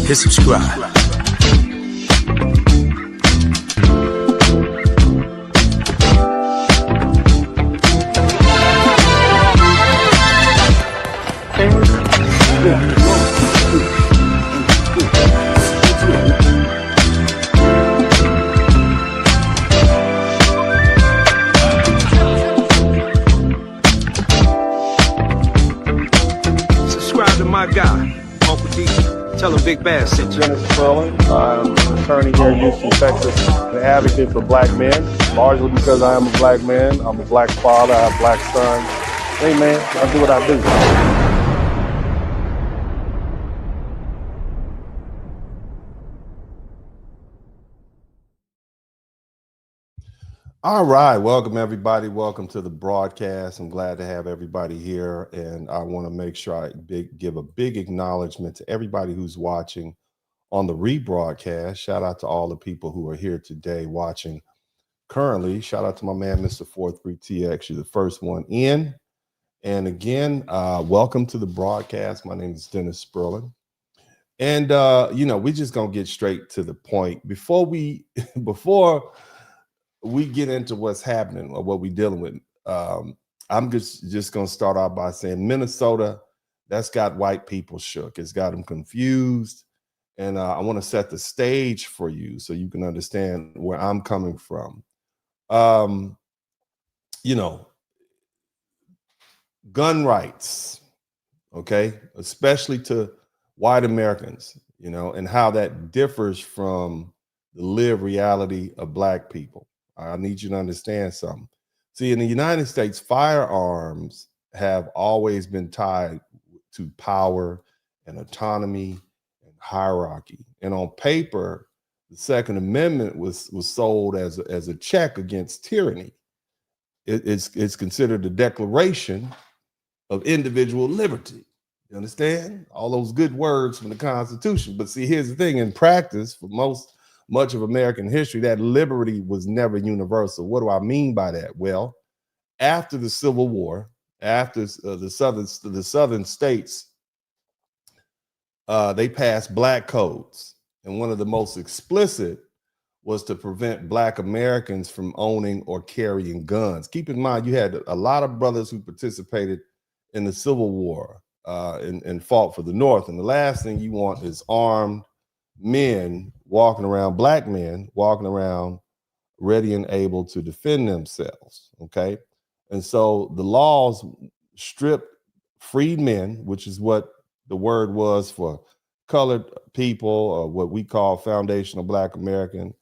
hit subscribe. Subscribe to my guy, Uncle D. Tell him Big Bass sent you. Spurling. I'm an attorney here in Houston, Texas, an advocate for black men, largely because I am a black man. I'm a black father. I have black sons. Hey, man, I do what I do. All right, welcome everybody. Welcome to the broadcast. I'm glad to have everybody here, and I want to make sure I give a big acknowledgement to everybody who's watching on the rebroadcast. Shout out to all the people who are here today watching currently. Shout out to my man, Mr. 43TX. You're the first one in. And again, welcome to the broadcast. My name is Dennis Spurling. And, we're just going to get straight to the point. Before we get into what's happening or what we're dealing with, I'm just going to start off by saying Minnesota, that's got white people shook. It's got them confused. And I want to set the stage for you so you can understand where I'm coming from. Gun rights, okay, especially to white Americans, and how that differs from the lived reality of black people. I need you to understand something. See, in the United States, firearms have always been tied to power and autonomy and hierarchy. And on paper, the Second Amendment was sold as a check against tyranny. It's considered a declaration of individual liberty. You understand? All those good words from the Constitution. But see, here's the thing. In practice, for much of American history, that liberty was never universal. What do I mean by that? Well, after the Civil War, after the southern states, they passed black codes. And one of the most explicit was to prevent black Americans from owning or carrying guns. Keep in mind, you had a lot of brothers who participated in the Civil War and fought for the North. And the last thing you want is armed men black men walking around ready and able to defend themselves, okay? And so the laws stripped freed men, which is what the word was for colored people, or what we call foundational black American.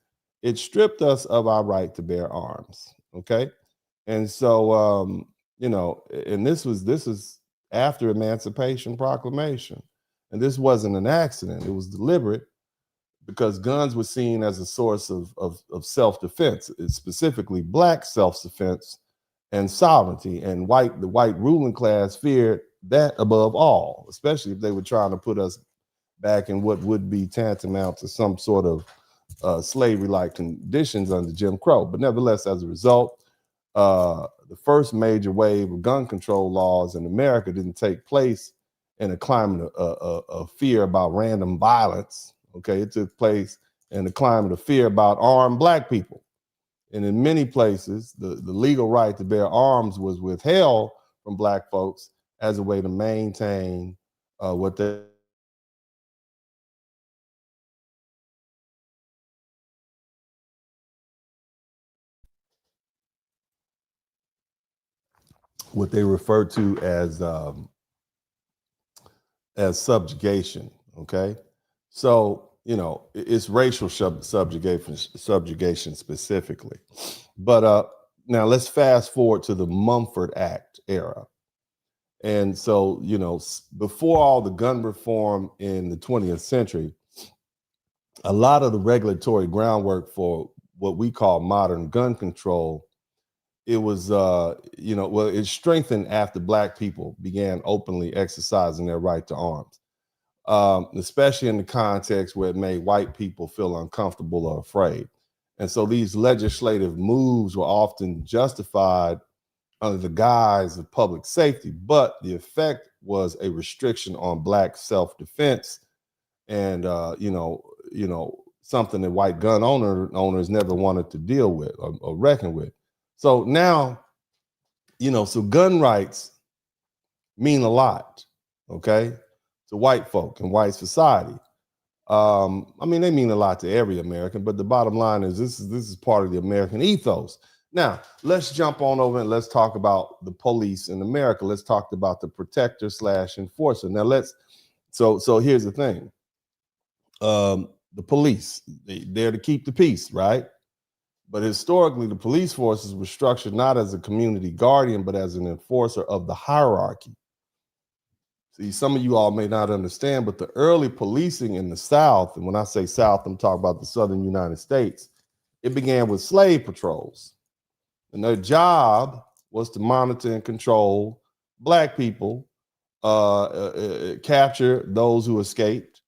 It stripped us of our right to bear arms, okay? And so, and this is after Emancipation Proclamation. And this wasn't an accident, it was deliberate, because guns were seen as a source of self-defense, specifically black self-defense and sovereignty. And the white ruling class feared that above all, especially if they were trying to put us back in what would be tantamount to some sort of slavery-like conditions under Jim Crow. But nevertheless, as a result, the first major wave of gun control laws in America didn't take place in a climate of fear about random violence. Okay, it took place in a climate of fear about armed black people. And in many places, the legal right to bear arms was withheld from black folks as a way to maintain what they refer to as subjugation. Okay, so it's racial subjugation specifically. But now let's fast forward to the Mumford Act era. And so, before all the gun reform in the 20th century, a lot of the regulatory groundwork for what we call modern gun control, it was, it strengthened after black people began openly exercising their right to arms. Especially in the context where it made white people feel uncomfortable or afraid. And so these legislative moves were often justified under the guise of public safety, but the effect was a restriction on black self-defense and something that white gun owners never wanted to deal with or reckon with. So now, so gun rights mean a lot, okay, to white folk and white society. I mean, they mean a lot to every American, but the bottom line is this is part of the American ethos. Now, let's jump on over and let's talk about the police in America. Let's talk about the protector / enforcer. Now, so here's the thing. The police, they're there to keep the peace, right? But historically, the police forces were structured not as a community guardian, but as an enforcer of the hierarchy. See, some of you all may not understand, but the early policing in the South, and when I say South, I'm talking about the Southern United States, it began with slave patrols. And their job was to monitor and control Black people, capture those who escaped,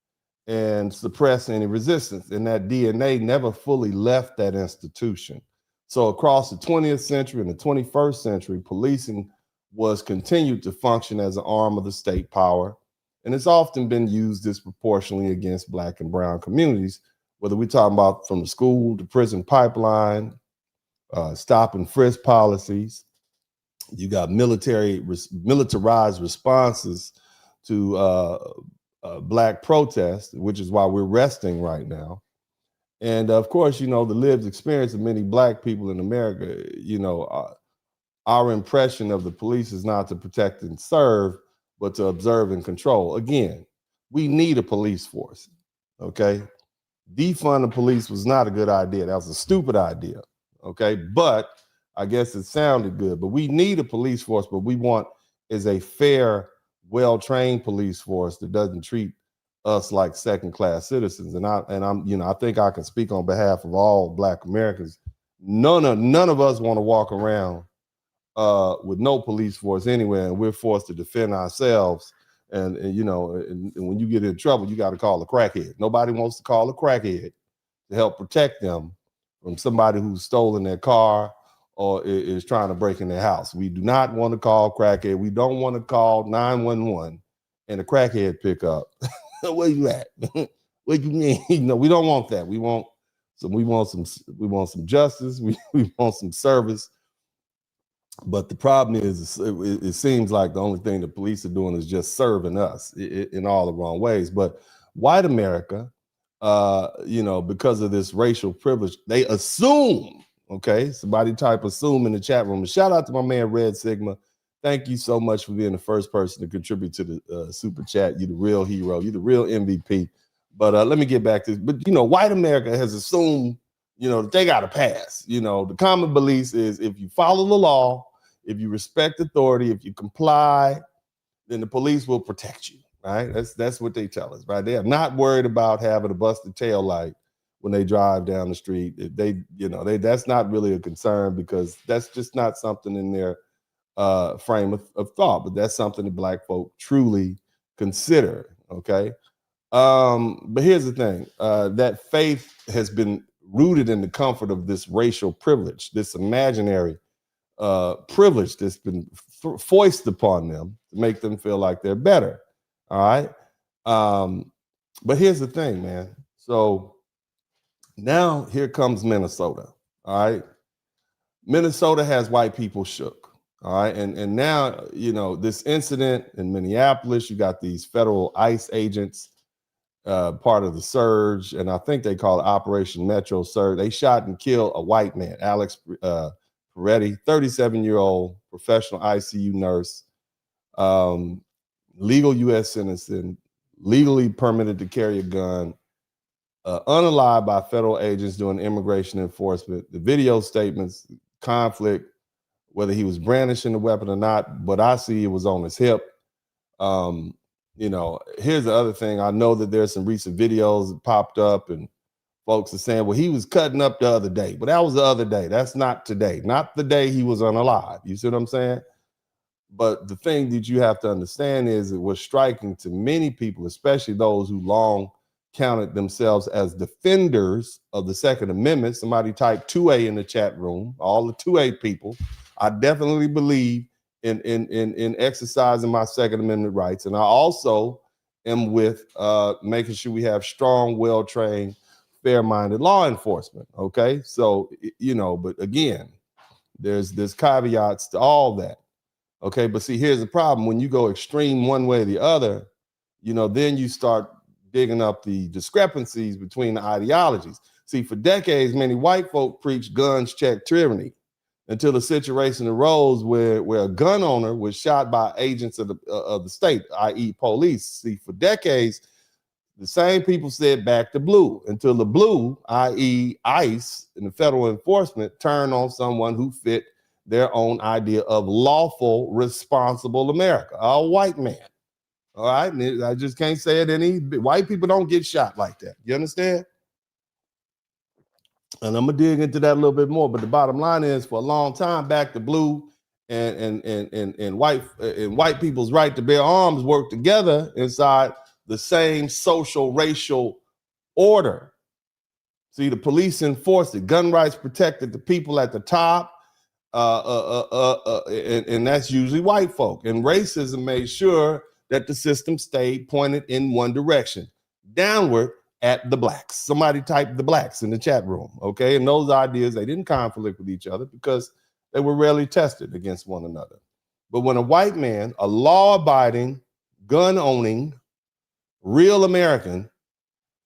and suppress any resistance. And that DNA never fully left that institution. So across the 20th century and the 21st century, policing was continued to function as an arm of the state power. And it's often been used disproportionately against Black and brown communities, whether we're talking about from the school to prison pipeline, stop and frisk policies. You got militarized responses to Black protests, which is why we're resting right now. And of course, the lived experience of many Black people in America, our impression of the police is not to protect and serve, but to observe and control. Again, we need a police force, okay? Defund the police was not a good idea. That was a stupid idea, okay? But I guess it sounded good. But we need a police force, but we want is a fair, well-trained police force that doesn't treat us like second-class citizens. And I think I can speak on behalf of all Black Americans. None of us want to walk around with no police force anywhere, and we're forced to defend ourselves. And when you get in trouble, you got to call a crackhead. Nobody wants to call a crackhead to help protect them from somebody who's stolen their car or is trying to break in their house. We do not want to call crackhead. We don't want to call 911 and a crackhead pick up. Where you at? What you mean? We don't want that. We want some justice. We want some service. But the problem is, it seems like the only thing the police are doing is just serving us in all the wrong ways. But white America, because of this racial privilege, they assume, okay? Somebody type assume in the chat room. And shout out to my man, Red Sigma. Thank you so much for being the first person to contribute to the super chat. You're the real hero. You're the real MVP. But let me get back to this. But, white America has assumed, that they got to pass. The common belief is if you follow the law, if you respect authority, if you comply, then the police will protect you, right? That's what they tell us, right? They are not worried about having a busted tail light when they drive down the street. That's not really a concern because that's just not something in their frame of thought, but that's something that Black folk truly consider, okay? But here's the thing, that faith has been rooted in the comfort of this racial privilege, this imaginary privilege that's been foisted upon them to make them feel like they're better. All right. But here's the thing, man. So now here comes Minnesota. All right. Minnesota has white people shook. All right. And now, this incident in Minneapolis, you got these federal ICE agents, part of the surge, and I think they call it Operation Metro Surge. They shot and killed a white man, Alex Peretti, 37-year-old professional ICU nurse, legal U.S. citizen, legally permitted to carry a gun, unalived by federal agents doing immigration enforcement. The video statements, conflict, whether he was brandishing the weapon or not, but I see it was on his hip. Here's the other thing. I know that there's some recent videos that popped up and folks are saying, well, he was cutting up the other day, but that was the other day. That's not today, not the day he was unalive. You see what I'm saying? But the thing that you have to understand is it was striking to many people, especially those who long counted themselves as defenders of the Second Amendment. Somebody typed 2A in the chat room, all the 2A people. I definitely believe in exercising my Second Amendment rights. And I also am with making sure we have strong, well-trained, fair-minded law enforcement. Okay, so but again, there's caveats to all that. Okay, but see, here's the problem: when you go extreme one way or the other, then you start digging up the discrepancies between the ideologies. See, for decades, many white folk preached guns check tyranny until the situation arose where a gun owner was shot by agents of the state, i.e. police. See, for decades, the same people said back to blue until the blue, i.e. ICE and the federal enforcement, turned on someone who fit their own idea of lawful, responsible America, a white man. All right, and I just can't say it any. White people don't get shot like that. You understand? And I'm gonna dig into that a little bit more. But the bottom line is, for a long time, back to blue and white people's right to bear arms work together inside the same social racial order. See, the police enforced it. Gun rights protected the people at the top, and that's usually white folk. And racism made sure that the system stayed pointed in one direction, downward at the blacks. Somebody typed the blacks in the chat room, okay? And those ideas, they didn't conflict with each other because they were rarely tested against one another. But when a white man, a law-abiding, gun-owning, real American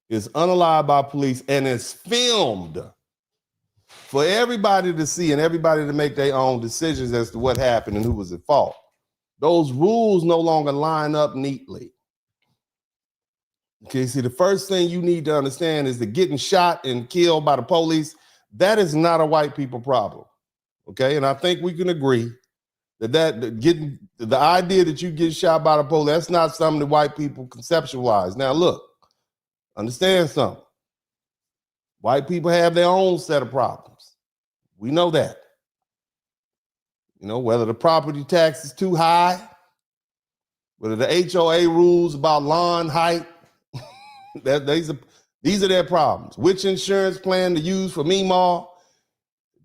is unalived by police and is filmed for everybody to see and everybody to make their own decisions as to what happened and who was at fault, those rules no longer line up neatly. Okay, see, the first thing you need to understand is that getting shot and killed by the police, that is not a white people problem. Okay, and I think we can agree that getting the idea that you get shot by the police, that's not something that white people conceptualize. Now, look, understand something. White people have their own set of problems. We know that. Whether the property tax is too high, whether the HOA rules about lawn height, these are their problems. Which insurance plan to use for Meemaw,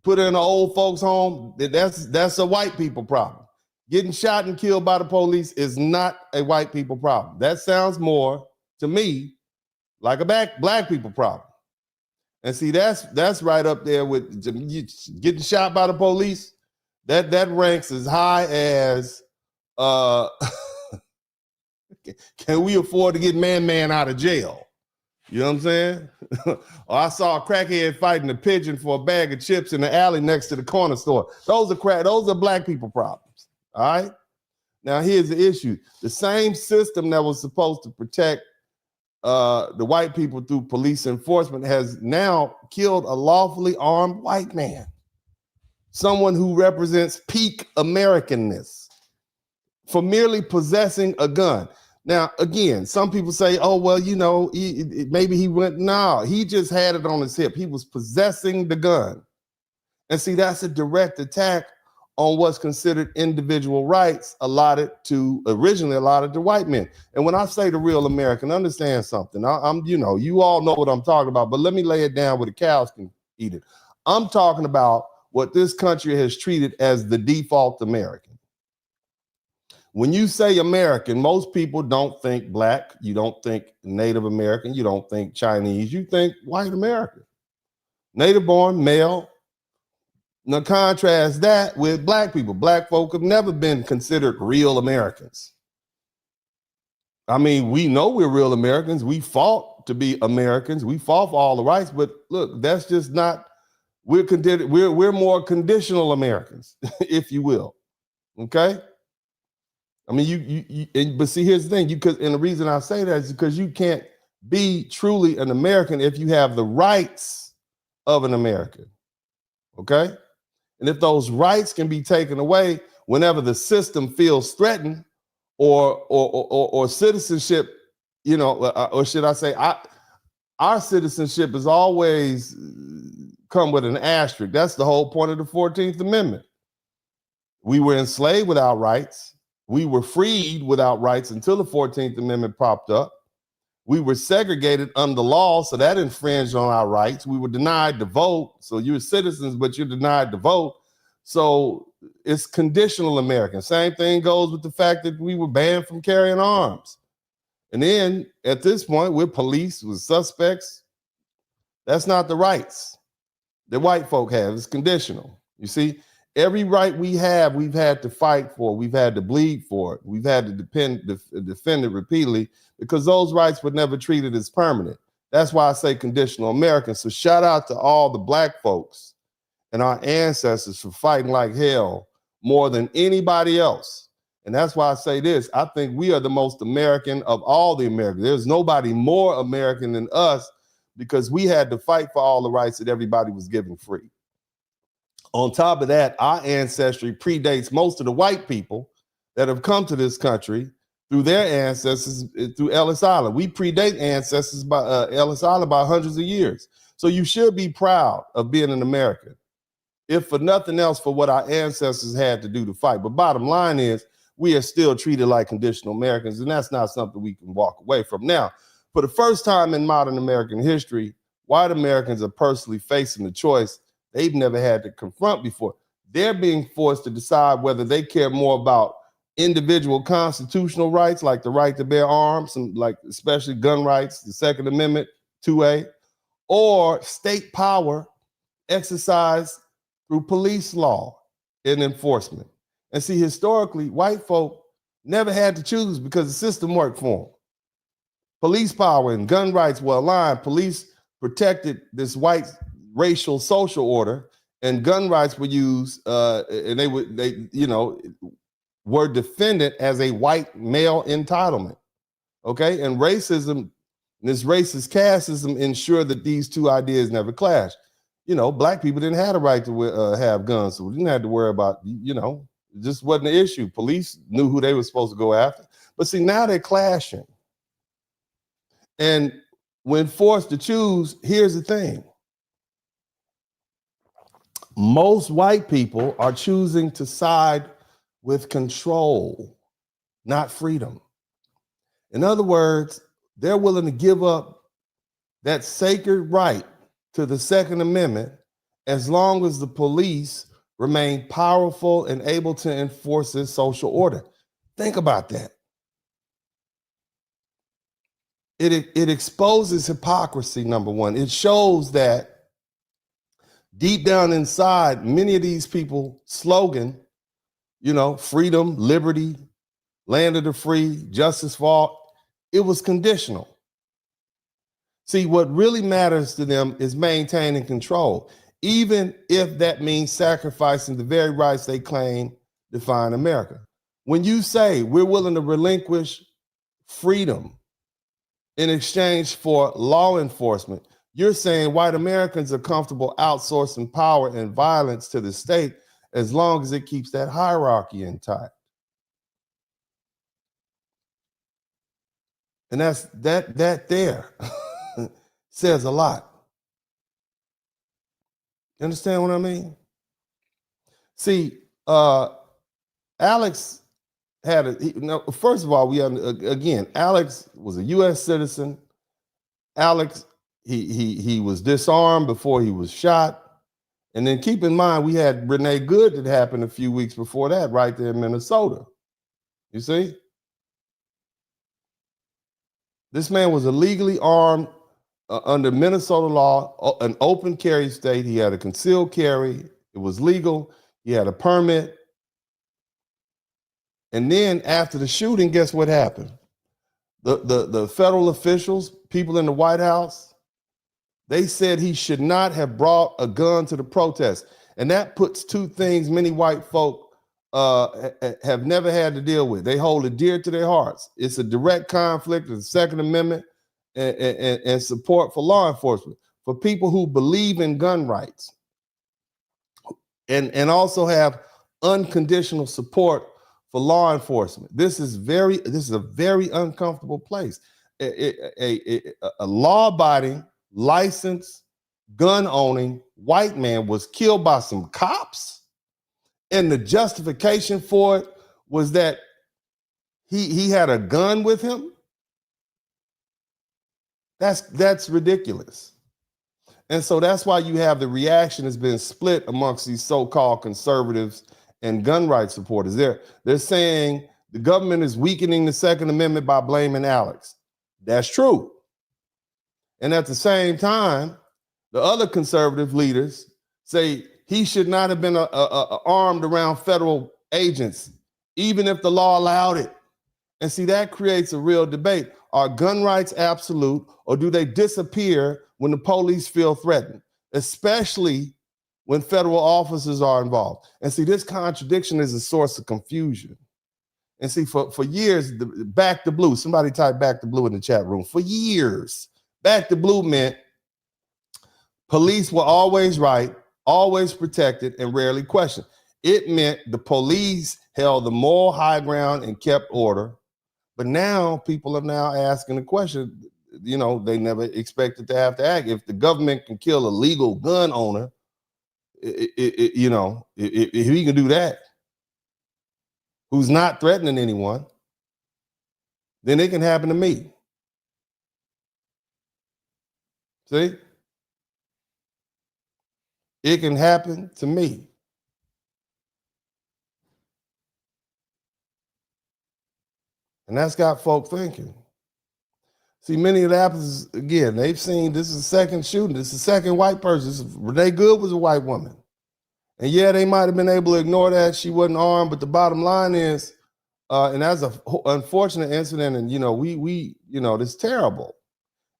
put her in an old folks home, that's a white people problem. Getting shot and killed by the police is not a white people problem. That sounds more to me like a black people problem. And see, that's right up there with getting shot by the police. That ranks as high as can we afford to get man out of jail? You know what I'm saying? Or I saw a crackhead fighting a pigeon for a bag of chips in the alley next to the corner store. Those are black people problems. All right. Now here's the issue. The same system that was supposed to protect the white people through police enforcement has now killed a lawfully armed white man. Someone who represents peak Americanness for merely possessing a gun. Now, again, some people say, oh, well, maybe he went, no, he just had it on his hip. He was possessing the gun. And see, that's a direct attack on what's considered individual rights originally allotted to white men. And when I say the real American, understand something. You all know what I'm talking about, but let me lay it down where the cows can eat it. I'm talking about what this country has treated as the default American. When you say American, most people don't think black, you don't think Native American, you don't think Chinese, you think white American. Native born, male. Now contrast that with black people. Black folk have never been considered real Americans. I mean, we know we're real Americans. We fought to be Americans. We fought for all the rights, but look, that's just not, we're more conditional Americans, if you will. Okay? I mean, but see, here's the thing, and the reason I say that is because you can't be truly an American if you have the rights of an American. Okay? And if those rights can be taken away whenever the system feels threatened, or citizenship, or should I say, our citizenship has always come with an asterisk. That's the whole point of the 14th Amendment. We were enslaved without rights. We were freed without rights until the 14th Amendment popped up. We were segregated under law, so that infringed on our rights. We were denied to vote. So you're citizens, but you're denied to vote. So it's conditional American. Same thing goes with the fact that we were banned from carrying arms. And then at this point, we're police with suspects. That's not the rights that white folk have. It's conditional. You see, every right we have, we've had to fight for. We've had to bleed for it. We've had to defend it repeatedly because those rights were never treated as permanent. That's why I say conditional American. So shout out to all the black folks and our ancestors for fighting like hell more than anybody else. And that's why I say this. I think we are the most American of all the Americans. There's nobody more American than us because we had to fight for all the rights that everybody was given free. On top of that, our ancestry predates most of the white people that have come to this country through their ancestors through Ellis Island. We predate ancestors by Ellis Island by hundreds of years. So you should be proud of being an American, if for nothing else, for what our ancestors had to do to fight. But bottom line is, we are still treated like conditional Americans, and that's not something we can walk away from. Now, for the first time in modern American history, white Americans are personally facing the choice they've never had to confront before. They're being forced to decide whether they care more about individual constitutional rights, like the right to bear arms, and like especially gun rights, the Second Amendment, 2A, or state power exercised through police law and enforcement. And see, historically, white folk never had to choose because the system worked for them. Police power and gun rights were aligned. Police protected this white racial social order, and gun rights were used, and they were defended as a white male entitlement. Okay, and racism, this racist casteism, ensured that these two ideas never clashed. You know, black people didn't have the right to have guns, so we didn't have to worry about, it just wasn't an issue. Police knew who they were supposed to go after. But see, now they're clashing. And when forced to choose, here's the thing. Most white people are choosing to side with control, not freedom. In other words, they're willing to give up that sacred right to the Second Amendment as long as the police remain powerful and able to enforce this social order. Think about that. It exposes hypocrisy, number one. It shows that deep down inside, many of these people slogan, freedom, liberty, land of the free, justice for all, it was conditional. See, what really matters to them is maintaining control, even if that means sacrificing the very rights they claim define America. When you say we're willing to relinquish freedom in exchange for law enforcement, you're saying white Americans are comfortable outsourcing power and violence to the state as long as it keeps that hierarchy intact. And that there says a lot. You understand what I mean? See, Alex had first of all, Alex was a U.S. citizen. Alex, he was disarmed before he was shot. And then keep in mind, we had Renee Good that happened a few weeks before that, right there in Minnesota. You see? This man was illegally armed under Minnesota law, an open carry state. He had a concealed carry. It was legal. He had a permit. And then after the shooting, guess what happened? The federal officials, people in the White House, they said he should not have brought a gun to the protest. And that puts two things many white folk have never had to deal with. They hold it dear to their hearts. It's a direct conflict with the Second Amendment and support for law enforcement, for people who believe in gun rights and also have unconditional support for law enforcement. This is a very uncomfortable place. A law-abiding, licensed, gun-owning white man was killed by some cops, and the justification for it was that he had a gun with him. That's ridiculous. And so that's why you have the reaction has been split amongst these so-called conservatives and gun rights supporters. They're saying the government is weakening the Second Amendment by blaming Alex. That's true. And at the same time, the other conservative leaders say he should not have been armed around federal agents, even if the law allowed it. And see, that creates a real debate. Are gun rights absolute, or do they disappear when the police feel threatened, especially when federal officers are involved? And see, this contradiction is a source of confusion. And see, for years, back to blue, somebody type back to blue in the chat room. For years, back to blue meant police were always right, always protected, and rarely questioned. It meant the police held the moral high ground and kept order. But now people are now asking the question, you know, they never expected to have to act. If the government can kill a legal gun owner, you know, if he can do that, who's not threatening anyone, then it can happen to me. See? It can happen to me. And that's got folk thinking. See, many of the applicants, again, they've seen this is the second shooting. This is the second white person. Renee Good was a white woman. And yeah, they might have been able to ignore that. She wasn't armed, but the bottom line is, and that's an unfortunate incident, and you know, we you know, this is terrible.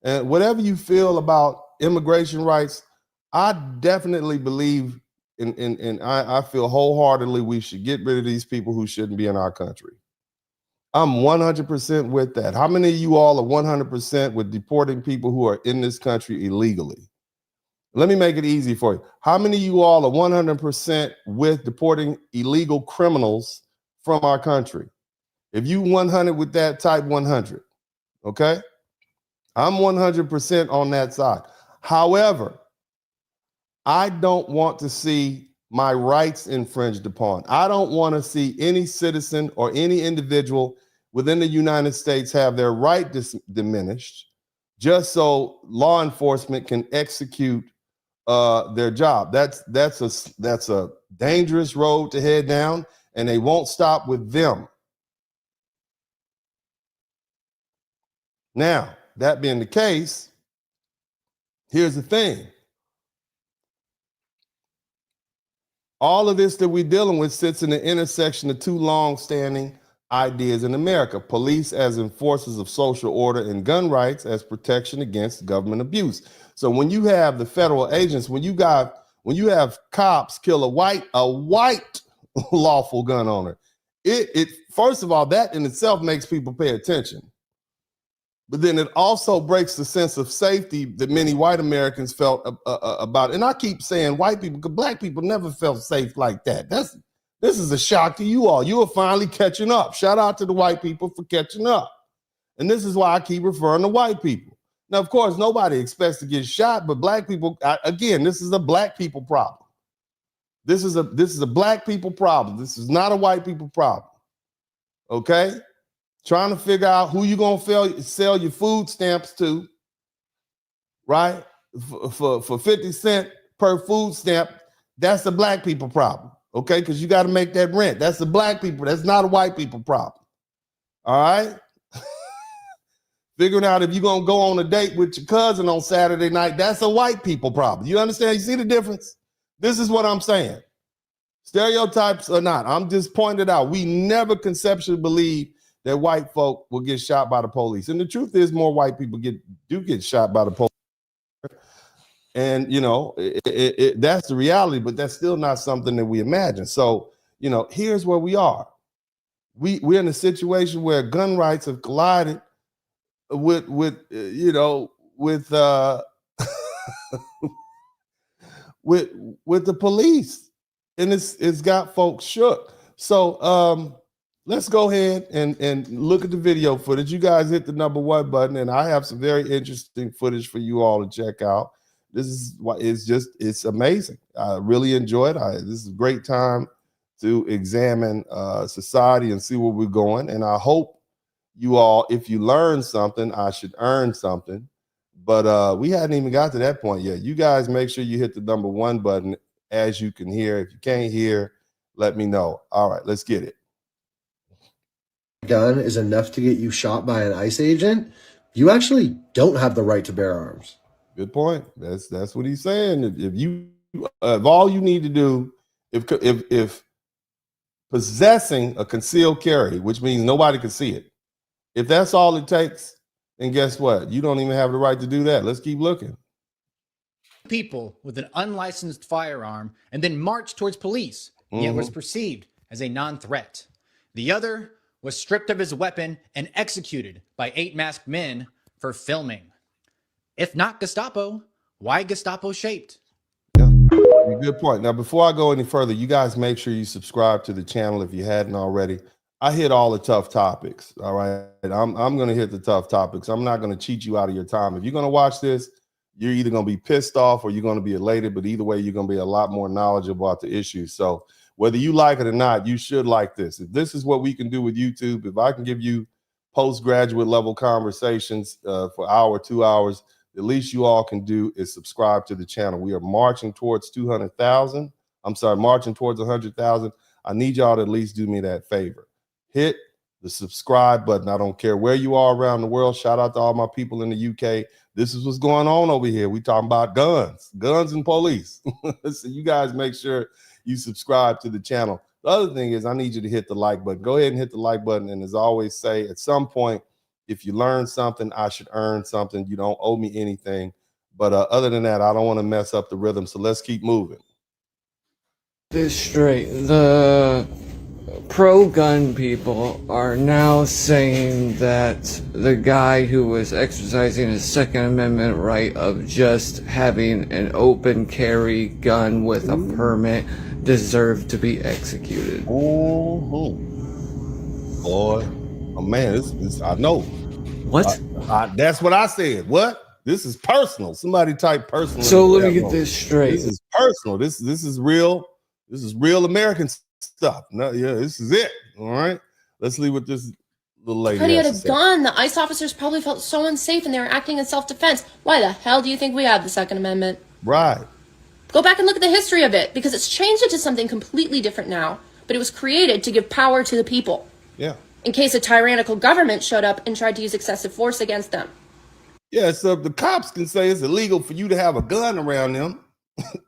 And whatever you feel about immigration rights, I definitely believe in I feel wholeheartedly we should get rid of these people who shouldn't be in our country. I'm 100% with that. How many of you all are 100% with deporting people who are in this country illegally? Let me make it easy for you. How many of you all are 100% with deporting illegal criminals from our country? If you 100 with that, type 100, okay? I'm 100% on that side. However, I don't want to see my rights infringed upon. I don't want to see any citizen or any individual within the United States have their right diminished just so law enforcement can execute their job. That's a dangerous road to head down, and they won't stop with them. Now, that being the case, here's the thing. All of this that we're dealing with sits in the intersection of two long-standing ideas in America: police as enforcers of social order and gun rights as protection against government abuse. So when you have the federal agents, when you have cops kill a white lawful gun owner, it first of all, that in itself makes people pay attention. But then it also breaks the sense of safety that many white Americans felt about it. And I keep saying white people, because black people never felt safe like that. This is a shock to you all. You are finally catching up. Shout out to the white people for catching up. And this is why I keep referring to white people. Now, of course, nobody expects to get shot, but black people, again, this is a black people problem. This is a black people problem. This is not a white people problem. Okay? Trying to figure out who you're going to sell your food stamps to, right? For 50 cents per food stamp, that's a black people problem, okay? Because you got to make that rent. That's the black people. That's not a white people problem, all right? Figuring out if you're going to go on a date with your cousin on Saturday night, that's a white people problem. You understand? You see the difference? This is what I'm saying. Stereotypes or not, I'm just pointing out, we never conceptually believe that white folk will get shot by the police. And the truth is more white people do get shot by the police. And, you know, that's the reality, but that's still not something that we imagine. So, you know, here's where we are. We're in a situation where gun rights have collided with the police. And it's got folks shook. So, let's go ahead and look at the video footage. You guys hit the #1 button, and I have some very interesting footage for you all to check out. This is what it's amazing. I really enjoyed it. This is a great time to examine society and see where we're going. And I hope you all, if you learn something, I should earn something. But we hadn't even got to that point yet. You guys make sure you hit the #1 button as you can hear. If you can't hear, let me know. All right, let's get it. Gun is enough to get you shot by an ICE agent, you actually don't have the right to bear arms. Good point. That's what he's saying. If all you need to do, if possessing a concealed carry, which means nobody can see it, if that's all it takes, then guess what? You don't even have the right to do that. Let's keep looking. People with an unlicensed firearm and then marched towards police, yet was perceived as a non-threat. The other was stripped of his weapon and executed by 8 masked men for filming. If not Gestapo, why Gestapo shaped? Yeah, good point. Now, before I go any further, you guys make sure you subscribe to the channel if you hadn't already. I hit all the tough topics. All right. I'm going to hit the tough topics. I'm not going to cheat you out of your time. If you're going to watch this, you're either going to be pissed off or you're going to be elated. But either way, you're going to be a lot more knowledgeable about the issue. So whether you like it or not, you should like this. If this is what we can do with YouTube, if I can give you postgraduate level conversations for an hour, 2 hours, the least you all can do is subscribe to the channel. We are marching towards 200,000. I'm sorry, marching towards 100,000. I need y'all to at least do me that favor. Hit the subscribe button. I don't care where you are around the world. Shout out to all my people in the UK. This is what's going on over here. We talking about guns and police. So you guys make sure you subscribe to the channel. The other thing is I need you to hit the like button. Go ahead and hit the like button. And as I always say, at some point, if you learn something, I should earn something. You don't owe me anything. But other than that, I don't want to mess up the rhythm. So let's keep moving. This straight. The pro-gun people are now saying that the guy who was exercising his Second Amendment right of just having an open carry gun with a permit deserved to be executed. Boy, oh man, this I know. What? That's what I said. What? This is personal. Somebody type personal. So let me get this straight. This is personal. This is real. This is real American stuff. No, yeah, this is it. All right. Let's leave with this little lady. But he had a gun. The ICE officers probably felt so unsafe and they were acting in self-defense. Why the hell do you think we have the Second Amendment? Right. Go back and look at the history of it, because it's changed into something completely different now. But it was created to give power to the people. Yeah. In case a tyrannical government showed up and tried to use excessive force against them. Yeah, so the cops can say it's illegal for you to have a gun around them.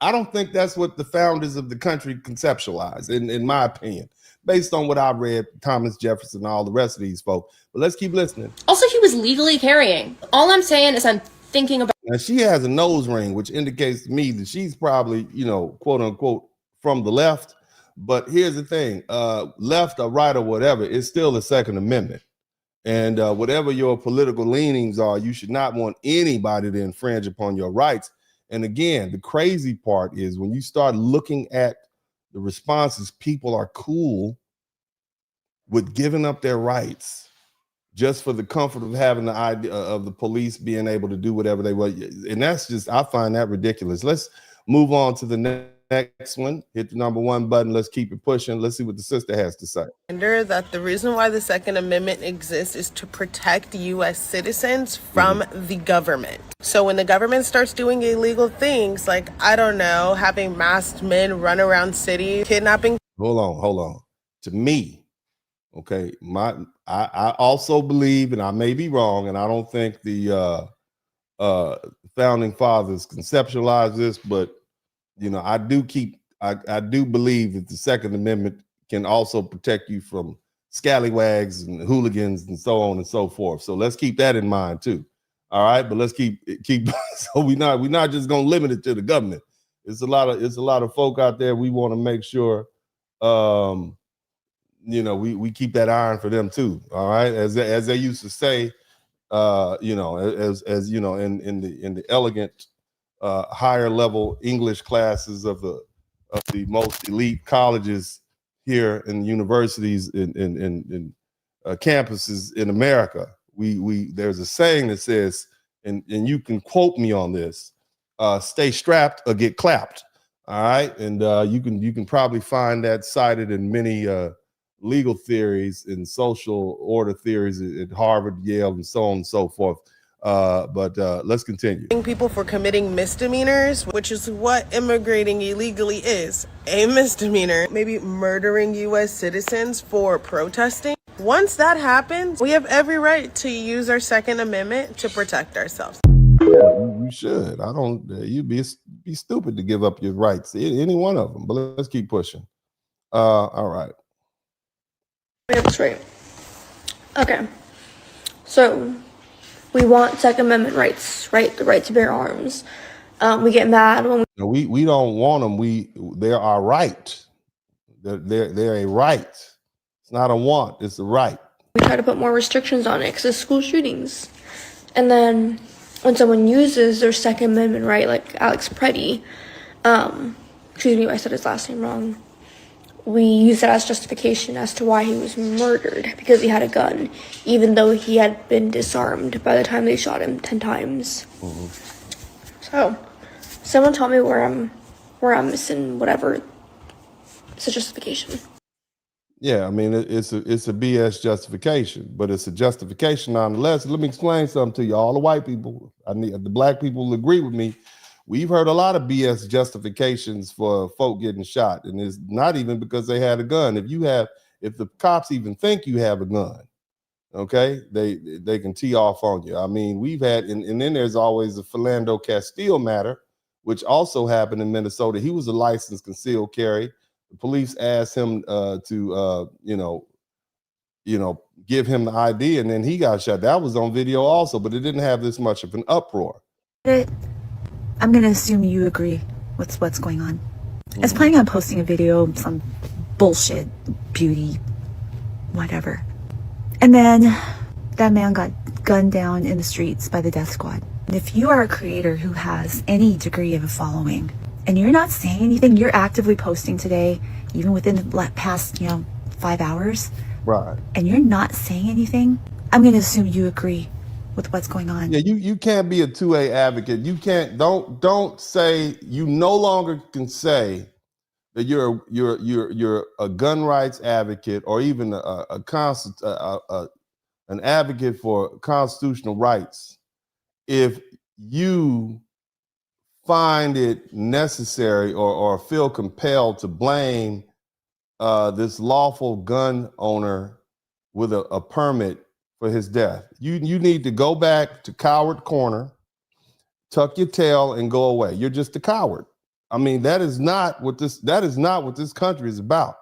I don't think that's what the founders of the country conceptualized, in my opinion, based on what I read, Thomas Jefferson, and all the rest of these folks. But let's keep listening. Also, he was legally carrying. All I'm saying is I'm thinking about. Now, she has a nose ring, which indicates to me that she's probably, quote unquote, from the left. But here's the thing, left or right or whatever, it's still the Second Amendment. And whatever your political leanings are, you should not want anybody to infringe upon your rights. And again, the crazy part is when you start looking at the responses, people are cool with giving up their rights just for the comfort of having the idea of the police being able to do whatever they want. And that's just, I find that ridiculous. Let's move on to the next one. Hit the number 1 button. Let's keep it pushing. Let's see what the sister has to say. That the reason why the Second Amendment exists is to protect U.S. citizens from the government. So when the government starts doing illegal things, like, I don't know, having masked men run around cities, kidnapping. Hold on. To me, okay, I also believe, and I may be wrong, and I don't think the founding fathers conceptualized this, but I do believe that the Second Amendment can also protect you from scallywags and hooligans and so on and so forth. So let's keep that in mind too. All right, but let's keep so we're not just gonna limit it to the government. It's a lot of folk out there. We want to make sure we keep that iron for them too. All right, as they used to say, in the elegant higher level English classes of the most elite colleges here in universities in campuses in America. We there's a saying that says, and you can quote me on this, stay strapped or get clapped. All right. And you can probably find that cited in many legal theories and social order theories at Harvard, Yale, and so on and so forth. But let's continue. People for committing misdemeanors, which is what immigrating illegally is, a misdemeanor. Maybe murdering U.S. citizens for protesting. Once that happens, we have every right to use our Second Amendment to protect ourselves. Yeah, you should. I don't. You'd be stupid to give up your rights, any one of them. But let's keep pushing. All right. Yeah, that's right. Okay. So we want Second Amendment rights, right? The right to bear arms. We get mad when we don't want them. They're our right. They're a right. It's not a want. It's a right. we try to put more restrictions on it because of school shootings. And then when someone uses their Second Amendment right, like Alex Preddy, excuse me, I said his last name wrong. We use that as justification as to why he was murdered, because he had a gun, even though he had been disarmed by the time they shot him 10 times. So, someone taught me where I'm missing whatever. It's a justification. Yeah, I mean it's a BS justification, but it's a justification nonetheless. Let me explain something to you. All the white people, the black people will agree with me. We've heard a lot of BS justifications for folk getting shot, and it's not even because they had a gun. If the cops even think you have a gun, okay, they can tee off on you. I mean, we've had, and then there's always the Philando Castile matter, which also happened in Minnesota. He was a licensed concealed carry. The police asked him to give him the ID, and then he got shot. That was on video also, but it didn't have this much of an uproar. I'm going to assume you agree with what's going on. I was planning on posting a video, some bullshit, beauty, whatever. And then that man got gunned down in the streets by the death squad. And if you are a creator who has any degree of a following, and you're not saying anything, you're actively posting today, even within the past, 5 hours. Right. And you're not saying anything, I'm going to assume you agree with what's going on. Yeah, you can't be a 2A advocate. You can't, don't say, you no longer can say that you're a gun rights advocate, or even an advocate for constitutional rights if you find it necessary or feel compelled to blame this lawful gun owner with a permit for his death. You need to go back to coward corner, tuck your tail, and go away. You're just a coward. I mean, that is not what this country is about.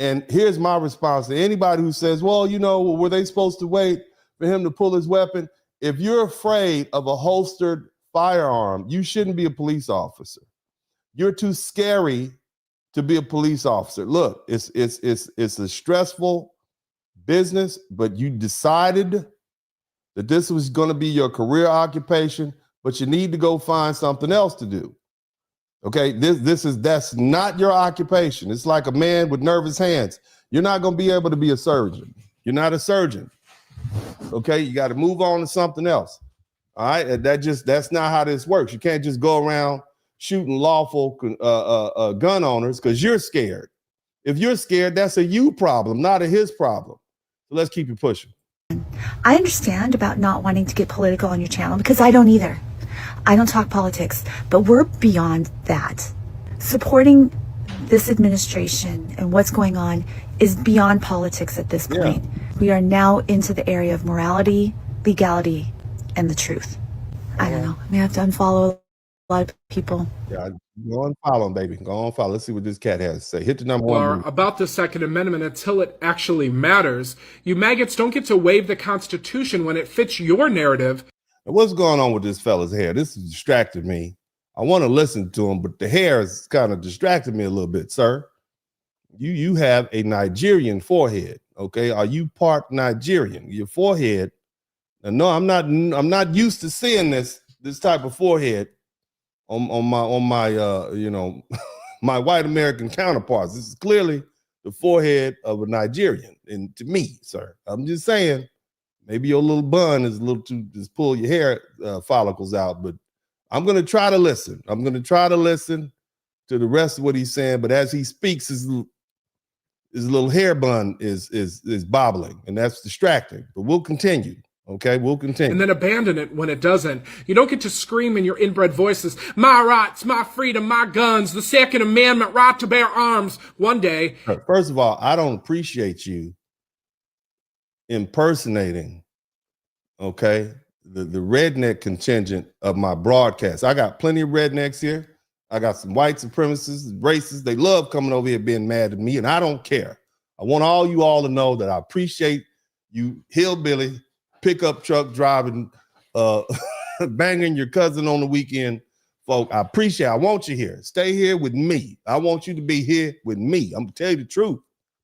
And here's my response to anybody who says, well, were they supposed to wait for him to pull his weapon? If you're afraid of a holstered firearm, you shouldn't be a police officer. You're too scary to be a police officer. Look, it's a stressful business, but you decided that this was going to be your career occupation, but you need to go find something else to do. Okay, that's not your occupation. It's like a man with nervous hands. You're not going to be able to be a surgeon. You're not a surgeon. Okay, you got to move on to something else. All right, that's not how this works. You can't just go around shooting lawful gun owners because you're scared. If you're scared, that's a you problem, not a his problem. So let's keep it pushing. I understand about not wanting to get political on your channel, because I don't either. I don't talk politics, but we're beyond that. Supporting this administration and what's going on is beyond politics at this point. Yeah. We are now into the area of morality, legality, and the truth. I don't know. I may have to unfollow a lot of people. Yeah, go and follow him, baby. Go on follow. Let's see what this cat has to say. Hit the number one. About the Second Amendment until it actually matters. You maggots don't get to waive the Constitution when it fits your narrative. What's going on with this fella's hair? This has distracted me. I want to listen to him, but the hair has kind of distracted me a little bit, sir. You have a Nigerian forehead, okay? Are you part Nigerian? Your forehead. No, I'm not used to seeing this type of forehead on my my white American counterparts. This is clearly the forehead of a Nigerian, and to me, sir, I'm just saying, maybe your little bun is a little too, just pull your hair follicles out, but I'm going to try to listen. I'm going to try to listen to the rest of what he's saying, but as he speaks, his little hair bun is bobbling, and that's distracting, but we'll continue. Okay, we'll continue. And then abandon it when it doesn't. You don't get to scream in your inbred voices, my rights, my freedom, my guns, the Second Amendment, right to bear arms, one day. First of all, I don't appreciate you impersonating, okay, the redneck contingent of my broadcast. I got plenty of rednecks here. I got some white supremacists, racists. They love coming over here being mad at me, and I don't care. I want all you all to know that I appreciate you hillbilly pickup truck driving, banging your cousin on the weekend, folk. I appreciate it. I want you here. Stay here with me. I want you to be here with me. I'm gonna tell you the truth.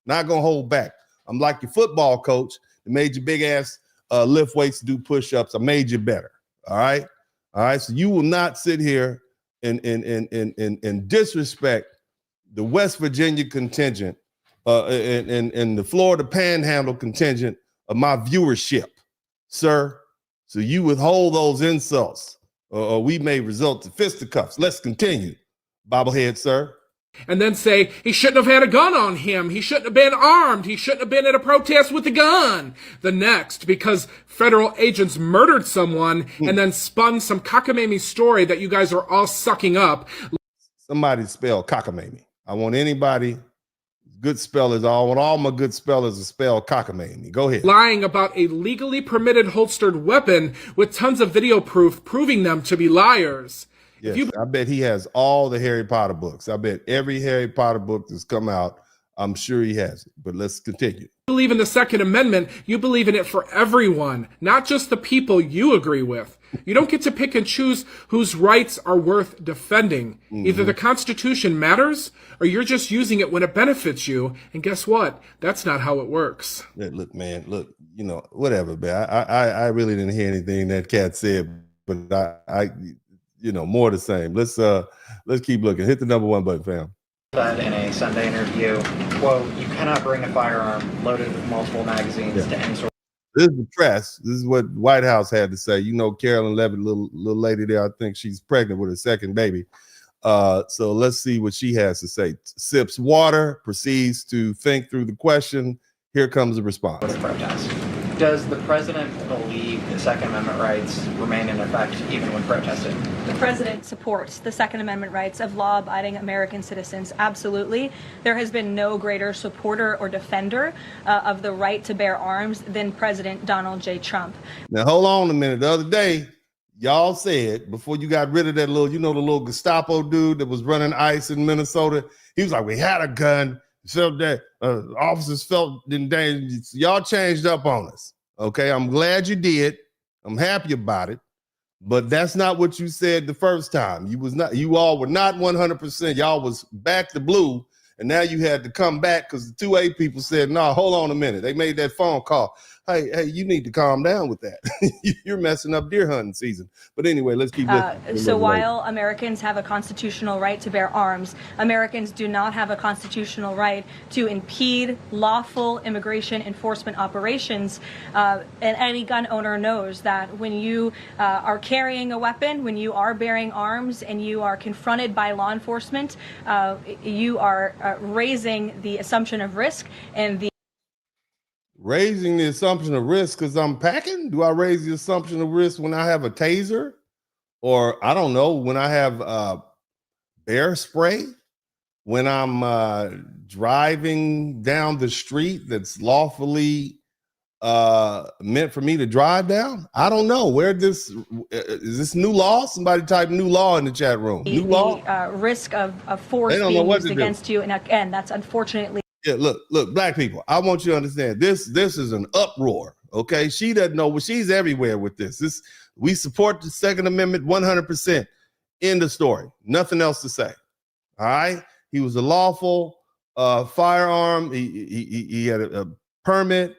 Not gonna hold back. I'm like your football coach that made your big ass lift weights, do push-ups. I made you better. All right. So you will not sit here and disrespect the West Virginia contingent and the Florida Panhandle contingent of my viewership, sir. So you withhold those insults, or we may result to fisticuffs. Let's continue, bobblehead, sir. And then say, he shouldn't have had a gun on him. He shouldn't have been armed. He shouldn't have been at a protest with a gun. The next, because federal agents murdered someone and then spun some cockamamie story that you guys are all sucking up. Somebody spell cockamamie. I want anybody, good spellers, I want all my good spellers to spell cockamamie. Go ahead. Lying about a legally permitted holstered weapon with tons of video proof proving them to be liars. Yes, I bet he has all the Harry Potter books. I bet every Harry Potter book that's come out, I'm sure he has it. But let's continue. You believe in the Second Amendment, you believe in it for everyone, not just the people you agree with. You don't get to pick and choose whose rights are worth defending. Either the Constitution matters, or you're just using it when it benefits you. And guess what? That's not how it works. Yeah, look, man, look, you know, whatever, man. I really didn't hear anything that cat said, but I you know, more the same. Let's keep looking. Hit the #1 button, fam. Said in a Sunday interview, quote, "You cannot bring a firearm loaded with multiple magazines to any sort." This is the press. This is what White House had to say. You know, Carolyn Levitt, little lady there, I think she's pregnant with her second baby. So let's see what she has to say. Sips water, proceeds to think through the question. Here comes the response. With the protest. Does the president believe the Second Amendment rights remain in effect even when protested? The president supports the Second Amendment rights of law-abiding American citizens. Absolutely. There has been no greater supporter or defender of the right to bear arms than President Donald J. Trump. Now, hold on a minute. The other day, y'all said, before you got rid of that little, you know, the little Gestapo dude that was running ICE in Minnesota, he was like, we had a gun. So that officers felt in danger. Y'all changed up on us. Okay, I'm glad you did. I'm happy about it. But that's not what you said the first time. You all were not 100%. Y'all was back to blue, and now you had to come back because the 2A people said, no, hold on a minute. They made that phone call. Hey, you need to calm down with that. You're messing up deer hunting season. But anyway, let's keep listening. So while Americans have a constitutional right to bear arms, Americans do not have a constitutional right to impede lawful immigration enforcement operations. And any gun owner knows that when you are carrying a weapon, when you are bearing arms, and you are confronted by law enforcement, you are raising the assumption of risk and the raising the assumption of risk because I'm packing? Do I raise the assumption of risk when I have a taser? Or I don't know, when I have bear spray? When I'm driving down the street that's lawfully meant for me to drive down? I don't know. Where is this new law? Somebody type new law in the chat room. New law? Risk of force being used against you. And again, that's unfortunately. Yeah, look, black people, I want you to understand this is an uproar, okay? She doesn't know, she's everywhere with this. We support the Second Amendment 100%. End of story. Nothing else to say. All right? He was a lawful firearm. He had a permit.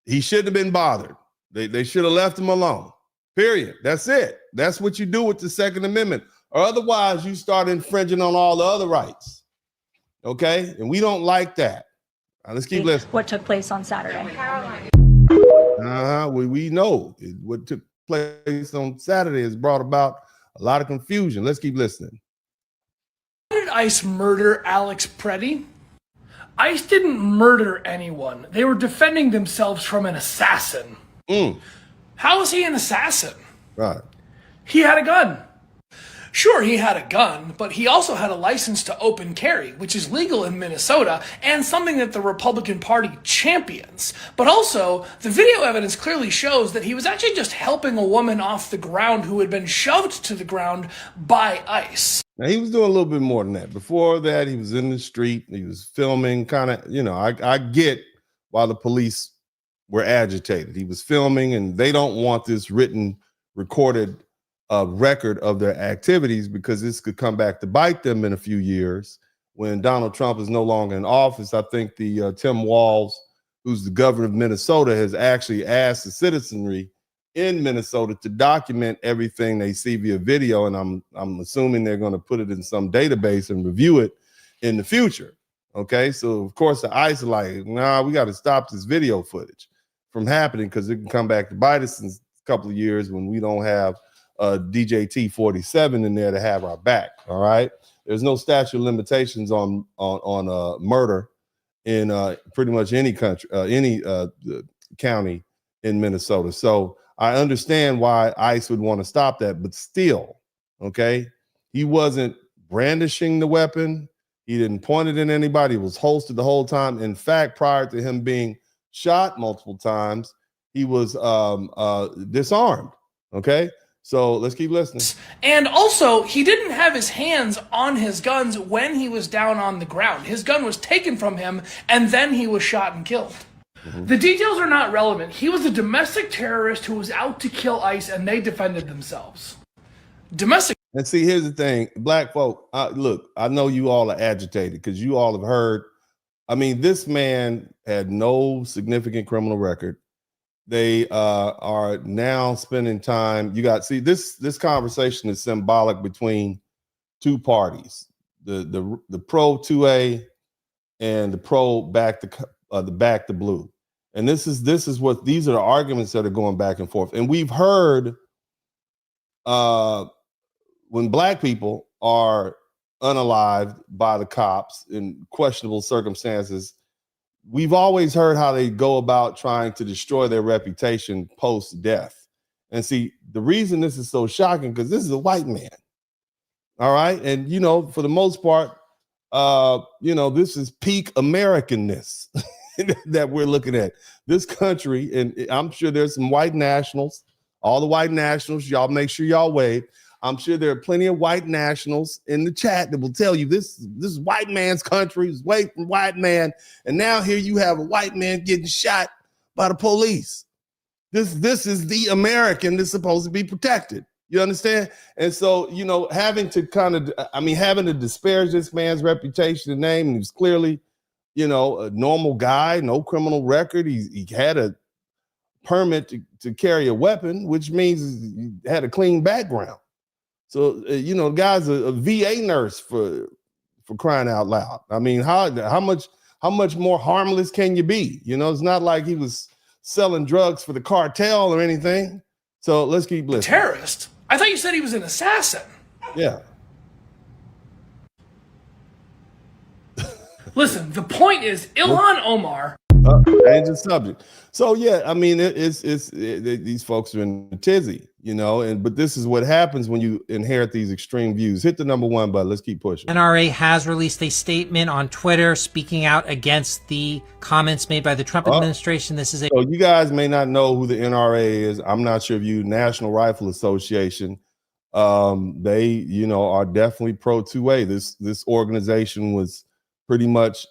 He shouldn't have been bothered. They should have left him alone. Period. That's it. That's what you do with the Second Amendment. Or otherwise, you start infringing on all the other rights. Okay, and we don't like that. Let's keep listening. What took place on Saturday? We know what took place on Saturday has brought about a lot of confusion. Let's keep listening. Why did ICE murder Alex Preddy? ICE didn't murder anyone. They were defending themselves from an assassin. How is he an assassin? Right. He had a gun. Sure, he had a gun, but he also had a license to open carry, which is legal in Minnesota and something that the Republican Party champions. But also, the video evidence clearly shows that he was actually just helping a woman off the ground who had been shoved to the ground by ICE. Now, he was doing a little bit more than that. Before that, he was in the street. He was filming, kind of, I get why the police were agitated. He was filming, and they don't want this written, recorded record of their activities, because this could come back to bite them in a few years when Donald Trump is no longer in office. I think the Tim Walz, who's the governor of Minnesota, has actually asked the citizenry in Minnesota to document everything they see via video, and I'm assuming they're going to put it in some database and review it in the future. Okay, so of course the ICE are like, nah, we got to stop this video footage from happening, because it can come back to bite us in a couple of years when we don't have DJT 47 in there to have our back. All right, there's no statute of limitations on murder in pretty much any country, any county in Minnesota. So I understand why ICE would want to stop that, but still, okay, he wasn't brandishing the weapon. He didn't point it at anybody. It was holstered the whole time. In fact, prior to him being shot multiple times, he was disarmed. Okay, so let's keep listening. And also, he didn't have his hands on his guns when he was down on the ground. His gun was taken from him, and then he was shot and killed. The details are not relevant. He was a domestic terrorist who was out to kill ICE, and they defended themselves. Domestic. And see, here's the thing, black folk, look, I know you all are agitated because you all have heard. I mean, this man had no significant criminal record. They are now spending time. You got, see, this conversation is symbolic between two parties, the pro 2A and the pro back to blue. And this is what, these are the arguments that are going back and forth. And we've heard when black people are unalived by the cops in questionable circumstances, we've always heard how they go about trying to destroy their reputation post-death. And see, the reason this is so shocking, because this is a white man. All right. And, for the most part, this is peak Americanness that we're looking at. This country, and I'm sure there's some white nationals, all the white nationals, y'all make sure y'all wave. I'm sure there are plenty of white nationals in the chat that will tell you this is white man's country, it's way from white man. And now here you have a white man getting shot by the police. This is the American that's supposed to be protected. You understand? And so, having to disparage this man's reputation and name, and he was clearly, a normal guy, no criminal record. He had a permit to carry a weapon, which means he had a clean background. So, the guy's a VA nurse for crying out loud. I mean, how much more harmless can you be? It's not like he was selling drugs for the cartel or anything. So let's keep listening. Terrorist? I thought you said he was an assassin. Yeah. Listen, the point is Ilhan Omar. Change the subject. So yeah, I mean, it's these folks are in a tizzy, but this is what happens when you inherit these extreme views. Hit the number 1 button. Let's keep pushing. NRA has released a statement on Twitter speaking out against the comments made by the Trump administration. This is so you guys may not know who the NRA is. I'm not sure if you National Rifle Association. They, are definitely pro 2A. This organization was pretty much,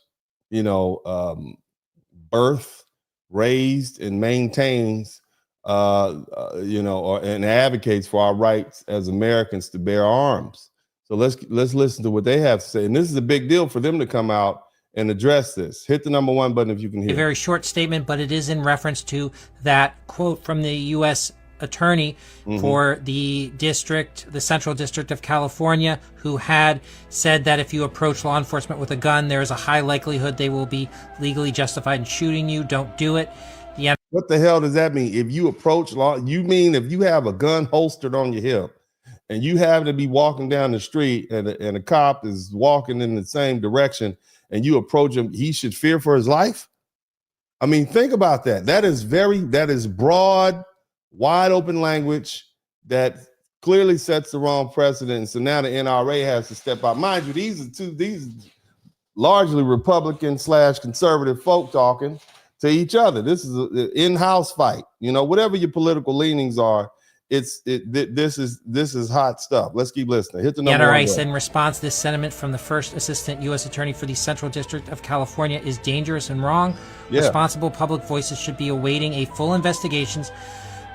birthed, raised, and maintains, and advocates for our rights as Americans to bear arms. So let's listen to what they have to say. And this is a big deal for them to come out and address this. Hit the number 1 button if you can hear. A very short statement, but it is in reference to that quote from the U.S. attorney for the Central District of California, who had said that if you approach law enforcement with a gun, there is a high likelihood they will be legally justified in shooting you. Don't do it. What the hell does that mean? If you approach law, you mean if you have a gun holstered on your hip and you happen to be walking down the street and a cop is walking in the same direction and you approach him, he should fear for his life? I mean, think about that. That is broad, wide open language that clearly sets the wrong precedent. So now the NRA has to step out. Mind you, these largely Republican / conservative folk talking to each other. This is an in-house fight. Whatever your political leanings are, this is hot stuff. Let's keep listening. Hit the number. The NRA said in response, this sentiment from the first assistant U.S. attorney for the Central District of California is dangerous and wrong. Yeah. Responsible public voices should be awaiting a full investigations,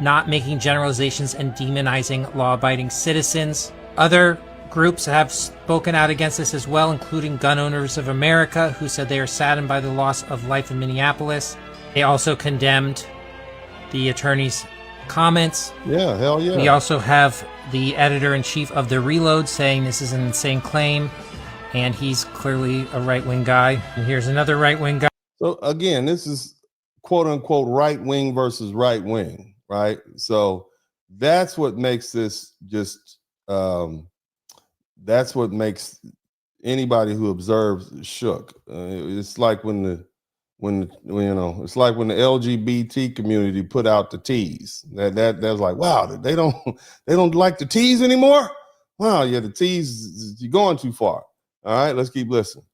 not making generalizations and demonizing law-abiding citizens. Other groups have spoken out against this as well, including Gun Owners of America, who said they are saddened by the loss of life in Minneapolis. They also condemned the attorney's comments. Yeah, hell yeah. We also have the editor-in-chief of The Reload saying this is an insane claim, and he's clearly a right-wing guy. And here's another right-wing guy. So again, this is quote-unquote right-wing versus right-wing, right? So that's what makes this just that's what makes anybody who observes shook. It's like when it's like when the LGBT community put out the teas. That's like, wow, they don't like the teas anymore. Wow, yeah, the teas, you're going too far. All right, let's keep listening.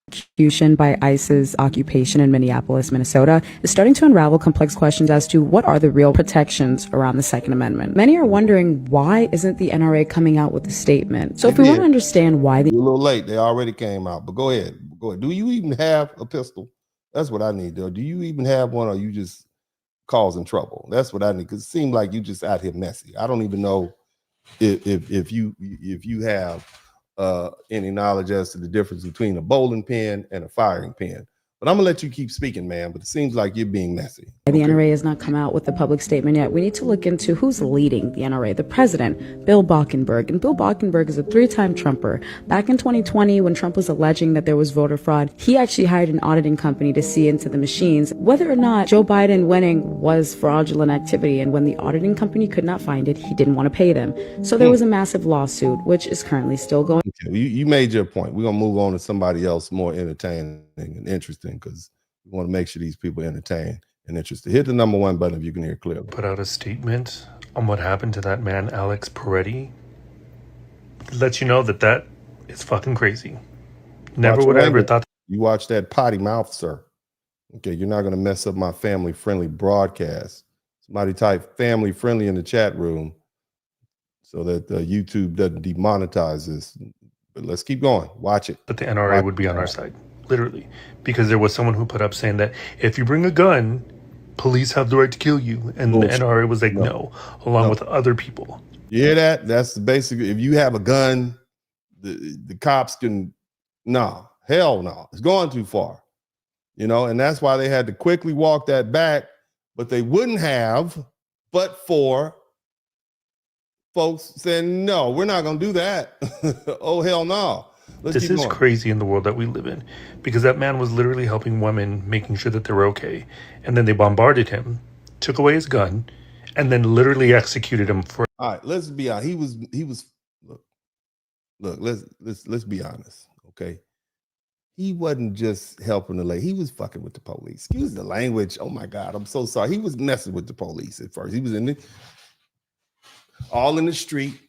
Execution by ICE's occupation in Minneapolis, Minnesota, is starting to unravel complex questions as to what are the real protections around the Second Amendment. Many are wondering, why isn't the NRA coming out with a statement? So if we want to understand why You're a little late, they already came out, but go ahead. Do you even have a pistol? That's what I need, though. Do you even have one, or are you just causing trouble? That's what I need, because it seems like you just out here messy. I don't even know if you have any knowledge as to the difference between a bowling pin and a firing pin. But I'm gonna let you keep speaking, man, but it seems like you're being messy. the NRA has not come out with a public statement yet. We need to look into who's leading the NRA. The president, Bill Bockenberg. And Bill Bockenberg is a 3-time Trumper. Back in 2020, when Trump was alleging that there was voter fraud, he actually hired an auditing company to see into the machines, whether or not Joe Biden winning was fraudulent activity. And when the auditing company could not find it, he didn't want to pay them. So there was a massive lawsuit, which is currently still going. Okay, you made your point. We're gonna move on to somebody else more entertaining and interesting, because we want to make sure these people are entertained and interested. Hit the number 1 button if you can hear clearly. Put out a statement on what happened to that man, Alex Peretti. Let you know that is fucking crazy. Never would I ever thought. You watch that potty mouth, sir. Okay, you're not going to mess up my family-friendly broadcast. Somebody type family-friendly in the chat room so that YouTube doesn't demonetize this. But let's keep going. Watch it. But the NRA would be on our side, literally, because there was someone who put up saying that if you bring a gun, police have the right to kill you, and the NRA was like, no, along with other people. You hear that? That's basically, if you have a gun, the cops can, no, hell no, it's going too far, and that's why they had to quickly walk that back, but they wouldn't have, but for folks saying, no, we're not going to do that. Oh, hell no. This is crazy in the world that we live in, because that man was literally helping women, making sure that they were okay. And then they bombarded him, took away his gun, and then literally executed him for. All right, let's be honest. He was look, let's be honest, okay? He wasn't just helping the lady. He was fucking with the police. Excuse the language. Oh my God, I'm so sorry. He was messing with the police at first. He was all in the street.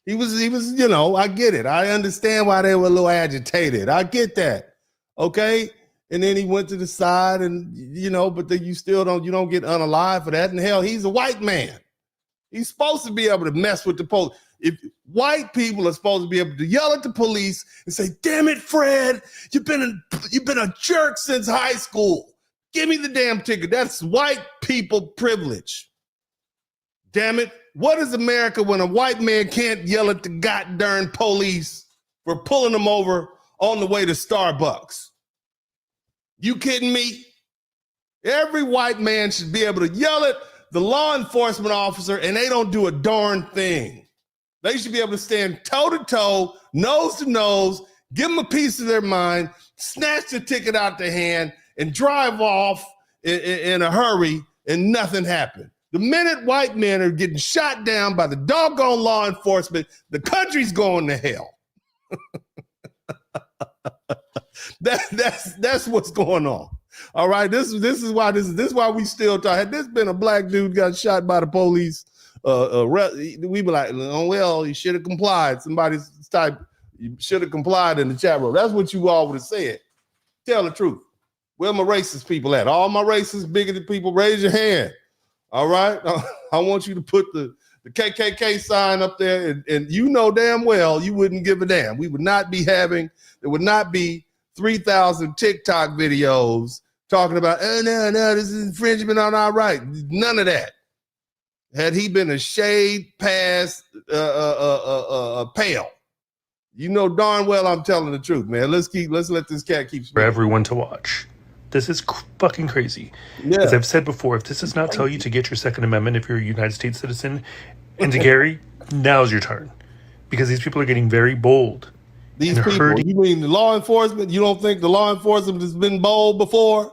He was, I get it. I understand why they were a little agitated. I get that. Okay. And then he went to the side and, but then you don't get unalive for that. And hell, he's a white man. He's supposed to be able to mess with the police. If white people are supposed to be able to yell at the police and say, damn it, Fred, you've been a jerk since high school. Give me the damn ticket. That's white people privilege. Damn it. What is America when a white man can't yell at the goddamn police for pulling them over on the way to Starbucks? You kidding me? Every white man should be able to yell at the law enforcement officer and they don't do a darn thing. They should be able to stand toe to toe, nose to nose, give them a piece of their mind, snatch the ticket out their hand and drive off in a hurry and nothing happened. The minute white men are getting shot down by the doggone law enforcement, the country's going to hell. That's what's going on. All right, this is why we still talk. Had this been a black dude got shot by the police we be like, oh, well, you should have complied. Somebody type, you should have complied in the chat room. That's what you all would have said. Tell the truth. Where my racist people at? All my racist, bigoted people, raise your hand. All right? I want you to put the KKK sign up there, and you know damn well you wouldn't give a damn. We would not be having, there would not be 3,000 TikTok videos talking about, oh, no, this is infringement on our right. None of that. Had he been a shade past pale, you know darn well I'm telling the truth, man. Let's let this cat keep for everyone to watch. This is fucking crazy. Yeah. As I've said before, if this does not tell you to get your Second Amendment if you're a United States citizen and to carry, now's your turn. Because these people are getting very bold. These people, you mean the law enforcement? You don't think the law enforcement has been bold before?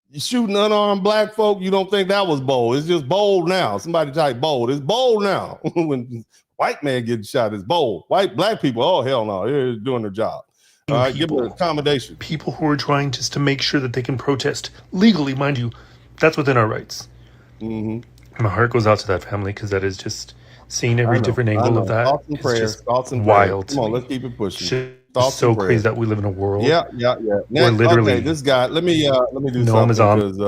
You shooting unarmed black folk, you don't think that was bold. It's just bold now. Somebody type bold. It's bold now. When white man getting shot, it's bold. Black people, oh, hell no, they're doing their job. All right, give them an accommodation. People who are trying just to make sure that they can protest legally, mind you, that's within our rights. Mm-hmm. My heart goes out to that family because that is just seeing every different angle of that. Thoughts and prayers. Thoughts and wild. Prayers. Come on, let's keep it pushing. Shit, thoughts so and crazy that we live in a world. Yeah. Where literally, okay, this guy. Let me do something because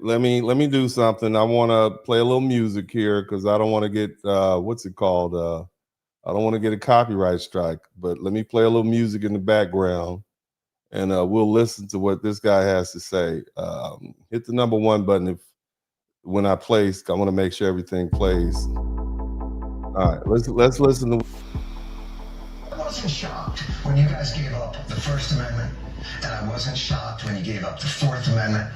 let me do something. I want to play a little music here because I don't want to get what's it called? I don't want to get a copyright strike, but let me play a little music in the background and we'll listen to what this guy has to say. Hit the number 1 button when I place. I want to make sure everything plays. All right, let's listen to. I wasn't shocked when you guys gave up the First Amendment, and I wasn't shocked when you gave up the Fourth Amendment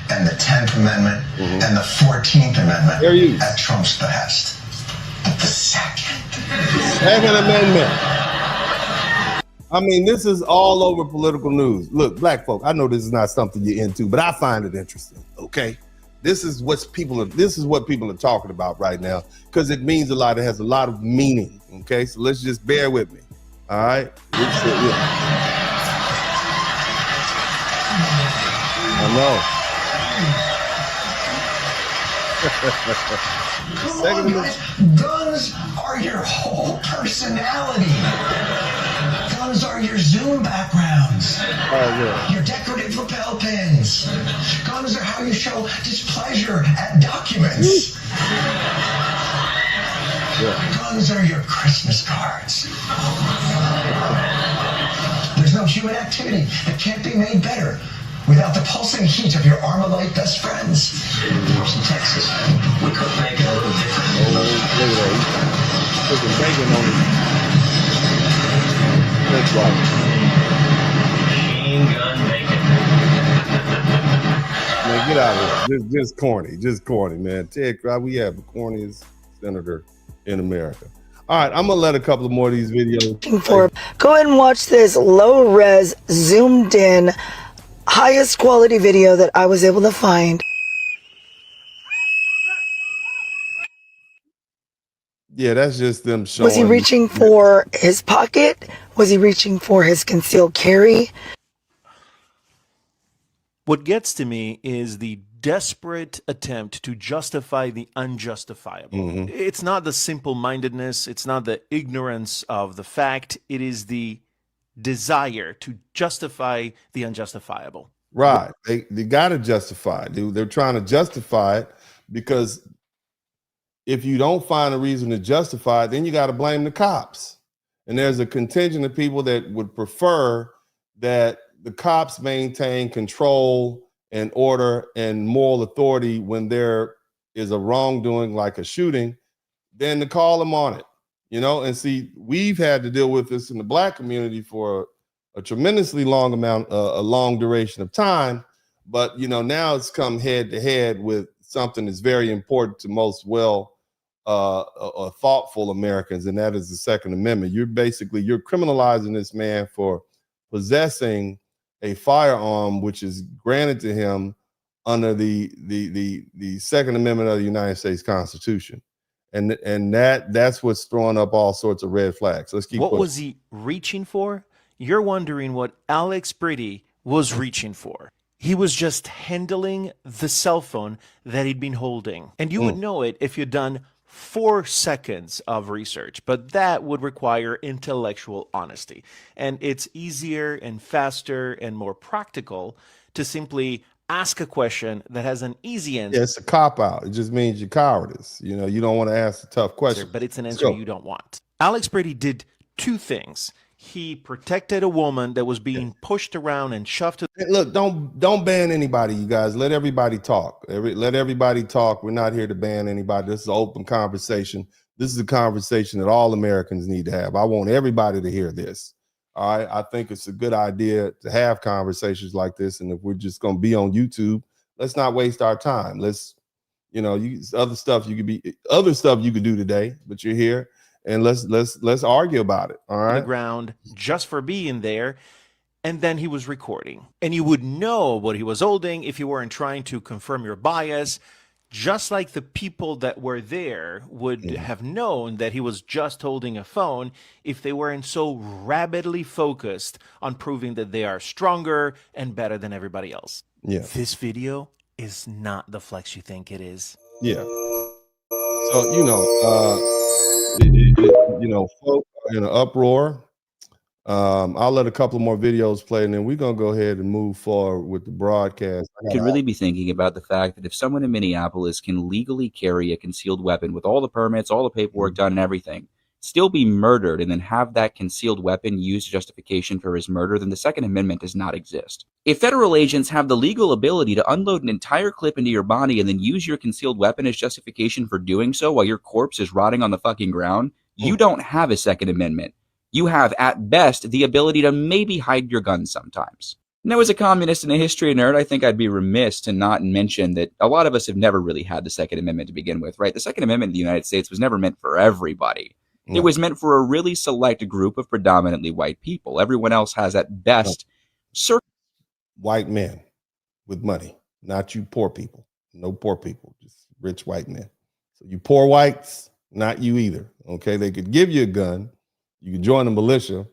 and the 10th Amendment and the 14th Amendment at Trump's behest. But the Second Amendment. I mean, this is all over political news. Look, black folk, I know this is not something you're into, but I find it interesting. Okay, this is what people are talking about right now because it means a lot. It has a lot of meaning. Okay, so let's just bear with me. All right. I know. Come on, guys. Guns are your whole personality. Guns are your Zoom backgrounds. Your decorative lapel pins. Guns are how you show displeasure at documents. Guns are your Christmas cards. There's no human activity that can't be made better without the pulsing heat of your Armalite best friends. From Texas, we could make it a little different. Putting bacon on it. That's right. Machine gun bacon. Man, get out of here. Just corny, man. Ted Cruz, we have the corniest senator in America. All right, I'm gonna let a couple more of these videos. Go ahead and watch this low-res, zoomed-in, highest quality video that I was able to find. Yeah, that's just them showing. Was he reaching for his pocket? Was he reaching for his concealed carry? What gets to me is the desperate attempt to justify the unjustifiable. It's not the simple-mindedness, it's not the ignorance of the fact, it is the desire to justify the unjustifiable. Right. They got to justify it. They're trying to justify it because if you don't find a reason to justify it, then you got to blame the cops. And there's a contingent of people that would prefer that the cops maintain control and order and moral authority when there is a wrongdoing like a shooting, than to call them on it. You know, and see, we've had to deal with this in the black community for a tremendously long a long duration of time. But, you know, now it's come head to head with something that's very important to most thoughtful Americans, and that is the Second Amendment. You're criminalizing this man for possessing a firearm, which is granted to him under the Second Amendment of the United States Constitution. And that's what's throwing up all sorts of red flags. Let's keep. What was he reaching for? You're wondering what Alex Britti was reaching for. He was just handling the cell phone that he'd been holding. And you would know it if you'd done 4 seconds of research, but that would require intellectual honesty. And it's easier and faster and more practical to simply ask a question that has an easy answer. Yeah, it's a cop-out. It just means you're cowardice. You know, you don't want to ask a tough question. But it's an answer you don't want. Alex Brady did 2 things. He protected a woman that was being pushed around and shoved to. Look, don't ban anybody, you guys. Let everybody talk. Let everybody talk. We're not here to ban anybody. This is an open conversation. This is a conversation that all Americans need to have. I want everybody to hear this. All right. I think it's a good idea to have conversations like this. And if we're just going to be on YouTube, let's not waste our time. Let's, you know, other stuff you could do today, but you're here. And let's argue about it. All right. On the ground just for being there. And then he was recording. And you would know what he was holding if you weren't trying to confirm your bias, just like the people that were there would have known that he was just holding a phone if they weren't so rabidly focused on proving that they are stronger and better than everybody else. Yeah. This video is not the flex you think it is. Yeah. So, you know, folk are in an uproar. I'll let a couple more videos play, and then we're going to go ahead and move forward with the broadcast. You could really be thinking about the fact that if someone in Minneapolis can legally carry a concealed weapon with all the permits, all the paperwork done and everything, still be murdered and then have that concealed weapon used as justification for his murder, then the Second Amendment does not exist. If federal agents have the legal ability to unload an entire clip into your body and then use your concealed weapon as justification for doing so while your corpse is rotting on the fucking ground, you don't have a Second Amendment. You have, at best, the ability to maybe hide your gun sometimes. Now, as a communist and a history nerd, I think I'd be remiss to not mention that a lot of us have never really had the Second Amendment to begin with, right? The Second Amendment in the United States was never meant for everybody. No. It was meant for a really select group of predominantly white people. Everyone else has, at best, white men with money, not you poor people. No poor people, just rich white men. So you poor whites, not you either, okay? They could give you a gun. You could join the militia,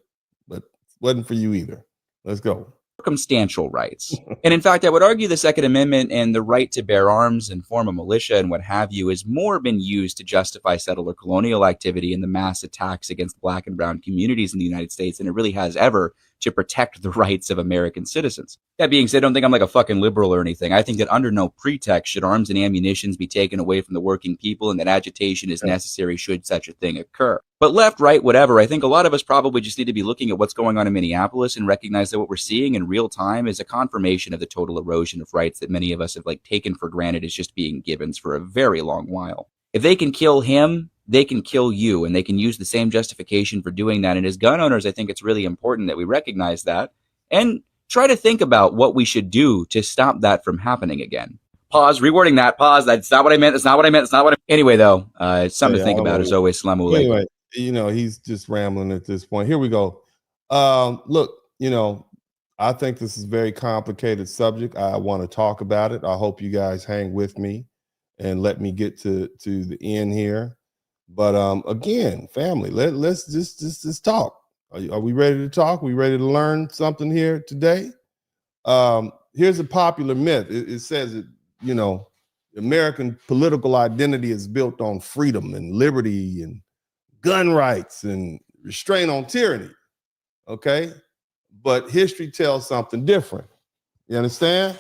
but it wasn't for you either. Let's go. Circumstantial rights. And in fact, I would argue the Second Amendment and the right to bear arms and form a militia and what have you has more been used to justify settler colonial activity and the mass attacks against black and brown communities in the United States than it really has ever to protect the rights of American citizens. That being said, I don't think I'm like a fucking liberal or anything. I think that under no pretext should arms and ammunitions be taken away from the working people and that agitation is necessary should such a thing occur. But left, right, whatever, I think a lot of us probably just need to be looking at what's going on in Minneapolis and recognize that what we're seeing in real time is a confirmation of the total erosion of rights that many of us have like taken for granted as just being givens for a very long while. If they can kill him, they can kill you, and they can use the same justification for doing that. And as gun owners, I think it's really important that we recognize that and try to think about what we should do to stop that from happening again. Pause, rewording that, pause, that's not what I meant, that's not what I meant, that's not what I meant. Anyway, though, it's something to think about as always. Salamu alaikum. Anyway, you know, he's just rambling at this point. Here we go. Look, you know, I think this is a very complicated subject. I want to talk about it. I hope you guys hang with me and let me get to the end here. But again, family, let's just talk. Are we ready to talk? Are we ready to learn something here today? Here's a popular myth. It says that, you know, American political identity is built on freedom and liberty and gun rights and restraint on tyranny. Okay? But history tells something different. You understand?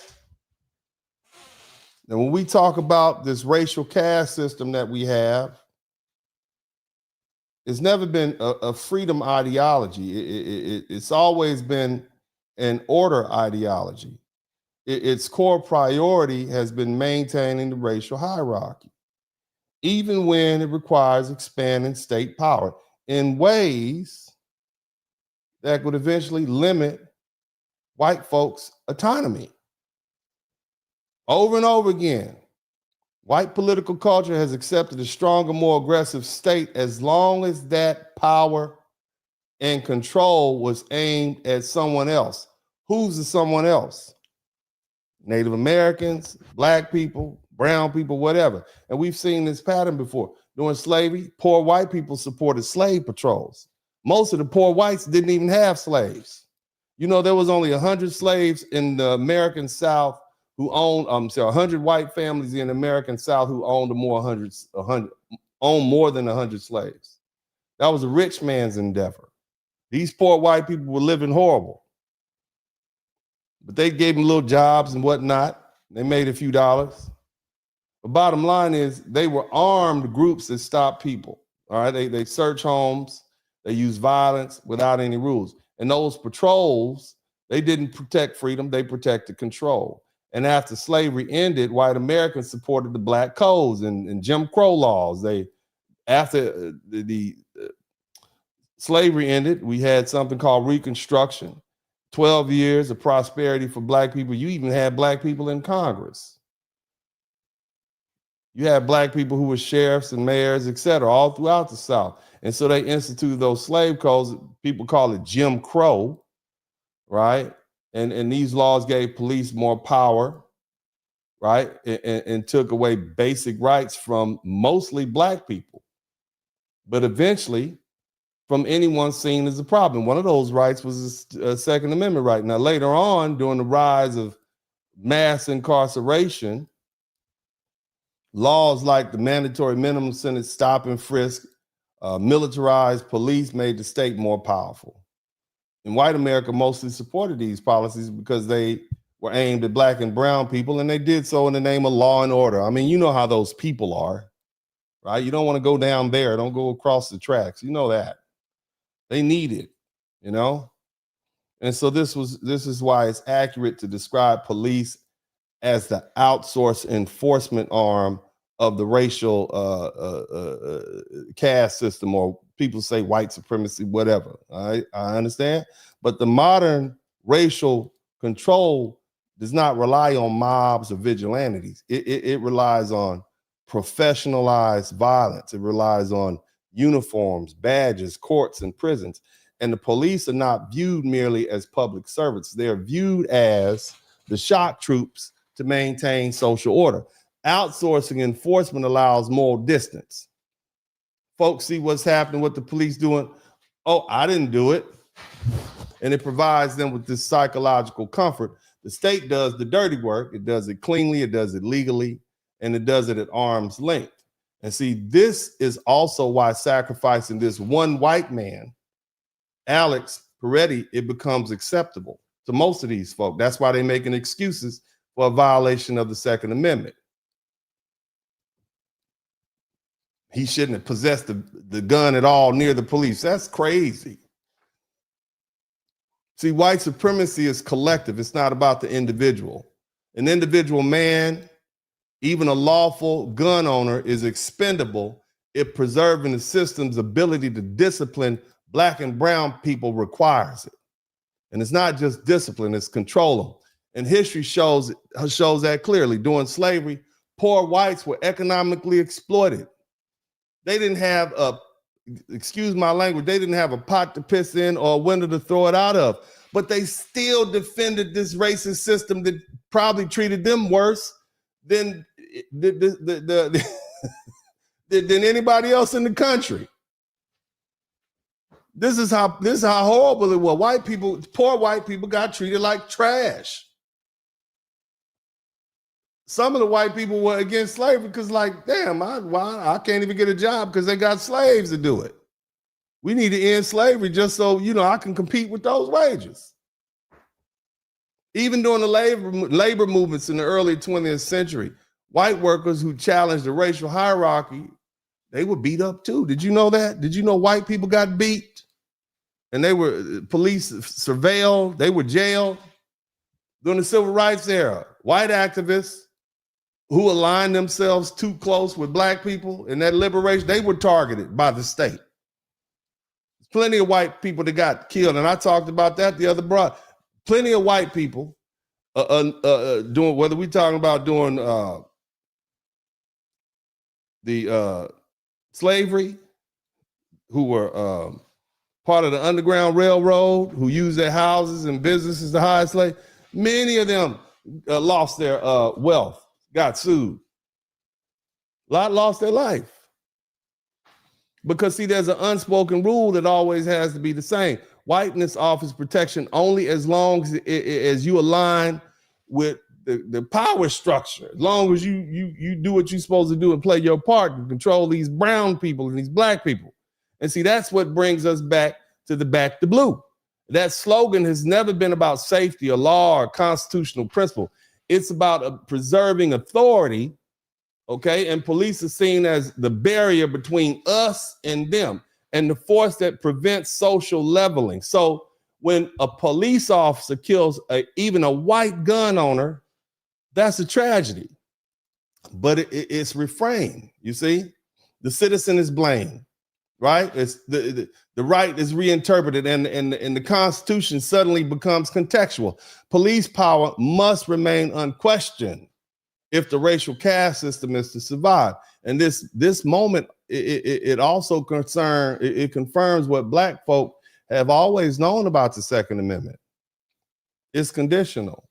Now, when we talk about this racial caste system that we have, it's never been a freedom ideology. It's always been an order ideology. Its core priority has been maintaining the racial hierarchy, even when it requires expanding state power in ways that would eventually limit white folks' autonomy. Over and over again, white political culture has accepted a stronger, more aggressive state as long as that power and control was aimed at someone else. Who's the someone else? Native Americans, black people, brown people, whatever. And we've seen this pattern before. During slavery, poor white people supported slave patrols. Most of the poor whites didn't even have slaves. You know, there was only 100 slaves in the American South who owned, 100 white families in the American South who owned more than 100 slaves. That was a rich man's endeavor. These poor white people were living horrible. But they gave them little jobs and whatnot. They made a few dollars. The bottom line is they were armed groups that stopped people. All right, they search homes. They use violence without any rules. And those patrols, they didn't protect freedom. They protected control. And after slavery ended, white Americans supported the black codes and Jim Crow laws. After slavery ended, we had something called Reconstruction. 12 years of prosperity for black people. You even had black people in Congress. You had black people who were sheriffs and mayors, et cetera, all throughout the South. And so they instituted those slave codes. People call it Jim Crow, right? And these laws gave police more power, right? And took away basic rights from mostly black people. But eventually, from anyone seen as a problem. One of those rights was a Second Amendment right. Now, later on, during the rise of mass incarceration, laws like the mandatory minimum sentence, stop and frisk, militarized police made the state more powerful. And white America mostly supported these policies because they were aimed at black and brown people, and they did so in the name of law and order. I mean, you know how those people are, right? You don't want to go down there. Don't go across the tracks. You know that. They need it, you know? And so this is why it's accurate to describe police as the outsourced enforcement arm of the racial caste system, or people say white supremacy, whatever. All right? I understand. But the modern racial control does not rely on mobs or vigilantes. It relies on professionalized violence. It relies on uniforms, badges, courts, and prisons. And the police are not viewed merely as public servants. They're viewed as the shock troops to maintain social order. Outsourcing enforcement allows more distance. Folks see what's happening, what the police doing. Oh, I didn't do it. And it provides them with this psychological comfort. The state does the dirty work. It does it cleanly, it does it legally, and it does it at arm's length. And see, this is also why sacrificing this one white man, Alex Peretti, it becomes acceptable to most of these folk. That's why they're making excuses for a violation of the Second Amendment. He shouldn't have possessed the gun at all near the police. That's crazy. See, white supremacy is collective. It's not about the individual. An individual man, even a lawful gun owner, is expendable if preserving the system's ability to discipline black and brown people requires it. And it's not just discipline, it's control them. And history shows that clearly. During slavery, poor whites were economically exploited. They didn't have excuse my language, they didn't have a pot to piss in or a window to throw it out of. But they still defended this racist system that probably treated them worse than anybody else in the country. This is how horrible it was. Poor white people got treated like trash. Some of the white people were against slavery because, like, damn, I can't even get a job because they got slaves to do it. We need to end slavery just so, I can compete with those wages. Even during the labor movements in the early 20th century, white workers who challenged the racial hierarchy, they were beat up too. Did you know that? Did you know white people got beat? And they were police surveilled, they were jailed. During the civil rights era, white activists who aligned themselves too close with black people in that liberation, they were targeted by the state. There's plenty of white people that got killed, and I talked about that the other broad. Plenty of white people doing, whether we're talking about doing the slavery, who were part of the Underground Railroad, who used their houses and businesses to hire slaves. Many of them lost their wealth, got sued. A lot lost their life. Because, see, there's an unspoken rule that always has to be the same. Whiteness offers protection only as long as you align with the power structure. As long as you do what you're supposed to do and play your part to control these brown people and these black people. And see, that's what brings us back to the back to blue. That slogan has never been about safety or law or constitutional principle. It's about preserving authority, okay? And police are seen as the barrier between us and them and the force that prevents social leveling. So when a police officer kills even a white gun owner, that's a tragedy. But it's reframed, you see? The citizen is blamed. Right? It's the right is reinterpreted and the Constitution suddenly becomes contextual. Police power must remain unquestioned if the racial caste system is to survive. And this moment, it also confirms what black folk have always known about the Second Amendment. It's conditional.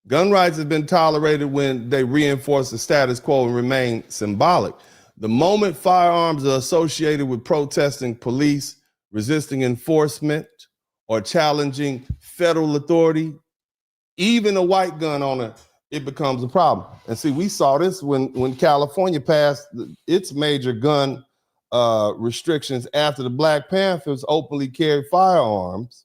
Gun rights have been tolerated when they reinforce the status quo and remain symbolic. The moment firearms are associated with protesting police, resisting enforcement, or challenging federal authority, even a white gun owner, it becomes a problem. And see, we saw this when California passed its major gun restrictions after the Black Panthers openly carried firearms,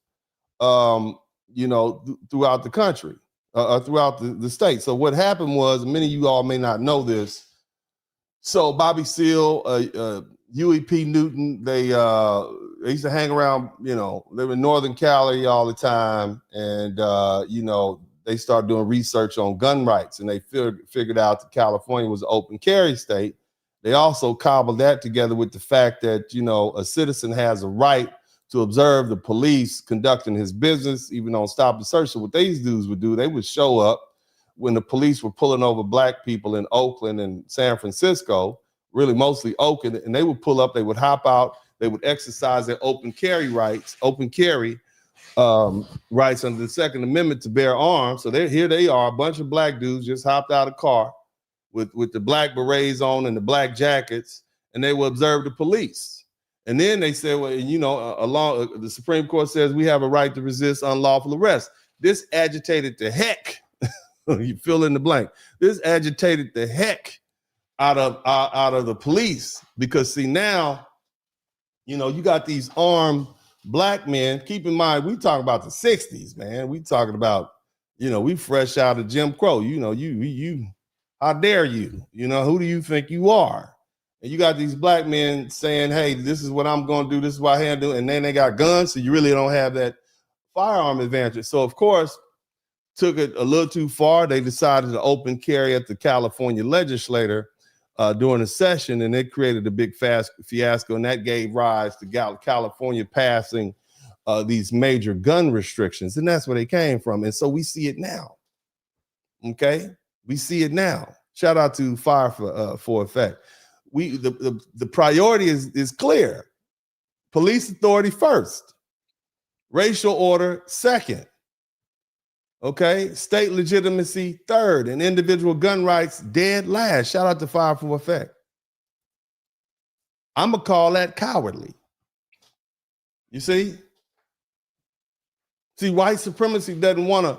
throughout the country, throughout the state. So what happened was, many of you all may not know this, so Bobby Seale, Huey P. Newton, they used to hang around, they were in Northern Cali all the time. And, they started doing research on gun rights and they figured out that California was an open carry state. They also cobbled that together with the fact that, a citizen has a right to observe the police conducting his business, even on stop and search. So what these dudes would do, they would show up when the police were pulling over black people in Oakland and San Francisco, really mostly Oakland, and they would pull up, they would hop out, they would exercise their open carry rights under the Second Amendment to bear arms. So here they are, a bunch of black dudes just hopped out of a car with the black berets on and the black jackets, and they would observe the police. And then they said, well, the Supreme Court says we have a right to resist unlawful arrest. This agitated the heck. You fill in the blank. This agitated the heck out of the police because see now, you got these armed black men. Keep in mind, we talking about the 60s, man. We talking about, we fresh out of Jim Crow. You how dare you? Who do you think you are? And you got these black men saying, hey, this is what I'm going to do. This is what I handle. And then they got guns. So you really don't have that firearm advantage. So of course, took it a little too far. They decided to open carry at the California legislature during a session, and it created a big fiasco, and that gave rise to California passing these major gun restrictions, and that's where they came from. And so we see it now. Okay, we see it now. Shout out to Fire for Effect. The priority is clear. Police authority first, racial order second. Okay, state legitimacy third, and individual gun rights dead last. Shout out to Fire for Effect. I'm gonna call that cowardly. You see, white supremacy doesn't want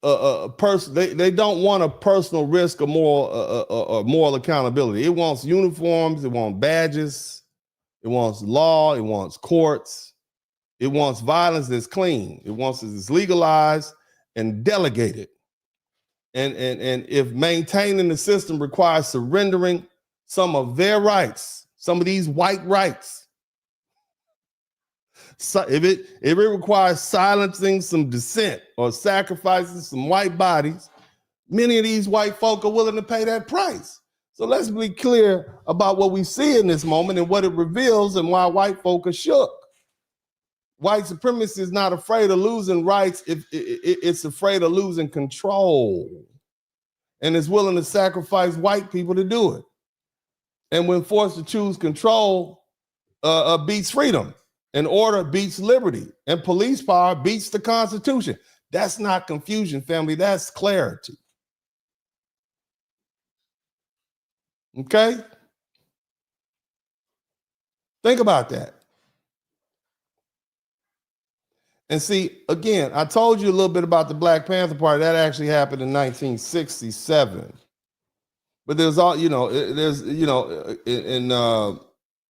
a person. They don't want a personal risk or moral accountability. It wants uniforms. It wants badges. It wants law. It wants courts. It wants violence that's clean. It wants it that's legalized and delegated. And if maintaining the system requires surrendering some of their rights, some of these white rights, so if it requires silencing some dissent or sacrificing some white bodies, many of these white folk are willing to pay that price. So let's be clear about what we see in this moment and what it reveals and why white folk are shook. White supremacy is not afraid of losing rights if it's afraid of losing control and is willing to sacrifice white people to do it. And when forced to choose control, beats freedom, and order beats liberty, and police power beats the Constitution. That's not confusion, family. That's clarity. Okay? Think about that. And see, again, I told you a little bit about the Black Panther Party. That actually happened in 1967. But there's all,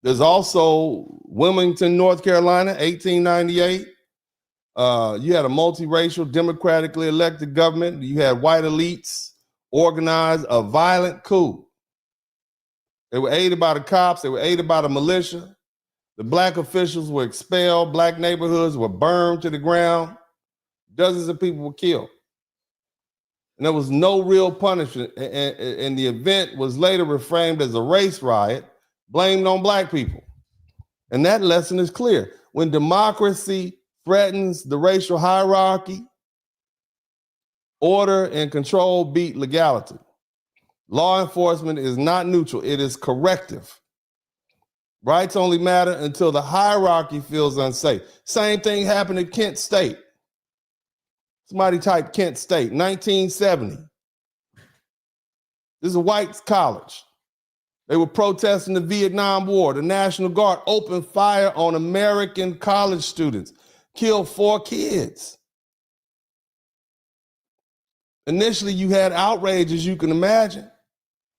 there's also Wilmington, North Carolina, 1898. You had a multiracial, democratically elected government. You had white elites organize a violent coup. They were aided by the cops. They were aided by the militia. The black officials were expelled. Black neighborhoods were burned to the ground. Dozens of people were killed. And there was no real punishment. And the event was later reframed as a race riot blamed on black people. And that lesson is clear. When democracy threatens the racial hierarchy, order and control beat legality. Law enforcement is not neutral, it is corrective. Rights only matter until the hierarchy feels unsafe. Same thing happened at Kent State. Somebody typed Kent State, 1970. This is a white college. They were protesting the Vietnam War. The National Guard opened fire on American college students, killed 4 kids. Initially, you had outrage, as you can imagine,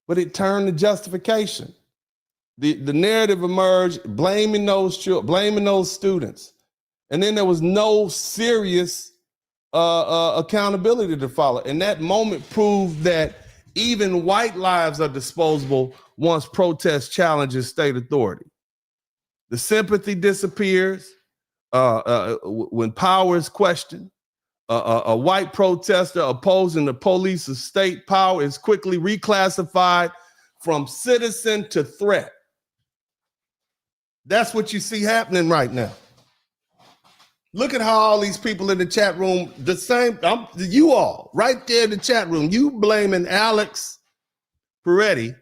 but it turned to justification. The narrative emerged blaming those children, blaming those students. And then there was no serious accountability to follow. And that moment proved that even white lives are disposable once protest challenges state authority. The sympathy disappears when power is questioned. A white protester opposing the police's state power is quickly reclassified from citizen to threat. That's what you see happening right now. Look at how all these people in the chat room, the same, you all, right there in the chat room, you blaming Alex Peretti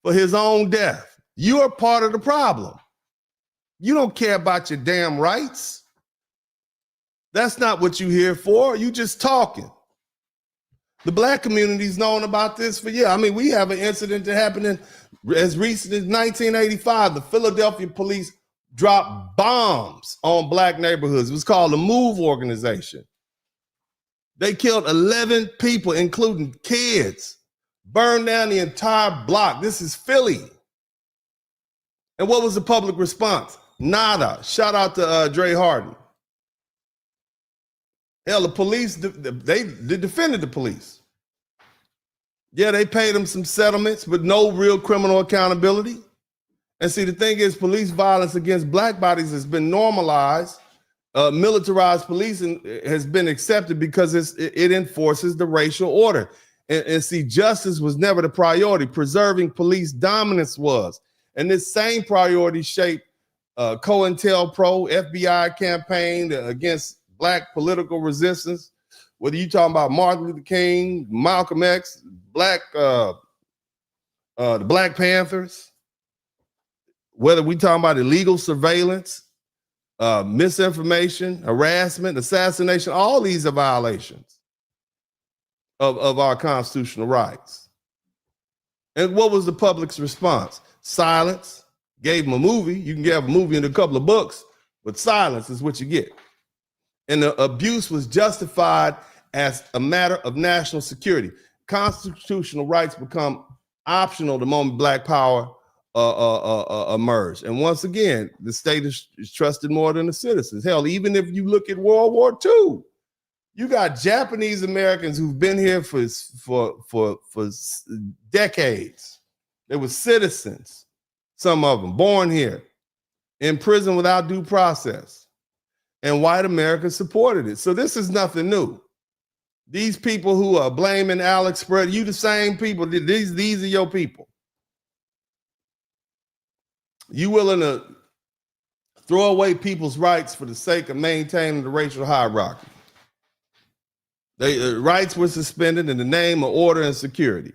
for his own death. You are part of the problem. You don't care about your damn rights. That's not what you're here for. You just talking. The black community's known about this for years. I mean, we have an incident that happened as recent as 1985. The Philadelphia police dropped bombs on black neighborhoods. It was called the MOVE organization. They killed 11 people, including kids, burned down the entire block. This is Philly. And what was the public response? Nada. Shout out to Dre Harden. Hell, the police, they defended the police. Yeah, they paid them some settlements, but no real criminal accountability. And see, the thing is, police violence against black bodies has been normalized. Militarized policing has been accepted because it enforces the racial order. And see, justice was never the priority. Preserving police dominance was. And this same priority shaped COINTELPRO, FBI campaign against black political resistance, whether you're talking about Martin Luther King, Malcolm X, the Black Panthers, whether we talking about illegal surveillance, misinformation, harassment, assassination, all these are violations of our constitutional rights. And what was the public's response? Silence. Gave them a movie. You can give a movie and a couple of books, but silence is what you get. And the abuse was justified as a matter of national security. Constitutional rights become optional the moment black power emerged. And once again, the state is trusted more than the citizens. Hell, even if you look at World War II, you got Japanese Americans who've been here for decades. They were citizens, some of them born here, in prison without due process. And white America supported it. So this is nothing new. These people who are blaming Alex Peretti, you the same people. These are your people. You willing to throw away people's rights for the sake of maintaining the racial hierarchy. Rights were suspended in the name of order and security.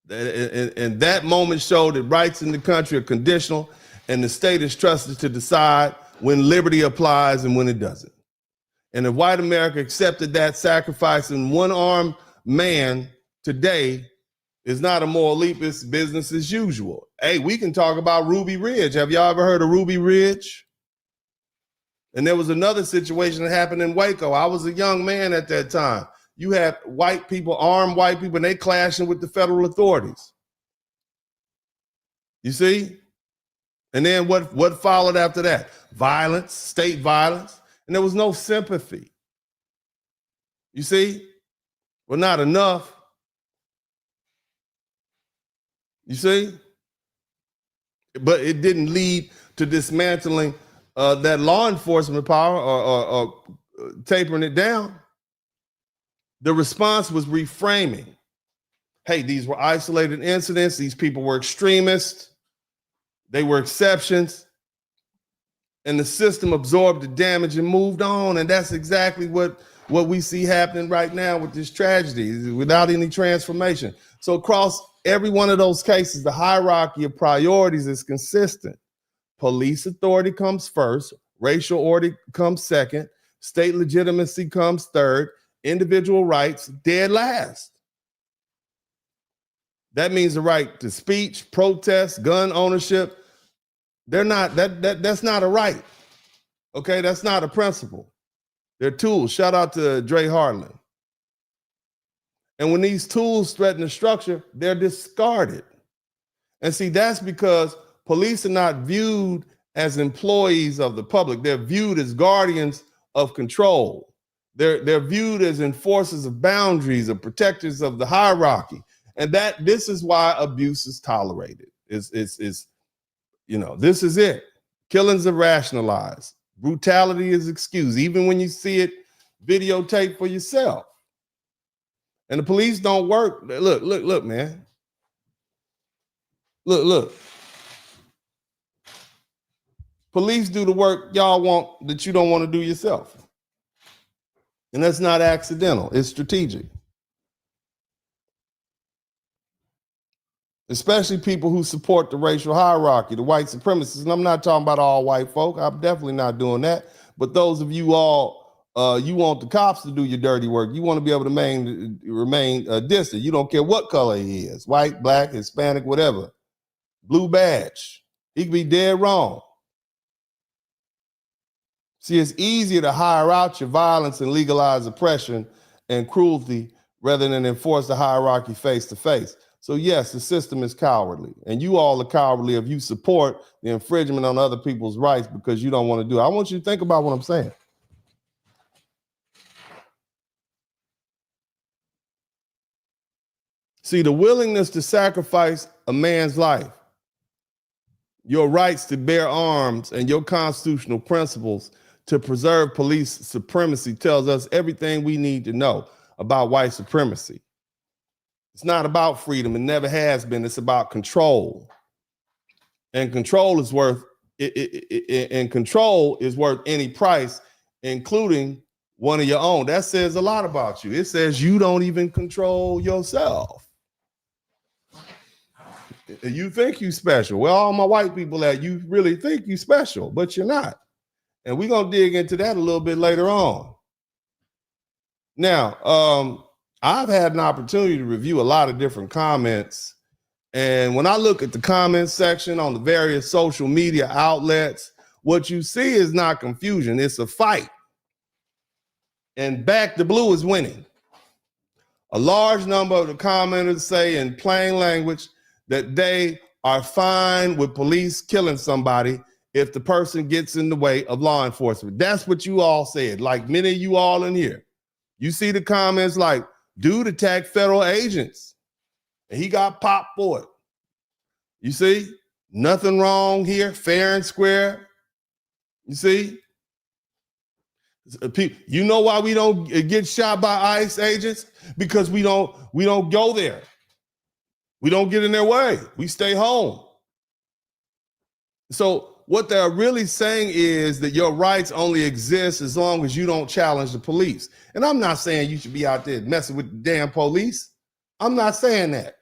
And that moment showed that rights in the country are conditional, and the state is trusted to decide when liberty applies and when it doesn't. And if white America accepted that, sacrificing one-armed man today is not a moral leap, it's business as usual. Hey, we can talk about Ruby Ridge. Have y'all ever heard of Ruby Ridge? And there was another situation that happened in Waco. I was a young man at that time. You had white people, armed white people, and they clashing with the federal authorities. You see? And then what followed after that? Violence, state violence, and there was no sympathy. You see? Well, not enough. You see? But it didn't lead to dismantling that law enforcement power or tapering it down. The response was reframing. Hey, these were isolated incidents. These people were extremists. They were exceptions. And the system absorbed the damage and moved on. And that's exactly what we see happening right now with this tragedy, without any transformation. So across every one of those cases, the hierarchy of priorities is consistent. Police authority comes first, racial order comes second, state legitimacy comes third, individual rights dead last. That means the right to speech, protest, gun ownership. They're not, that's not a right. Okay, that's not a principle. They're tools. Shout out to Dre Harlan. And when these tools threaten the structure, they're discarded. And see, that's because police are not viewed as employees of the public. They're viewed as guardians of control. They're viewed as enforcers of boundaries, or protectors of the hierarchy. And this is why abuse is tolerated. This is it. Killings are rationalized. Brutality is excused, even when you see it videotaped for yourself. And the police don't work. Look, man. Look. Police do the work y'all want that you don't want to do yourself. And that's not accidental. It's strategic. Especially people who support the racial hierarchy, the white supremacists. And I'm not talking about all white folk. I'm definitely not doing that. But those of you all, you want the cops to do your dirty work. You want to be able to remain distant. You don't care what color he is, white, black, Hispanic, whatever. Blue badge. He could be dead wrong. See, it's easier to hire out your violence and legalize oppression and cruelty rather than enforce the hierarchy face to face. So yes, the system is cowardly, and you all are cowardly if you support the infringement on other people's rights because you don't want to do it. I want you to think about what I'm saying. See, the willingness to sacrifice a man's life, your rights to bear arms, and your constitutional principles to preserve police supremacy tells us everything we need to know about white supremacy. It's not about freedom. It never has been. It's about control. And control is worth any price, including one of your own. That says a lot about you. It says you don't even control yourself. You think you special. Well, all my white people that you really think you special, but you're not. And we're going to dig into that a little bit later on. Now, I've had an opportunity to review a lot of different comments. And when I look at the comments section on the various social media outlets, what you see is not confusion. It's a fight. And Back the Blue is winning. A large number of the commenters say in plain language that they are fine with police killing somebody if the person gets in the way of law enforcement. That's what you all said, like many of you all in here. You see the comments like, dude attacked federal agents and he got popped for it. You see, nothing wrong here, fair and square. You see, you know why we don't get shot by ICE agents? Because we don't go there. We don't get in their way. We stay home. So what they're really saying is that your rights only exist as long as you don't challenge the police. And I'm not saying you should be out there messing with the damn police. I'm not saying that.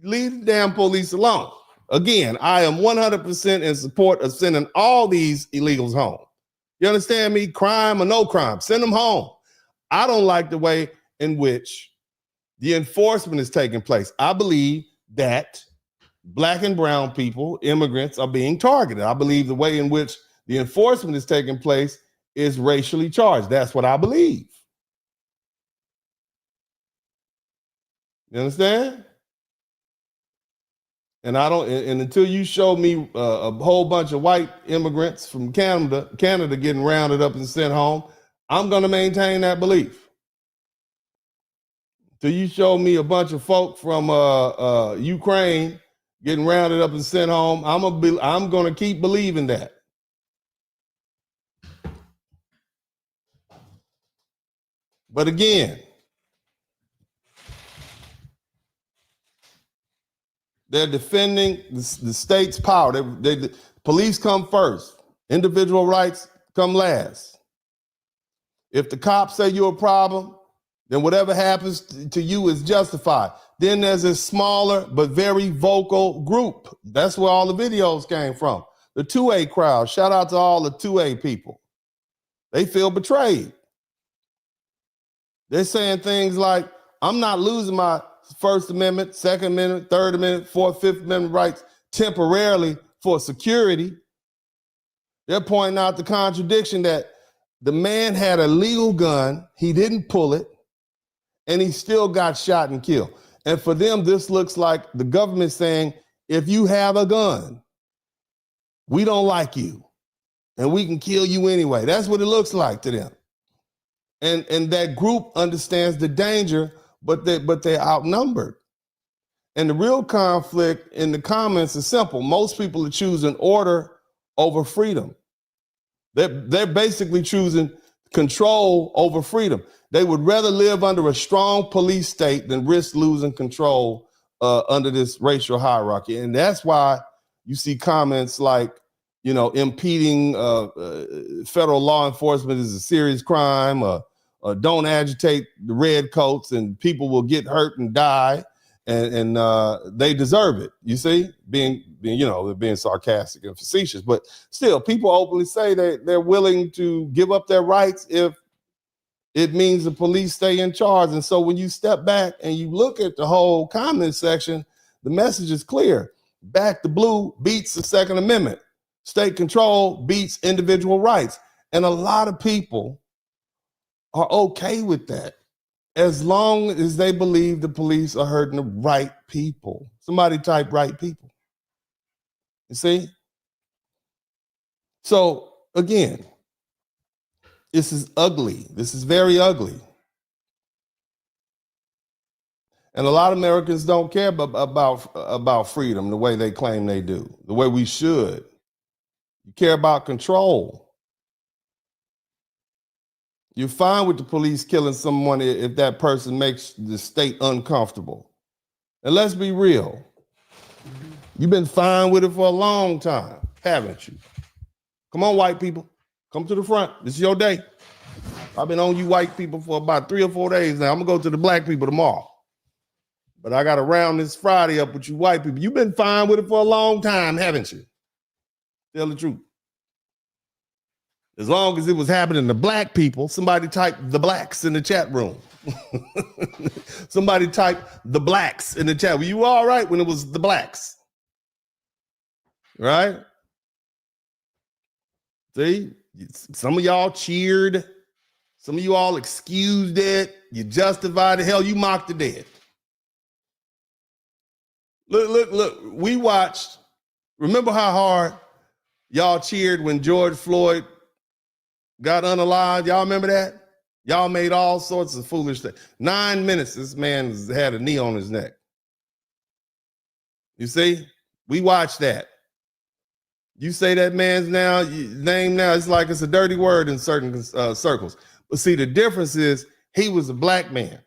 Leave the damn police alone. Again, I am 100% in support of sending all these illegals home. You understand me? Crime or no crime, send them home. I don't like the way in which the enforcement is taking place. I believe that Black and brown people, immigrants, are being targeted. I believe the way in which the enforcement is taking place is racially charged. That's what I believe. You understand? And I don't, and until you show me a whole bunch of white immigrants from Canada getting rounded up and sent home, I'm going to maintain that belief. Till you show me a bunch of folk from Ukraine getting rounded up and sent home, I'm going to keep believing that. But again, they're defending the state's power. The police come first. Individual rights come last. If the cops say you're a problem, then whatever happens to you is justified. Then there's a smaller but very vocal group. That's where all the videos came from. The 2A crowd. Shout out to all the 2A people. They feel betrayed. They're saying things like, I'm not losing my First Amendment, Second Amendment, Third Amendment, Fourth, Fifth Amendment rights temporarily for security. They're pointing out the contradiction that the man had a legal gun, he didn't pull it, and he still got shot and killed. And for them, this looks like the government saying, if you have a gun, we don't like you, and we can kill you anyway. That's what it looks like to them. And that group understands the danger, but they're outnumbered. And the real conflict in the comments is simple. Most people are choosing order over freedom. They're basically choosing control over freedom. They would rather live under a strong police state than risk losing control under this racial hierarchy. And that's why you see comments like, you know, impeding federal law enforcement is a serious crime, don't agitate the red coats and people will get hurt and die, and they deserve it. You see, being sarcastic and facetious, but still people openly say that they're willing to give up their rights if it means the police stay in charge. And so when you step back and you look at the whole comment section, the message is clear. Back the blue beats the Second Amendment. State control beats individual rights. And a lot of people are okay with that as long as they believe the police are hurting the right people. Somebody type right people. You see? So again, this is ugly. This is very ugly. And a lot of Americans don't care about freedom the way they claim they do, the way we should. You care about control. You're fine with the police killing someone if that person makes the state uncomfortable. And let's be real. You've been fine with it for a long time, haven't you? Come on, white people. Come to the front. This is your day. I've been on you white people for about 3 or 4 days now. I'm going to go to the black people tomorrow. But I got to round this Friday up with you white people. You've been fine with it for a long time, haven't you? Tell the truth. As long as it was happening to black people, somebody typed the blacks in the chat room. Somebody typed the blacks in the chat. Were you all right when it was the blacks? Right? See, some of y'all cheered. Some of you all excused it. You justified it. Hell, you mocked the dead. Look. We watched. Remember how hard y'all cheered when George Floyd got unalived? Y'all remember that? Y'all made all sorts of foolish things. 9 minutes, this man had a knee on his neck. You see? We watched that. You say that man's name now, it's like it's a dirty word in certain circles. But see, the difference is he was a black man.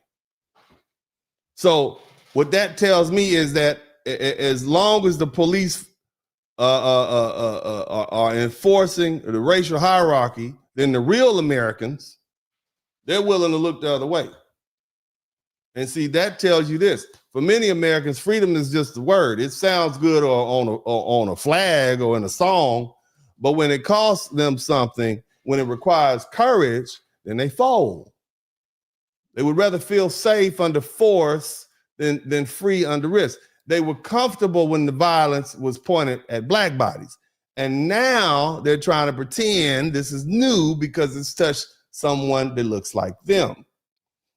So what that tells me is that as long as the police are enforcing the racial hierarchy, then the real Americans, they're willing to look the other way. And see, that tells you this. For many Americans, freedom is just a word. It sounds good on a flag or in a song, but when it costs them something, when it requires courage, then they fold. They would rather feel safe under force than free under risk. They were comfortable when the violence was pointed at black bodies. And now they're trying to pretend this is new because it's touched someone that looks like them.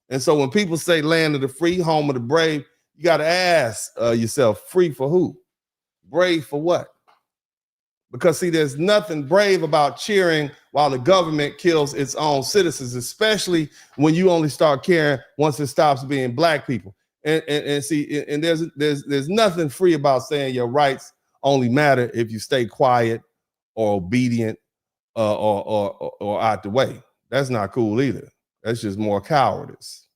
And so when people say land of the free, home of the brave, you got to ask yourself, free for who? Brave for what? Because see, there's nothing brave about cheering while the government kills its own citizens, especially when you only start caring once it stops being black people. And see, and there's nothing free about saying your rights only matter if you stay quiet or obedient or out the way. That's not cool either. That's just more cowardice.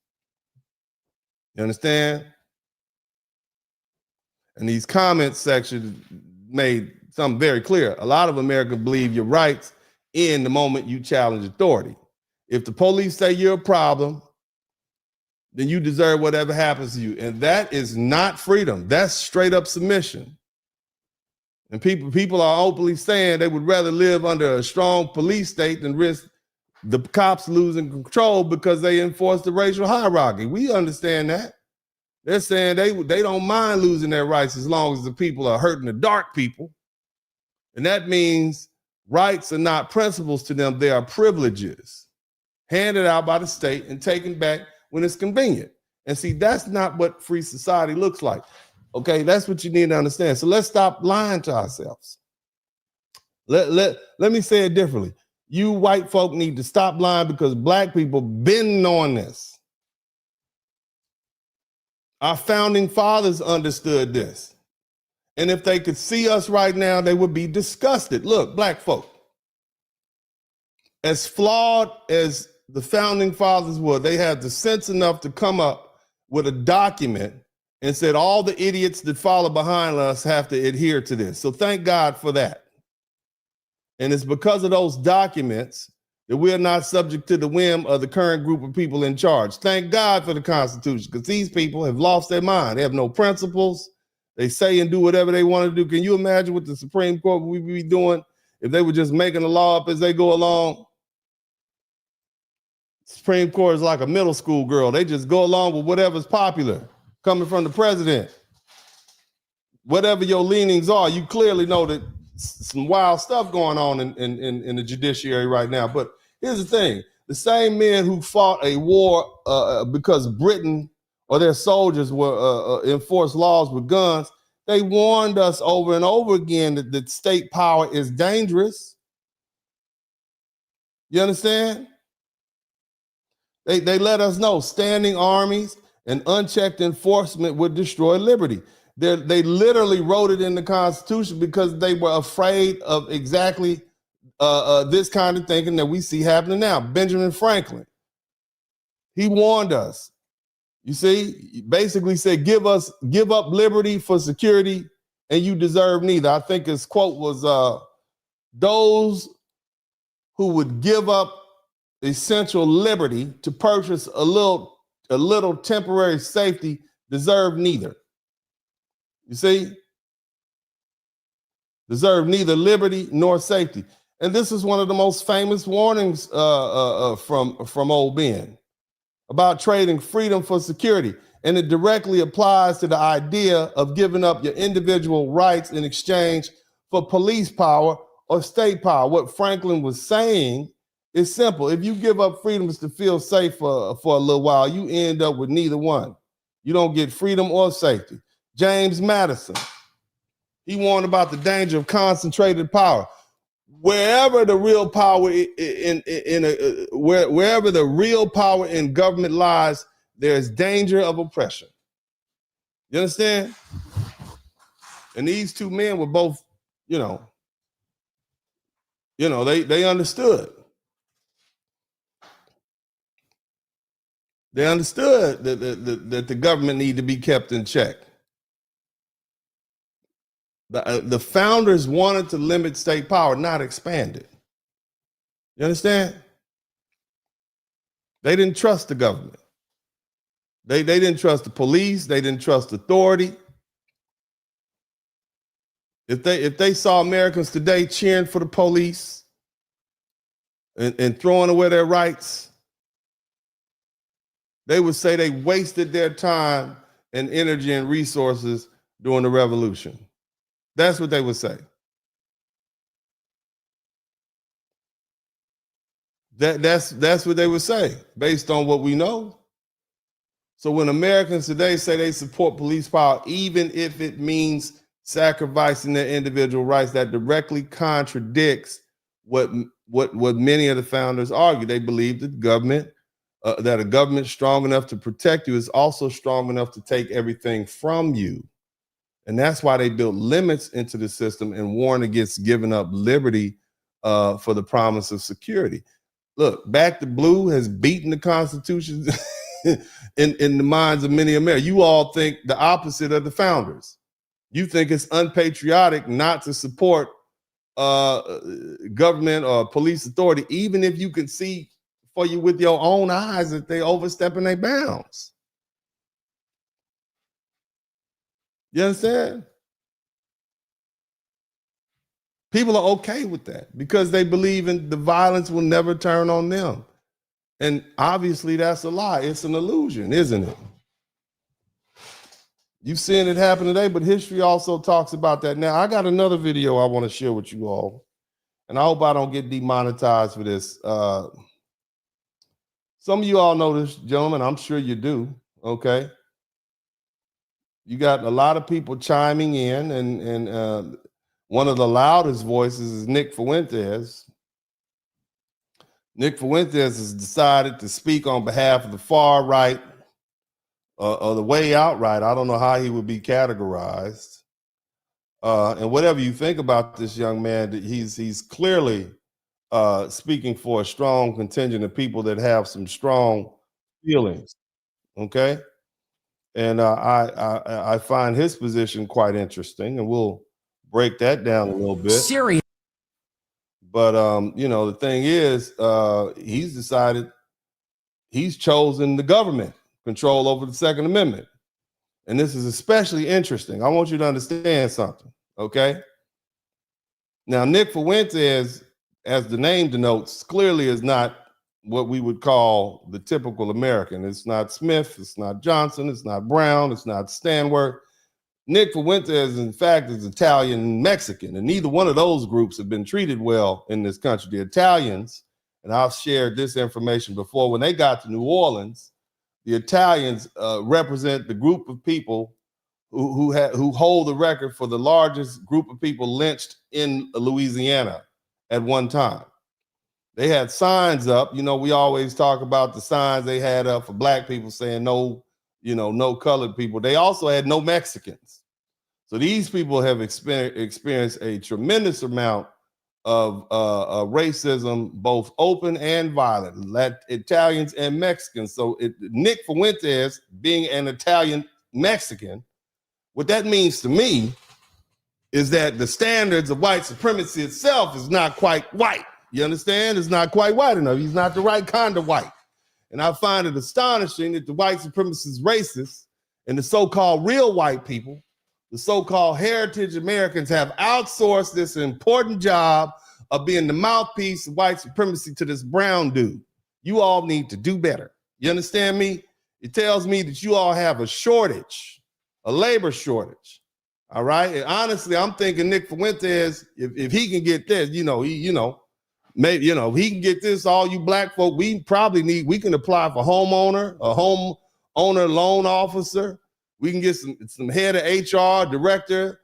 You understand? And these comment sections made something very clear. A lot of Americans believe your rights end the moment you challenge authority. If the police say you're a problem, then you deserve whatever happens to you. And that is not freedom. That's straight up submission. And people are openly saying they would rather live under a strong police state than risk the cops losing control because they enforce the racial hierarchy. We understand that. They're saying they don't mind losing their rights as long as the people are hurting the dark people. And that means rights are not principles to them. They are privileges handed out by the state and taken back when it's convenient. And see, that's not what free society looks like. Okay, that's what you need to understand. So let's stop lying to ourselves. Let me say it differently. You white folk need to stop lying because black people been knowing this. Our founding fathers understood this. And if they could see us right now, they would be disgusted. Look, black folk, as flawed as the founding fathers were, they had the sense enough to come up with a document and said all the idiots that follow behind us have to adhere to this. So thank God for that. And it's because of those documents that we're not subject to the whim of the current group of people in charge. Thank God for the Constitution, because these people have lost their mind. They have no principles. They say and do whatever they want to do. Can you imagine what the Supreme Court would be doing if they were just making the law up as they go along? Supreme Court is like a middle school girl. They just go along with whatever's popular coming from the president. Whatever your leanings are, you clearly know that some wild stuff going on in the judiciary right now. But here's the thing. The same men who fought a war because Britain or their soldiers were enforced laws with guns, they warned us over and over again that state power is dangerous. You understand? They let us know standing armies and unchecked enforcement would destroy liberty. They literally wrote it in the Constitution because they were afraid of exactly this kind of thinking that we see happening now. Benjamin Franklin, he warned us. You see, he basically said, give up liberty for security and you deserve neither. I think his quote was, those who would give up essential liberty to purchase a little temporary safety deserve neither. You see? Deserve neither liberty nor safety. And this is one of the most famous warnings from old Ben about trading freedom for security. And it directly applies to the idea of giving up your individual rights in exchange for police power or state power. What Franklin was saying is simple. If you give up freedoms to feel safe for a little while, you end up with neither one. You don't get freedom or safety. James Madison, he warned about the danger of concentrated power. Wherever the real power wherever the real power in government lies, there's danger of oppression. You understand? And these two men were both, they understood. They understood that the government needed to be kept in check. The founders wanted to limit state power, not expand it. You understand? They didn't trust the government. They didn't trust the police. They didn't trust authority. If they saw Americans today cheering for the police and throwing away their rights, they would say they wasted their time and energy and resources during the revolution. That's what they would say. That's what they would say based on what we know. So when Americans today say they support police power, even if it means sacrificing their individual rights, that directly contradicts what many of the founders argue. They believe that that a government strong enough to protect you is also strong enough to take everything from you. And that's why they built limits into the system and warned against giving up liberty for the promise of security. Look, Back to Blue has beaten the Constitution in the minds of many Americans. You all think the opposite of the founders. You think it's unpatriotic not to support government or police authority, even if you can see for you with your own eyes that they overstepping their bounds. You understand? People are okay with that because they believe in the violence will never turn on them. And obviously that's a lie. It's an illusion, isn't it? You've seen it happen today, but history also talks about that. Now, I got another video I want to share with you all, and I hope I don't get demonetized for this. Some of you all know this gentleman. I'm sure you do, okay? You got a lot of people chiming in, and one of the loudest voices is Nick Fuentes. Nick Fuentes has decided to speak on behalf of the far right, or the way out right. I don't know how he would be categorized. And whatever you think about this young man, he's clearly speaking for a strong contingent of people that have some strong feelings. Okay, and I find his position quite interesting, and we'll break that down a little bit. Serious. But you know, the thing is, he's decided he's chosen the government control over the Second Amendment. And this is especially interesting. I want you to understand something, okay? Now, Nick Fuentes, as the name denotes, clearly is not what we would call the typical American. It's not Smith, it's not Johnson, it's not Brown, it's not Stanworth. Nick Fuentes, in fact, is Italian and Mexican, and neither one of those groups have been treated well in this country. The Italians, and I've shared this information before, when they got to New Orleans, the Italians represent the group of people who hold the record for the largest group of people lynched in Louisiana at one time. They had signs up. You know, we always talk about the signs they had up for black people saying no, you know, no colored people. They also had no Mexicans. So these people have experienced a tremendous amount of racism, both open and violent, Italians and Mexicans. So Nick Fuentes, being an Italian Mexican, what that means to me is that the standards of white supremacy itself is not quite white. You understand? It's not quite white enough. He's not the right kind of white. And I find it astonishing that the white supremacist racists and the so-called real white people, the so-called heritage Americans, have outsourced this important job of being the mouthpiece of white supremacy to this brown dude. You all need to do better. You understand me? It tells me that you all have a shortage, a labor shortage. All right. And honestly, I'm thinking Nick Fuentes, if he can get this, maybe, if he can get this, all you black folk, we can apply for homeowner, a homeowner loan officer. We can get some head of HR, director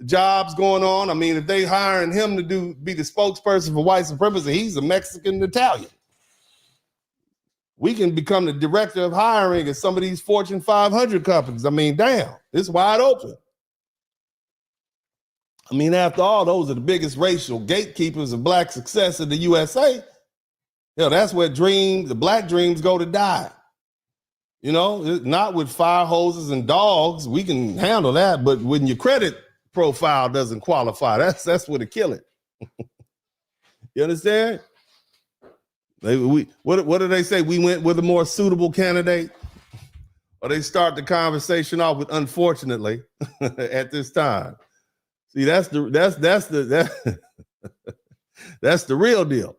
jobs going on. I mean, if they hiring him to be the spokesperson for white supremacy, he's a Mexican Italian. We can become the director of hiring at some of these Fortune 500 companies. I mean, damn, it's wide open. I mean, after all, those are the biggest racial gatekeepers of black success in the USA. Hell, that's where the black dreams go to die. You know, not with fire hoses and dogs. We can handle that, but when your credit profile doesn't qualify, that's where to kill it. You understand? What do they say? We went with a more suitable candidate, or they start the conversation off with "unfortunately" at this time. See, that's the real deal.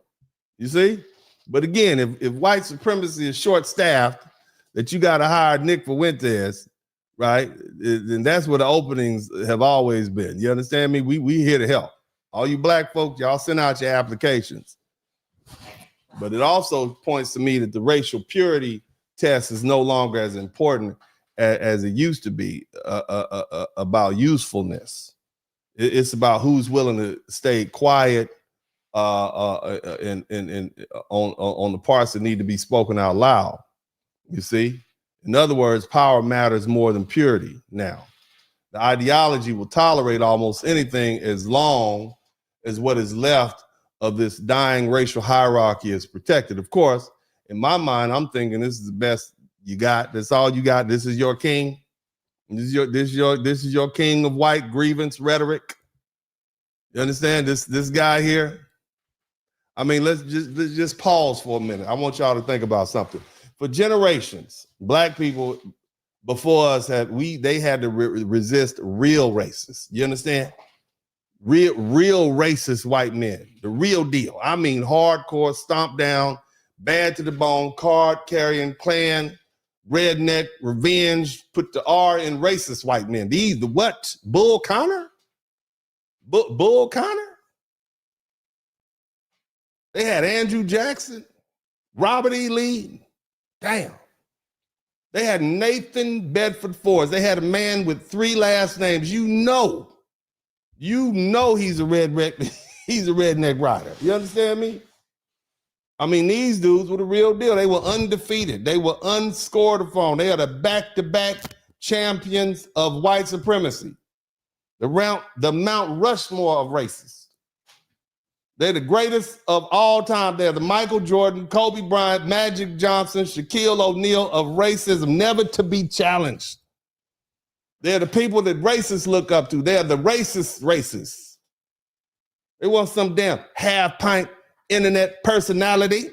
You see? But again, if white supremacy is short-staffed, that you got to hire Nick Fuentes, right? And that's where the openings have always been. You understand me? We here to help. All you black folks, y'all send out your applications. But it also points to me that the racial purity test is no longer as important as it used to be about usefulness. It's about who's willing to stay quiet and on the parts that need to be spoken out loud. You see, in other words, power matters more than purity now. The ideology will tolerate almost anything as long as what is left of this dying racial hierarchy is protected. Of course, in my mind, I'm thinking this is the best you got. That's all you got. This is your king. This is your king of white grievance rhetoric. You understand this guy here? I mean, let's just pause for a minute. I want y'all to think about something. For generations, black people before us they had to resist real racists. You understand? Real racist white men, the real deal. I mean, hardcore, stomp down, bad to the bone, card carrying, Klan, redneck, revenge, put the R in racist white men. The what? Bull Connor? Bull Connor? They had Andrew Jackson, Robert E. Lee. Damn. They had Nathan Bedford Forrest. They had a man with 3 last names. You know he's a redneck rider. You understand me? I mean, these dudes were the real deal. They were undefeated. They were unscored upon. They are the back-to-back champions of white supremacy. The Mount Rushmore of racists. They're the greatest of all time. They're the Michael Jordan, Kobe Bryant, Magic Johnson, Shaquille O'Neal of racism, never to be challenged. They're the people that racists look up to. They're the racist racists. They want some damn half-pint internet personality.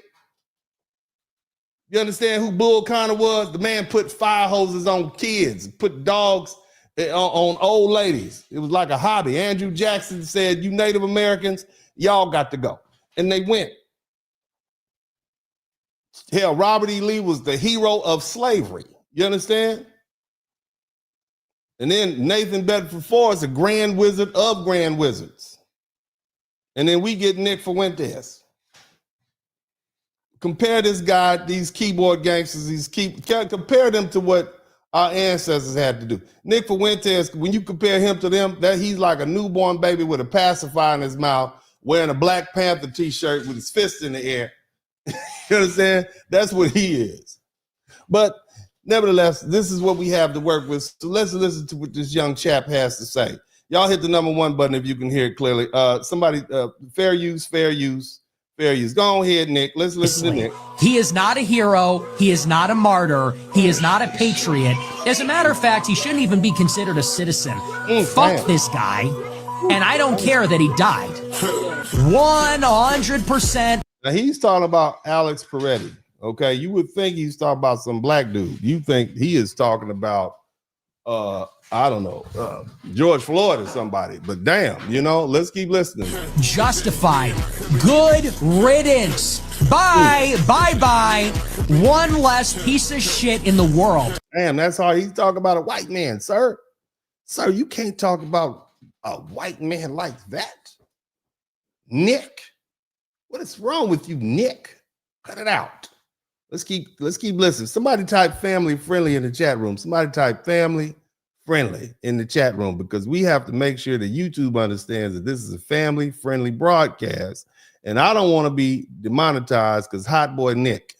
You understand who Bull Connor was? The man put fire hoses on kids, put dogs on old ladies. It was like a hobby. Andrew Jackson said, "You Native Americans, y'all got to go." And they went. Hell, Robert E. Lee was the hero of slavery. You understand? And then Nathan Bedford Forrest, a grand wizard of grand wizards. And then we get Nick Fuentes. Compare this guy, these keyboard gangsters, compare them to what our ancestors had to do. Nick Fuentes, when you compare him to them, that he's like a newborn baby with a pacifier in his mouth, wearing a Black Panther t-shirt with his fist in the air. You understand? That's what he is. But nevertheless, this is what we have to work with. So let's listen to what this young chap has to say. Y'all hit the #1 button if you can hear it clearly. Somebody, fair use. Go ahead, Nick. Let's listen to Nick. He is not a hero. He is not a martyr. He is not a patriot. As a matter of fact, he shouldn't even be considered a citizen. Fuck this guy. And I don't care that he died. 100%. Now he's talking about Alex Peretti. Okay, you would think he's talking about some black dude. You think he is talking about I don't know, George Floyd or somebody, but damn, let's keep listening. Justified. Good riddance. Bye. One less piece of shit in the world. Damn, that's how he's talking about a white man, sir. Sir, you can't talk about a white man like that. Nick, what is wrong with you, Nick? Cut it out. Let's keep listening. Somebody type family friendly in the chat room. Somebody type family friendly in the chat room, because we have to make sure that YouTube understands that this is a family friendly broadcast. And I don't want to be demonetized because Hot Boy Nick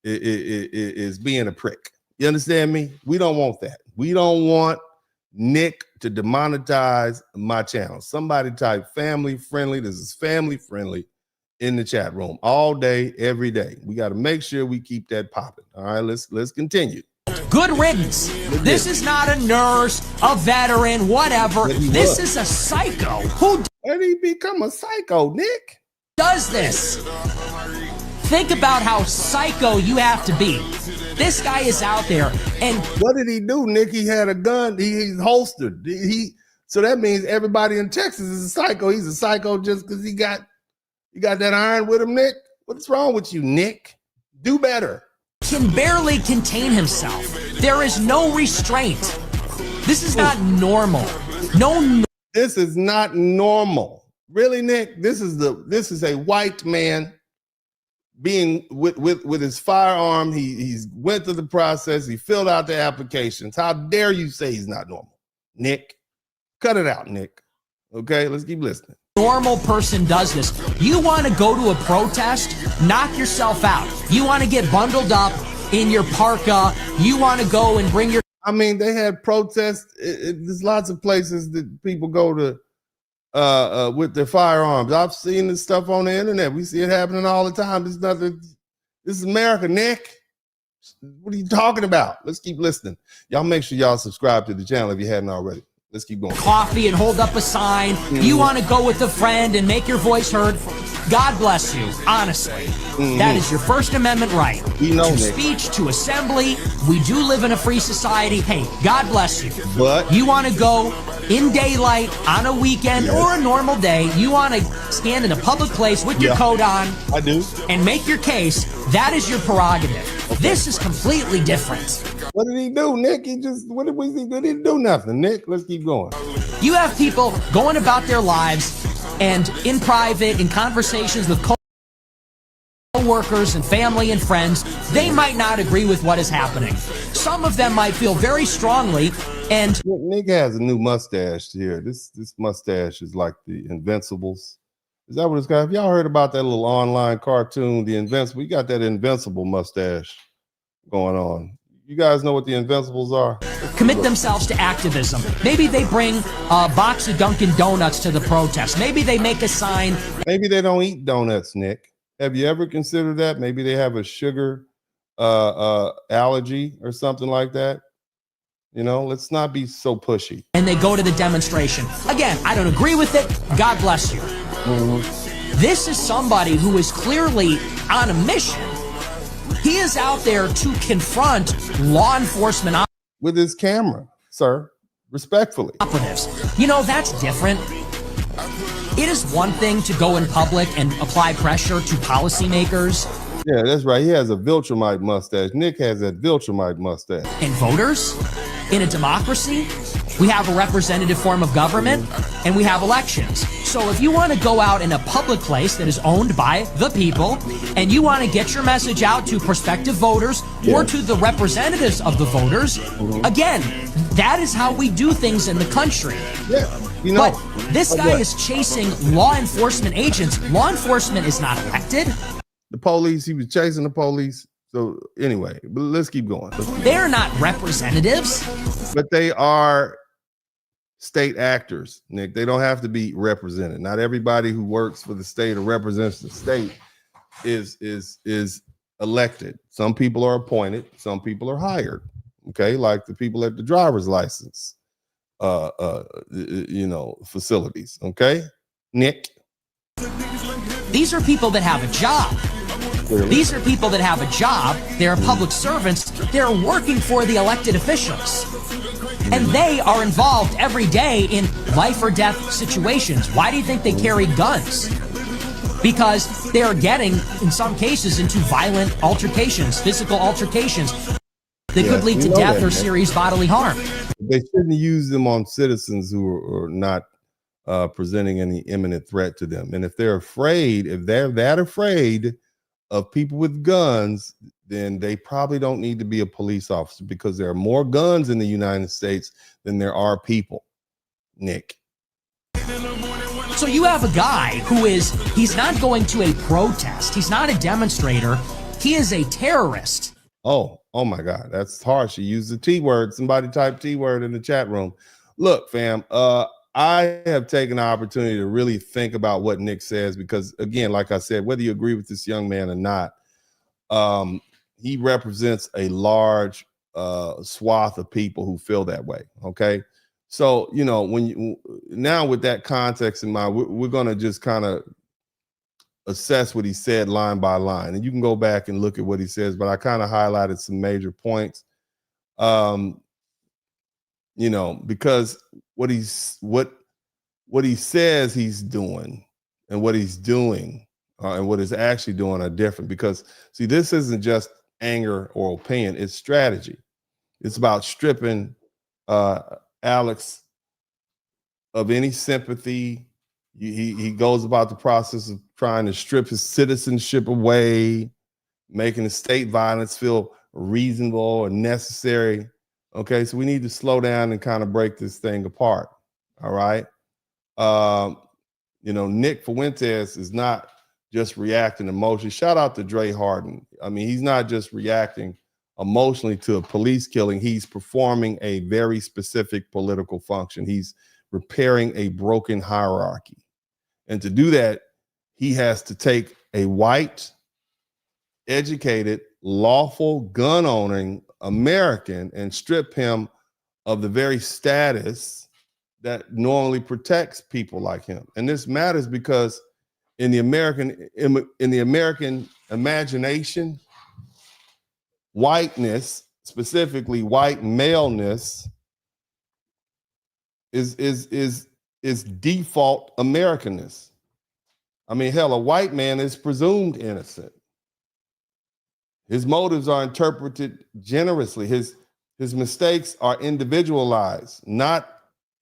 is being a prick. You understand me? We don't want that. We don't want Nick to demonetize my channel. Somebody type family friendly. This is family friendly in the chat room all day, every day. We got to make sure we keep that popping. All right, let's continue. Good riddance. This is not a nurse, a veteran, whatever. This is a psycho. Who did he become a psycho, Nick? Does this? Think about how psycho you have to be. This guy is out there, and what did he do, Nick? He had a gun. He's holstered. So that means everybody in Texas is a psycho. He's a psycho just because he got that iron with him, Nick. What's wrong with you, Nick? Do better. Can barely contain himself. There is no restraint. This is not normal. This is not normal. Really, Nick? This is a white man being with his firearm. He's went through the process. He filled out the applications. How dare you say he's not normal, Nick? Cut it out, Nick. Okay, let's keep listening. Normal person does this. You want to go to a protest? Knock yourself out. You want to get bundled up in your parka. You want to go and bring your... I mean, they had protests. There's lots of places that people go to with their firearms. I've seen this stuff on the internet. We see it happening all the time. It's nothing. This is America, Nick. What are you talking about? Let's keep listening. Y'all make sure y'all subscribe to the channel if you hadn't already. Let's keep going. Coffee and hold up a sign. You want to go with a friend and make your voice heard. God bless you, honestly. That is your First Amendment right. To speech, to assembly. We do live in a free society. Hey, God bless you. But you want to go in daylight on a weekend or a normal day. You want to stand in a public place with your coat on. I do. And make your case. That is your prerogative. This is completely different. What did he do, Nick? He didn't do nothing, Nick. Let's keep going. You have people going about their lives and in private, in conversations with co-workers and family and friends, they might not agree with what is happening. Some of them might feel very strongly, and Nick has a new mustache here. This mustache is like the Invincibles. Is that what it's got? Have y'all heard about that little online cartoon, The Invincible? You got that Invincible mustache going on. You guys know what the Invincibles are? Commit themselves to activism. Maybe they bring a box of Dunkin' Donuts to the protest. Maybe they make a sign. Maybe they don't eat donuts, Nick. Have you ever considered that? Maybe they have a sugar allergy or something like that. You know, let's not be so pushy. And they go to the demonstration. Again, I don't agree with it. God bless you. This is somebody who is clearly on a mission. He is out there to confront law enforcement with his camera, sir, respectfully. Operatives. You know, that's different. It is one thing to go in public and apply pressure to policymakers. Yeah, that's right. He has a Viltrumite mustache. Nick has that Viltrumite mustache. And voters, in a democracy, we have a representative form of government, and we have elections. So if you want to go out in a public place that is owned by the people, and you want to get your message out to prospective voters or to the representatives of the voters, again, that is how we do things in the country. Yeah, you know, but this guy is chasing law enforcement agents. Law enforcement is not elected. The police, he was chasing the police. So anyway, but let's keep going. They're not representatives. But they are state actors, Nick. They don't have to be represented. Not everybody who works for the state or represents the state is elected. Some people are appointed, some people are hired. Okay, like the people at the driver's license facilities. Okay, Nick. These are people that have a job. Clearly. These are people that have a job. They're public servants. They're working for the elected officials. And they are involved every day in life or death situations. Why do you think they carry guns? Because they are getting, in some cases, into violent altercations, physical altercations that could lead to death or serious bodily harm. They shouldn't use them on citizens who are not presenting any imminent threat to them. And if they're afraid, if they're that afraid of people with guns, then they probably don't need to be a police officer, because there are more guns in the United States than there are people, Nick. So you have a guy who he's not going to a protest. He's not a demonstrator. He is a terrorist. Oh my God, that's harsh. You used the T word. Somebody type T word in the chat room. Look, fam, I have taken the opportunity to really think about what Nick says, because again, like I said, whether you agree with this young man or not, he represents a large swath of people who feel that way. Okay. So, you know, now with that context in mind, we're going to just kind of assess what he said line by line, and you can go back and look at what he says, but I kind of highlighted some major points. You know, because what he says he's doing and what he's doing and what he's actually doing are different. Because see, this isn't just anger or opinion, it's strategy. It's about stripping Alex of any sympathy, He goes about the process of trying to strip his citizenship away, making the state violence feel reasonable or necessary. Okay, so we need to slow down and kind of break this thing apart. All right. Nick Fuentes is not just reacting emotionally. Shout out to Dre Harden. I mean, he's not just reacting emotionally to a police killing. He's performing a very specific political function. He's repairing a broken hierarchy. And to do that, he has to take a white, educated, lawful, gun-owning American and strip him of the very status that normally protects people like him. And this matters because in the American imagination, whiteness, specifically white maleness, is default Americanness. I mean, hell, a white man is presumed innocent. His motives are interpreted generously. His mistakes are individualized, not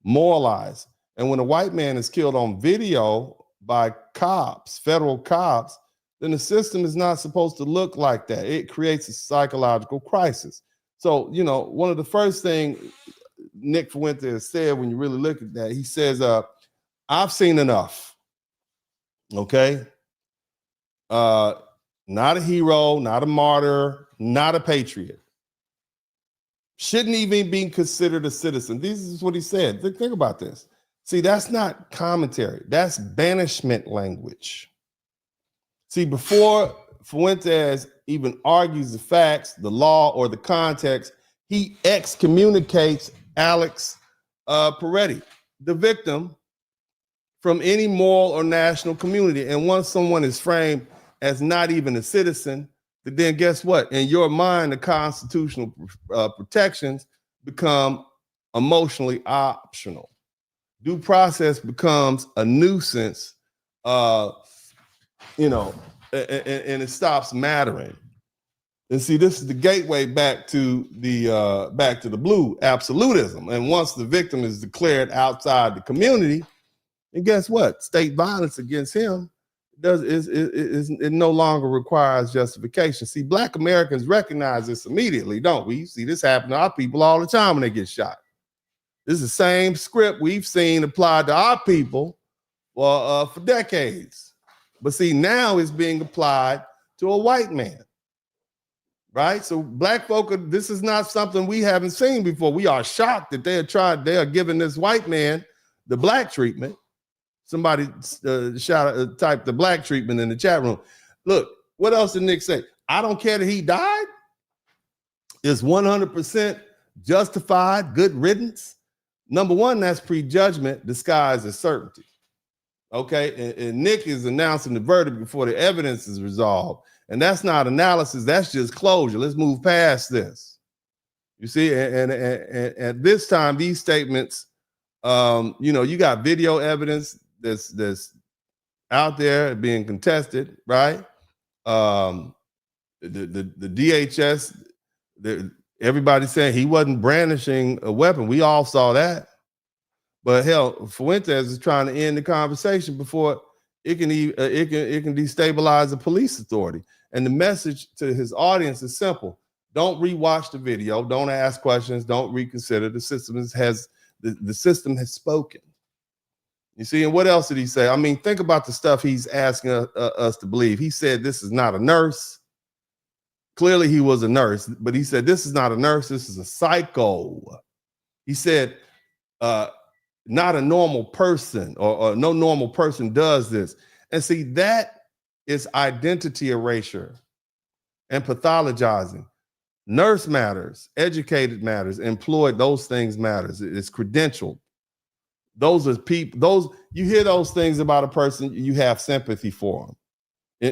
moralized. And when a white man is killed on video by cops, federal cops, then the system is not supposed to look like that. It creates a psychological crisis. So, one of the first things Nick Fuentes said, when you really look at that, he says, I've seen enough. Okay. Not a hero, not a martyr, not a patriot. Shouldn't even be considered a citizen. This is what he said. Think about this. See, that's not commentary. That's banishment language. See, before Fuentes even argues the facts, the law, or the context, he excommunicates Alex Peretti, the victim, from any moral or national community. And once someone is framed as not even a citizen, then guess what? In your mind, the constitutional protections become emotionally optional. Due process becomes a nuisance, and it stops mattering. And see, this is the gateway back to the blue absolutism. And once the victim is declared outside the community, and guess what? State violence against him it no longer requires justification. See, Black Americans recognize this immediately, don't we? You see this happen to our people all the time when they get shot. This is the same script we've seen applied to our people for decades. But see, now it's being applied to a white man, right? So Black folk, this is not something we haven't seen before. We are shocked that they are giving this white man the Black treatment. Somebody typed the Black treatment in the chat room. Look, what else did Nick say? I don't care that he died. It's 100% justified, good riddance. Number one, that's prejudgment disguised as certainty. Okay, and Nick is announcing the verdict before the evidence is resolved. And that's not analysis, that's just closure. Let's move past this. You see, and at this time, these statements, you got video evidence that's out there being contested, right? The DHS, everybody's saying he wasn't brandishing a weapon. We all saw that. But hell, Fuentes is trying to end the conversation before it can destabilize the police authority. And the message to his audience is simple: don't rewatch the video, don't ask questions, don't reconsider. The system the system has spoken. You see, and what else did he say? I mean, think about the stuff he's asking us to believe. He said this is not a nurse. Clearly, he was a nurse, but he said this is not a nurse. This is a psycho. He said, not a normal person, or no normal person does this. And see, that is identity erasure and pathologizing. Nurse matters, educated matters, employed, those things matters. It's credentialed. Those are people, you hear those things about a person, you have sympathy for them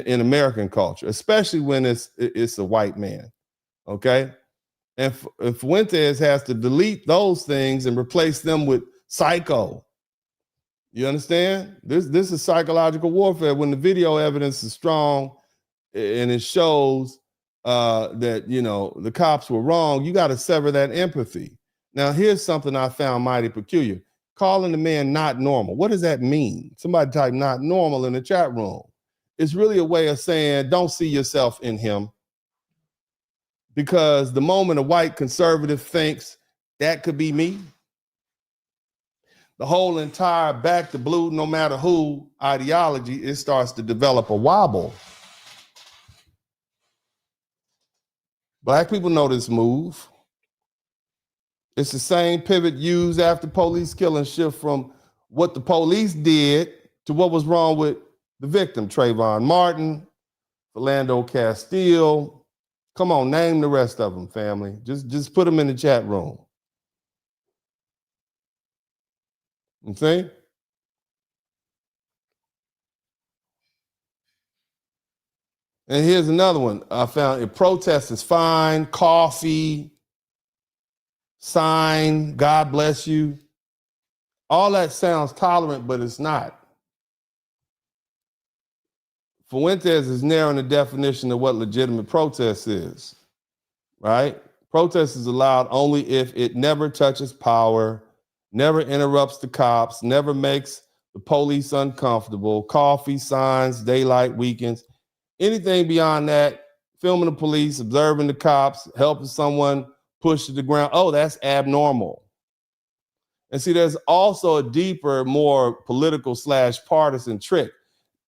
in American culture, especially when it's a white man. Okay. And Fuentes has to delete those things and replace them with psycho. You understand? This is psychological warfare. When the video evidence is strong and it shows that the cops were wrong, you got to sever that empathy. Now, here's something I found mighty peculiar. calling the man not normal. What does that mean? Somebody type not normal in the chat room. It's really a way of saying don't see yourself in him. Because the moment a white conservative thinks that could be me, the whole entire back to blue, no matter who ideology, it starts to develop a wobble. Black people know this move. It's the same pivot used after police killing shift from what the police did to what was wrong with the victim, Trayvon Martin, Philando Castile. Come on, name the rest of them, family. Just put them in the chat room. You see? And here's another one I found. A protest is fine, coffee, sign, God bless you. All that sounds tolerant, but it's not. Fuentes is narrowing the definition of what legitimate protest is, right? Protest is allowed only if it never touches power, never interrupts the cops, never makes the police uncomfortable, coffee, signs, daylight, weekends. Anything beyond that, filming the police, observing the cops, helping someone push to the ground, oh, that's abnormal. And see, there's also a deeper, more political / partisan trick.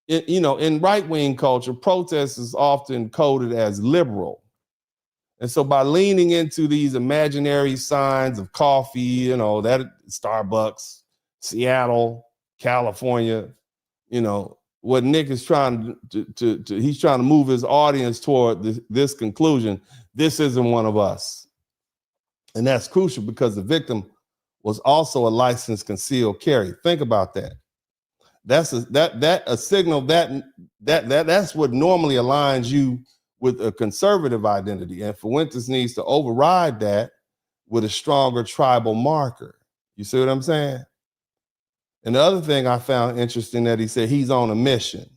In right-wing culture, protest is often coded as liberal. And so by leaning into these imaginary signs of coffee, that Starbucks, Seattle, California, what Nick is trying to he's trying to move his audience toward this conclusion. This isn't one of us. And that's crucial because the victim was also a licensed concealed carry. Think about that. That's a signal that's what normally aligns you with a conservative identity. And Fuentes needs to override that with a stronger tribal marker. You see what I'm saying? And the other thing I found interesting that he said he's on a mission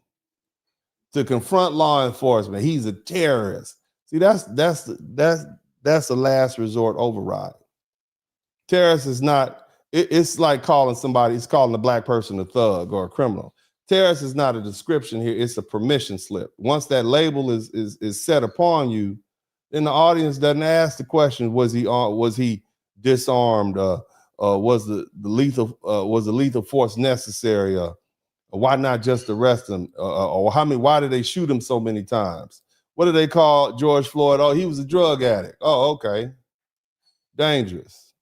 to confront law enforcement. He's a terrorist. See, that's a last resort override. Terrorist is not, it's like calling a black person a thug or a criminal. Terrorist is not a description here, it's a permission slip. Once that label is set upon you, then the audience doesn't ask the question, was he disarmed? Was the lethal force necessary? Why not just arrest him? Why did they shoot him so many times? What do they call George Floyd? Oh, he was a drug addict. Oh, okay. Dangerous.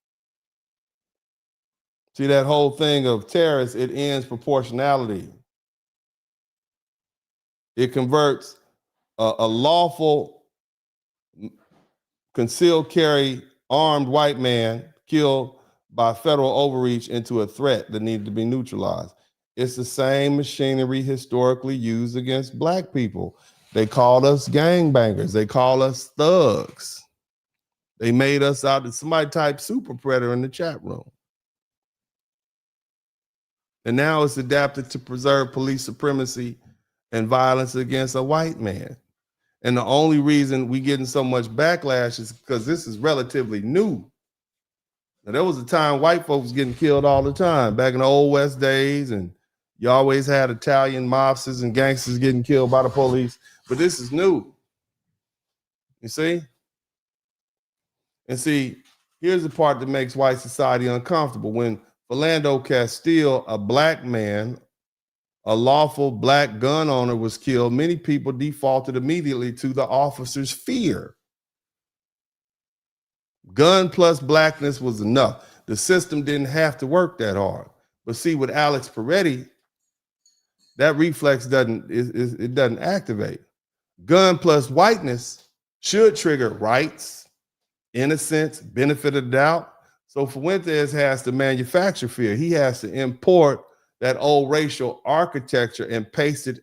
See, that whole thing of terrorists, it ends proportionality. It converts a lawful concealed carry armed white man killed by federal overreach into a threat that needed to be neutralized. It's the same machinery historically used against black people. They called us gangbangers. They call us thugs. They made us out of somebody type super predator in the chat room. And now it's adapted to preserve police supremacy and violence against a white man. And the only reason we getting so much backlash is because this is relatively new. Now, there was a time white folks getting killed all the time back in the old West days, and you always had Italian mobsters and gangsters getting killed by the police, but this is new. You see? And see, here's the part that makes white society uncomfortable. When Philando Castile, a black man, a lawful black gun owner, was killed, many people defaulted immediately to the officer's fear. Gun plus blackness was enough. The system didn't have to work that hard. But see, with Alex Peretti, that reflex doesn't activate. Gun plus whiteness should trigger rights, innocence, benefit of the doubt. So Fuentes has to manufacture fear. He has to import that old racial architecture and paste it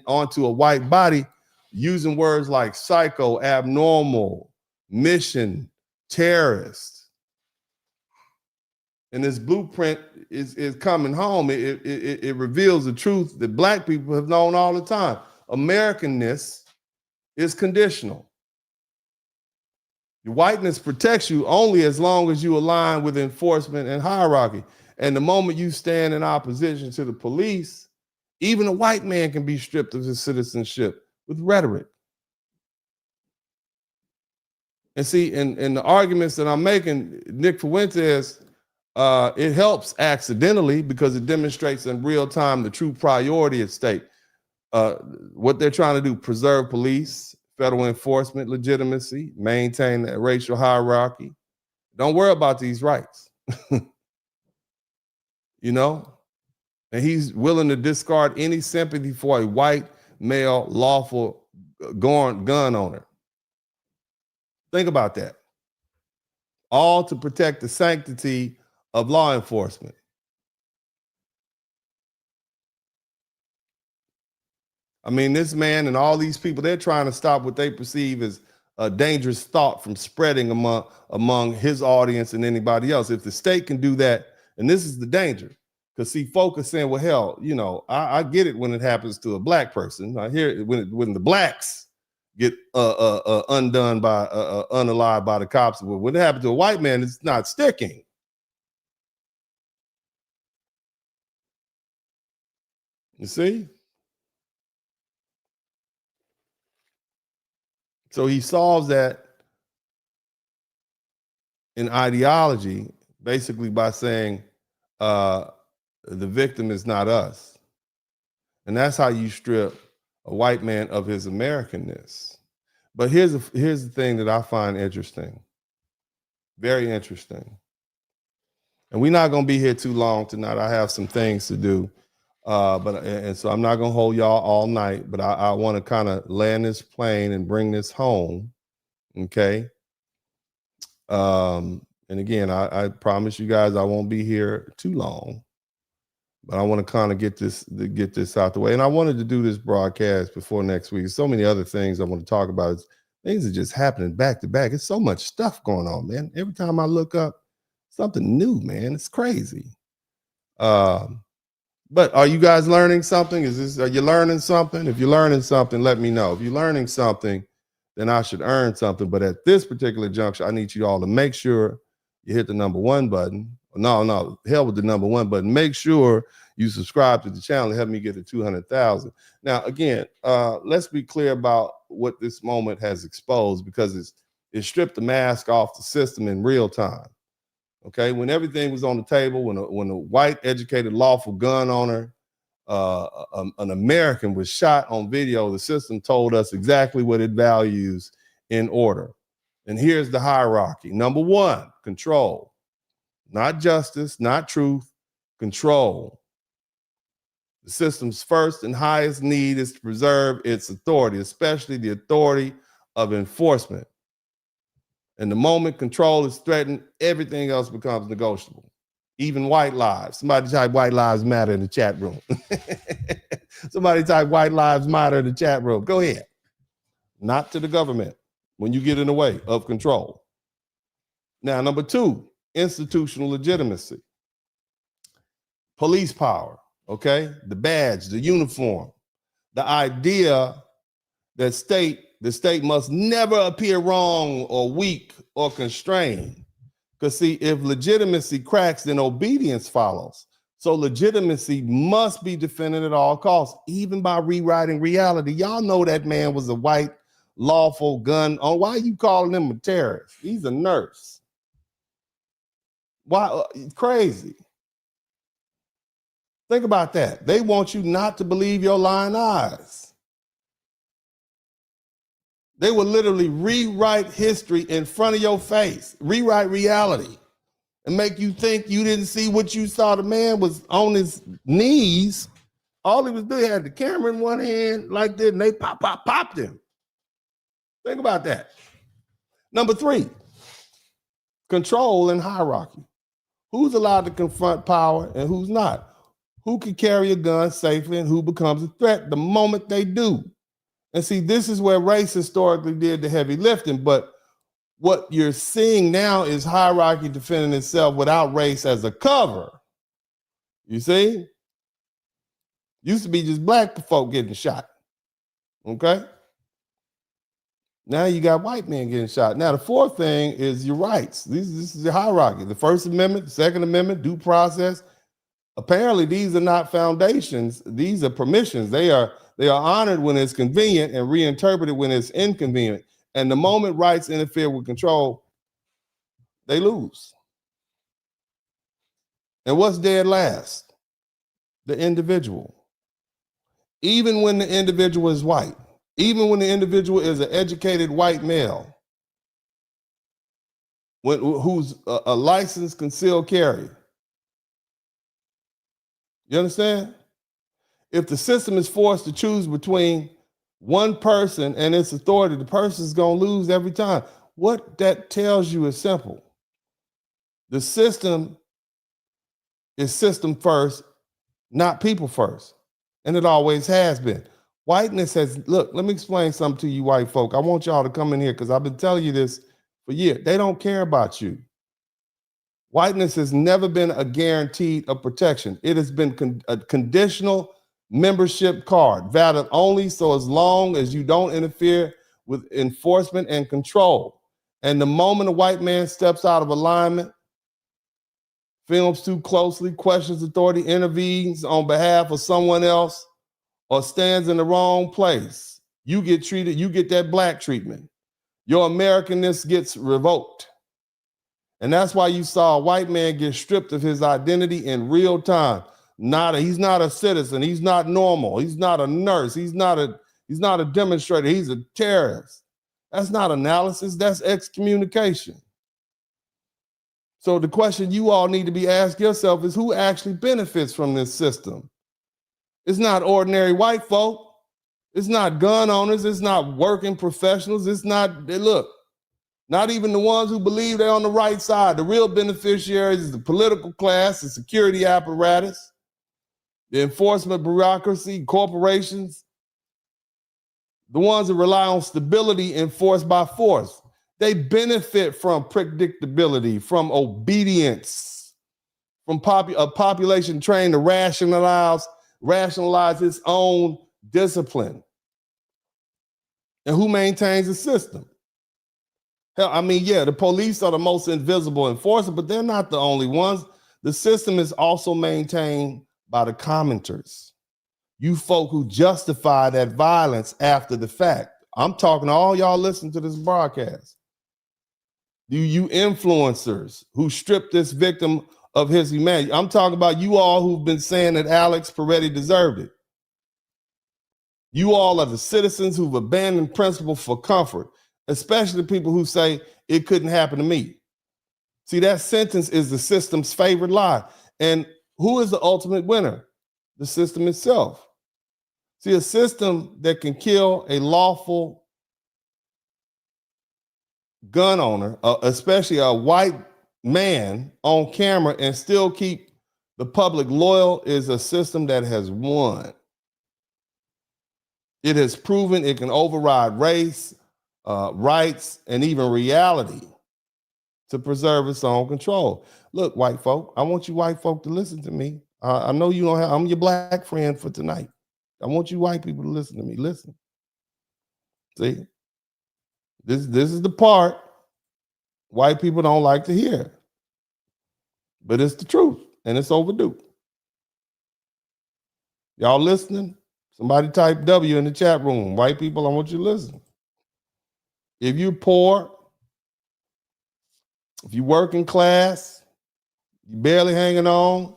onto a white body using words like psycho, abnormal, mission, terrorist. And this blueprint is coming home. It reveals the truth that black people have known all the time. Americanness is conditional. Your whiteness protects you only as long as you align with enforcement and hierarchy. And the moment you stand in opposition to the police, even a white man can be stripped of his citizenship with rhetoric. And see, in the arguments that I'm making, Nick Fuentes, it helps accidentally because it demonstrates in real time the true priority at stake. What they're trying to do, preserve police, federal enforcement legitimacy, maintain that racial hierarchy. Don't worry about these rights. You know? And he's willing to discard any sympathy for a white male lawful gun owner. Think about that. All to protect the sanctity of law enforcement. I mean, this man and all these people, they're trying to stop what they perceive as a dangerous thought from spreading among his audience and anybody else. If the state can do that, and this is the danger, because see, folk are saying, well, hell, you know, I get it when it happens to a black person. I hear it when the blacks get undone by unalived by the cops. But when it happens to a white man, it's not sticking. You see? So he solves that in ideology, basically by saying the victim is not us. And that's how you strip a white man of his Americanness. But here's the thing that I find interesting. Very interesting. And we're not going to be here too long tonight. I have some things to do. And so I'm not going to hold y'all all night, but I want to kind of land this plane and bring this home. Okay. And again, I promise you guys I won't be here too long. But I want to kind of get this out the way. And I wanted to do this broadcast before next week. So many other things I want to talk about. Things are just happening back to back. It's so much stuff going on, man. Every time I look up, something new, man. It's crazy. But are you guys learning something? Are you learning something? If you're learning something, let me know. If you're learning something, then I should earn something. But at this particular juncture, I need you all to make sure you hit the number 1 button. No, hell with the number 1 button. Make sure you subscribe to the channel and help me get to 200,000. Now, again, let's be clear about what this moment has exposed, because it stripped the mask off the system in real time. Okay, when everything was on the table, when a white, educated, lawful gun owner, an American, was shot on video, the system told us exactly what it values in order. And here's the hierarchy. Number 1, control. Not justice, not truth, control. The system's first and highest need is to preserve its authority, especially the authority of enforcement. And the moment control is threatened, everything else becomes negotiable, even white lives. Somebody type white lives matter in the chat room. Somebody type white lives matter in the chat room. Go ahead. Not to the government when you get in the way of control. Now, number 2, institutional legitimacy. Police power, okay? The badge, the uniform. The idea that the state must never appear wrong or weak or constrained. Because see, if legitimacy cracks, then obedience follows. So legitimacy must be defended at all costs, even by rewriting reality. Y'all know that man was a white, lawful gun owner. Why are you calling him a terrorist? He's a nurse. Why? Crazy. Think about that. They want you not to believe your lying eyes. They will literally rewrite history in front of your face, rewrite reality, and make you think you didn't see what you saw. The man was on his knees. All he was doing, he had the camera in one hand like this, and they popped him. Think about that. Number 3, control and hierarchy. Who's allowed to confront power and who's not? Who can carry a gun safely and who becomes a threat the moment they do? And see, this is where race historically did the heavy lifting, but what you're seeing now is hierarchy defending itself without race as a cover. You see? Used to be just black folk getting shot. Okay? Now you got white men getting shot. Now the fourth thing is your rights. This is the hierarchy. The First Amendment, the Second Amendment, due process. Apparently, these are not foundations. These are permissions. They are honored when it's convenient and reinterpreted when it's inconvenient. And the moment rights interfere with control, they lose. And what's dead last? The individual. Even when the individual is white, even when the individual is an educated white male, who's a licensed concealed carry. You understand? If the system is forced to choose between one person and its authority, the person's going to lose every time. What that tells you is simple. The system is system first, not people first. And it always has been. Whiteness has, look, let me explain something to you white folk. I want y'all to come in here because I've been telling you this for years. They don't care about you. Whiteness has never been a guarantee of protection. It has been a conditional membership card, valid only so as long as you don't interfere with enforcement and control. And the moment a white man steps out of alignment, films too closely, questions authority, intervenes on behalf of someone else, or stands in the wrong place, you get treated, you get that black treatment. Your Americanness gets revoked. And that's why you saw a white man get stripped of his identity in real time. He's not a citizen. He's not normal. He's not a nurse. He's not a demonstrator. He's a terrorist. That's not analysis. That's excommunication. So the question you all need to be asking yourself is who actually benefits from this system? It's not ordinary white folk. It's not gun owners. It's not working professionals. It's not, look, not even the ones who believe they're on the right side. The real beneficiaries is the political class, the security apparatus, the enforcement bureaucracy, corporations, the ones that rely on stability enforced by force. They benefit from predictability, from obedience, from a population trained to rationalize its own discipline. And who maintains the system? Hell, I mean, yeah, the police are the most invisible enforcer, but they're not the only ones. The system is also maintained by the commenters. You folk who justify that violence after the fact. I'm talking to all y'all listening to this broadcast. You influencers who strip this victim of his humanity. I'm talking about you all who've been saying that Alex Peretti deserved it. You all are the citizens who've abandoned principle for comfort, especially the people who say it couldn't happen to me. See, that sentence is the system's favorite lie. And who is the ultimate winner? The system itself. See, a system that can kill a lawful gun owner, especially a white man on camera, and still keep the public loyal is a system that has won. It has proven it can override race, rights, and even reality to preserve its own control. Look, white folk, I want you white folk to listen to me. I know you don't have, I'm your black friend for tonight. I want you white people to listen to me. Listen. See, this is the part white people don't like to hear. But it's the truth, and it's overdue. Y'all listening? Somebody type W in the chat room. White people, I want you to listen. If you're poor, if you're working class, you're barely hanging on,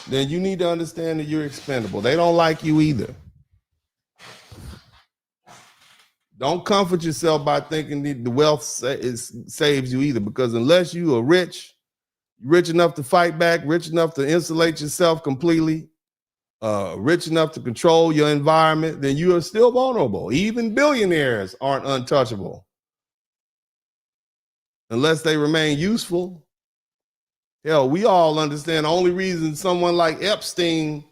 then you need to understand that you're expendable. They don't like you either. Don't comfort yourself by thinking that the wealth saves you either, because unless you are rich enough to fight back, rich enough to insulate yourself completely, rich enough to control your environment, then you are still vulnerable. Even billionaires aren't untouchable unless they remain useful. Hell, we all understand the only reason someone like Epstein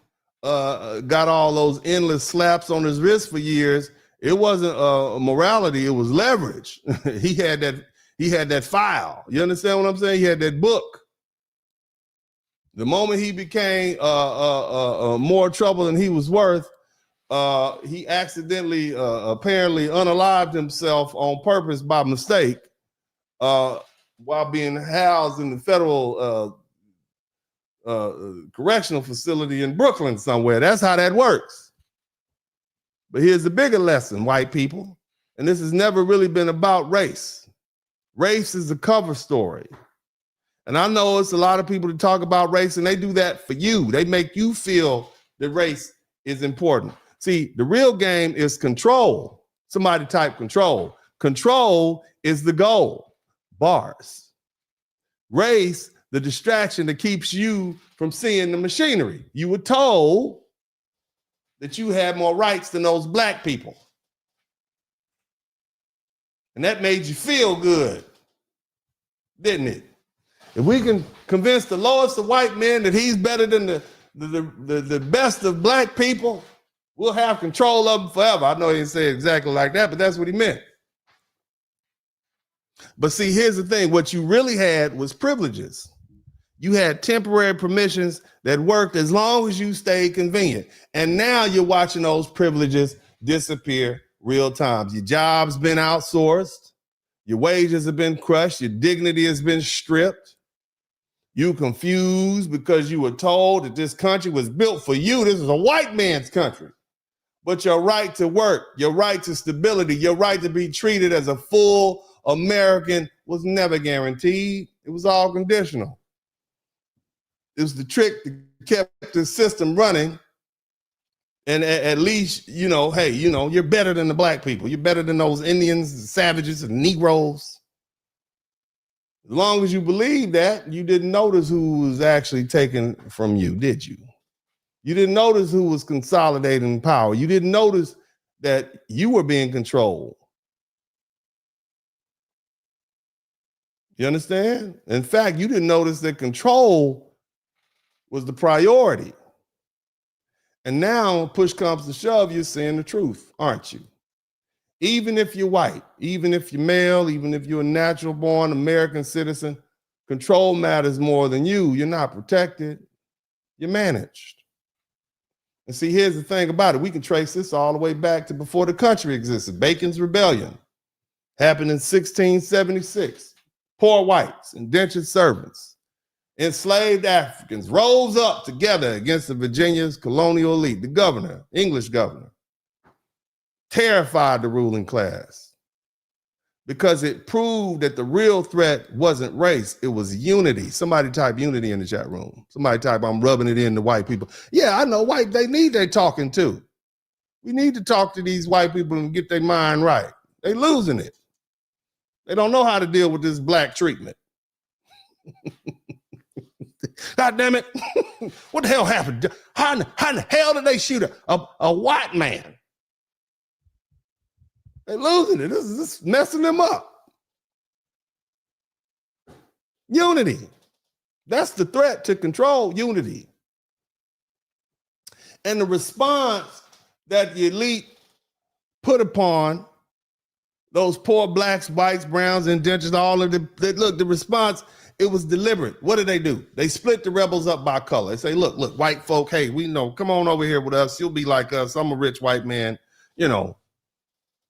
got all those endless slaps on his wrist for years, it wasn't morality, it was leverage. He had that file. You understand what I'm saying? He had that book. The moment he became more trouble than he was worth, he accidentally, apparently unalived himself on purpose by mistake while being housed in the federal correctional facility in Brooklyn somewhere. That's how that works. But here's the bigger lesson, white people. And this has never really been about race. Race is a cover story. And I know it's a lot of people that talk about race, and they do that for you. They make you feel that race is important. See, the real game is control. Somebody type control. Control is the goal. Bars. Race, the distraction that keeps you from seeing the machinery. You were told that you had more rights than those black people. And that made you feel good, didn't it? If we can convince the lowest of white men that he's better than the best of black people, we'll have control of them forever. I know he didn't say it exactly like that, but that's what he meant. But see, here's the thing. What you really had was privileges. You had temporary permissions that worked as long as you stayed convenient. And now you're watching those privileges disappear real time. Your job's been outsourced. Your wages have been crushed. Your dignity has been stripped. You confused because you were told that this country was built for you. This is a white man's country. But your right to work, your right to stability, your right to be treated as a full American was never guaranteed. It was all conditional. It was the trick that kept the system running. And at least, hey, you're better than the black people. You're better than those Indians, the savages, and Negroes. As long as you believe that, you didn't notice who was actually taken from you, did you? You didn't notice who was consolidating power. You didn't notice that you were being controlled. You understand? In fact, you didn't notice that control was the priority. And now, push comes to shove, you're saying the truth, aren't you? Even if you're white, even if you're male, even if you're a natural born American citizen, control matters more than you. You're not protected, you're managed. And see, here's the thing about it. We can trace this all the way back to before the country existed. Bacon's Rebellion happened in 1676. Poor whites, indentured servants, enslaved Africans rose up together against the Virginia's colonial elite, the governor, English governor, terrified the ruling class because it proved that the real threat wasn't race, it was unity. Somebody type unity in the chat room. Somebody type, I'm rubbing it into white people. Yeah, I know white, they need their talking too. We need to talk to these white people and get their mind right. They losing it. They don't know how to deal with this black treatment. God damn it. What the hell happened? How in the hell did they shoot a white man? They're losing it. This is messing them up. Unity. That's the threat to control, unity. And the response that the elite put upon those poor blacks, whites, browns, indentures, all of the response, it was deliberate. What did they do? They split the rebels up by color. They say, look, white folk, hey, we know, come on over here with us. You'll be like us. I'm a rich white man.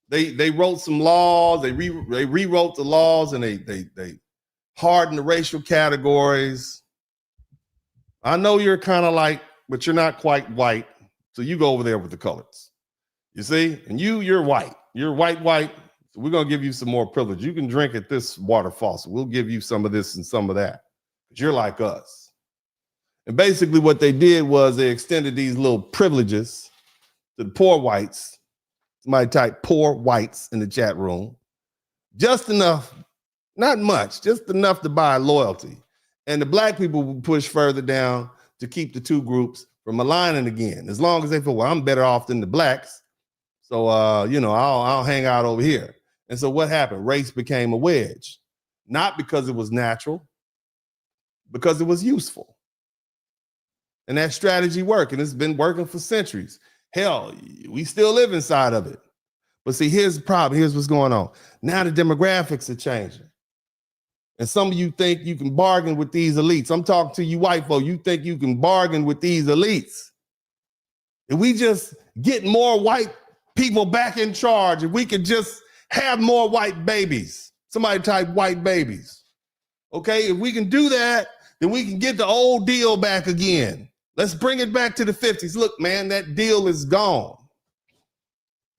They wrote some laws. They rewrote the laws and they hardened the racial categories. I know you're kind of like, but you're not quite white. So you go over there with the colors. You see? And you're white. You're white. So we're going to give you some more privilege. You can drink at this water faucet. We'll give you some of this and some of that. But you're like us. And basically what they did was they extended these little privileges to the poor whites. Somebody type poor whites in the chat room. Just enough, not much, just enough to buy loyalty. And the black people would push further down to keep the two groups from aligning again. As long as they feel, well, I'm better off than the blacks. So, I'll hang out over here. And so what happened? Race became a wedge, not because it was natural, because it was useful. And that strategy worked, and it's been working for centuries. Hell, we still live inside of it. But see, here's the problem. Here's what's going on. Now the demographics are changing. And some of you think you can bargain with these elites. I'm talking to you white folk. You think you can bargain with these elites. If we just get more white people back in charge, if we could just have more white babies, somebody type white babies. Okay, if we can do that, then we can get the old deal back again. Let's bring it back to the 50s. Look, man, that deal is gone.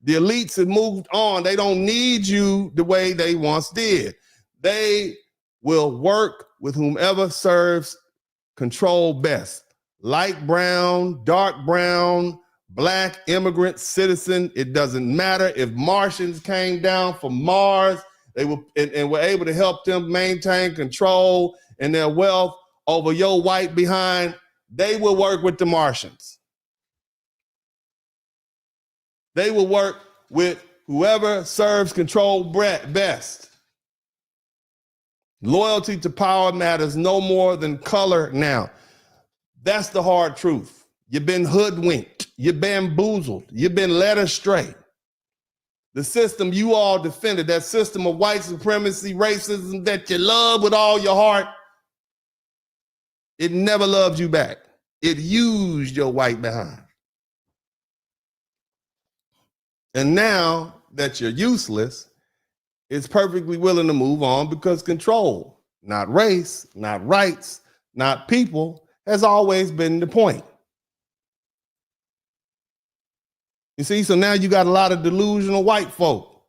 The elites have moved on. They don't need you the way they once did. They will work with whomever serves control best. Light brown, dark brown, black, immigrant, citizen, it doesn't matter. If Martians came down from Mars, they were and were able to help them maintain control and their wealth over your white behind, they will work with the Martians. They will work with whoever serves control best. Loyalty to power matters no more than color now. That's the hard truth. You've been hoodwinked. You've bamboozled. You've been led astray. The system you all defended, that system of white supremacy, racism that you love with all your heart, it never loved you back. It used your white behind. And now that you're useless, it's perfectly willing to move on because control, not race, not rights, not people, has always been the point. You see, so now you got a lot of delusional white folk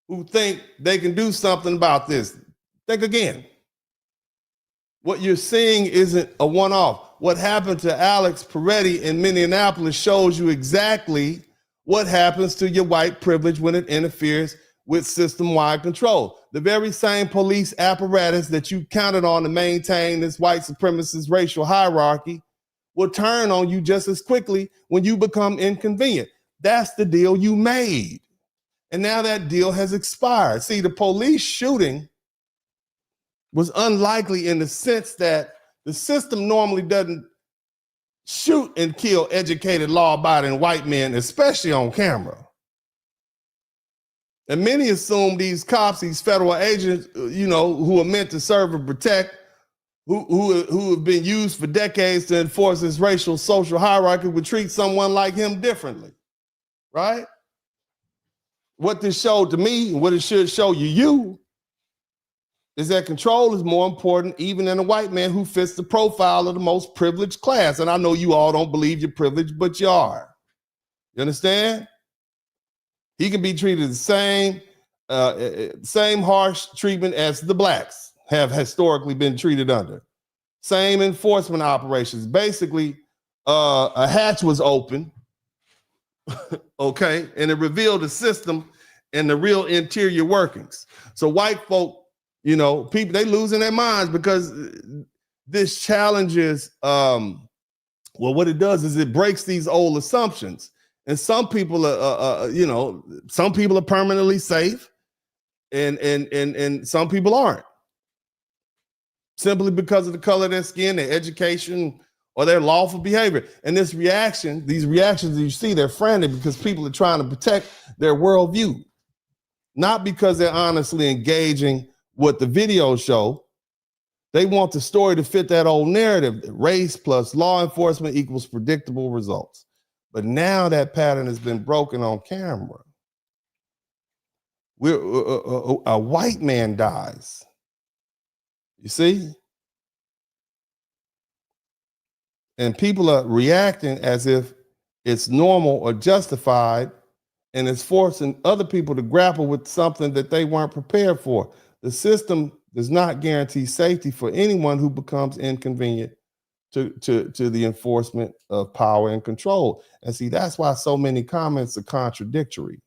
who think they can do something about this. Think again. What you're seeing isn't a one-off. What happened to Alex Peretti in Minneapolis shows you exactly what happens to your white privilege when it interferes with system-wide control. The very same police apparatus that you counted on to maintain this white supremacist racial hierarchy will turn on you just as quickly when you become inconvenient. That's the deal you made. And now that deal has expired. See, the police shooting was unlikely in the sense that the system normally doesn't shoot and kill educated, law-abiding white men, especially on camera. And many assume these cops, these federal agents, who are meant to serve and protect, who have been used for decades to enforce this racial social hierarchy, would treat someone like him differently, right? What this showed to me, and what it should show you, is that control is more important even than a white man who fits the profile of the most privileged class. And I know you all don't believe you're privileged, but you are. You understand? He can be treated the same harsh treatment as the blacks have historically been treated under. Same enforcement operations. Basically, a hatch was open, okay, and it revealed the system and the real interior workings. So white folk, people, they losing their minds because this challenges, what it does is it breaks these old assumptions. And some people are, some people are permanently safe, and some people aren't, simply because of the color of their skin, their education, or their lawful behavior. And these reactions that you see, they're frantic because people are trying to protect their worldview, not because they're honestly engaging what the videos show. They want the story to fit that old narrative that race plus law enforcement equals predictable results. But now that pattern has been broken on camera. A white man dies. You see? And people are reacting as if it's normal or justified, and it's forcing other people to grapple with something that they weren't prepared for. The system does not guarantee safety for anyone who becomes inconvenient to the enforcement of power and control. And see, that's why so many comments are contradictory.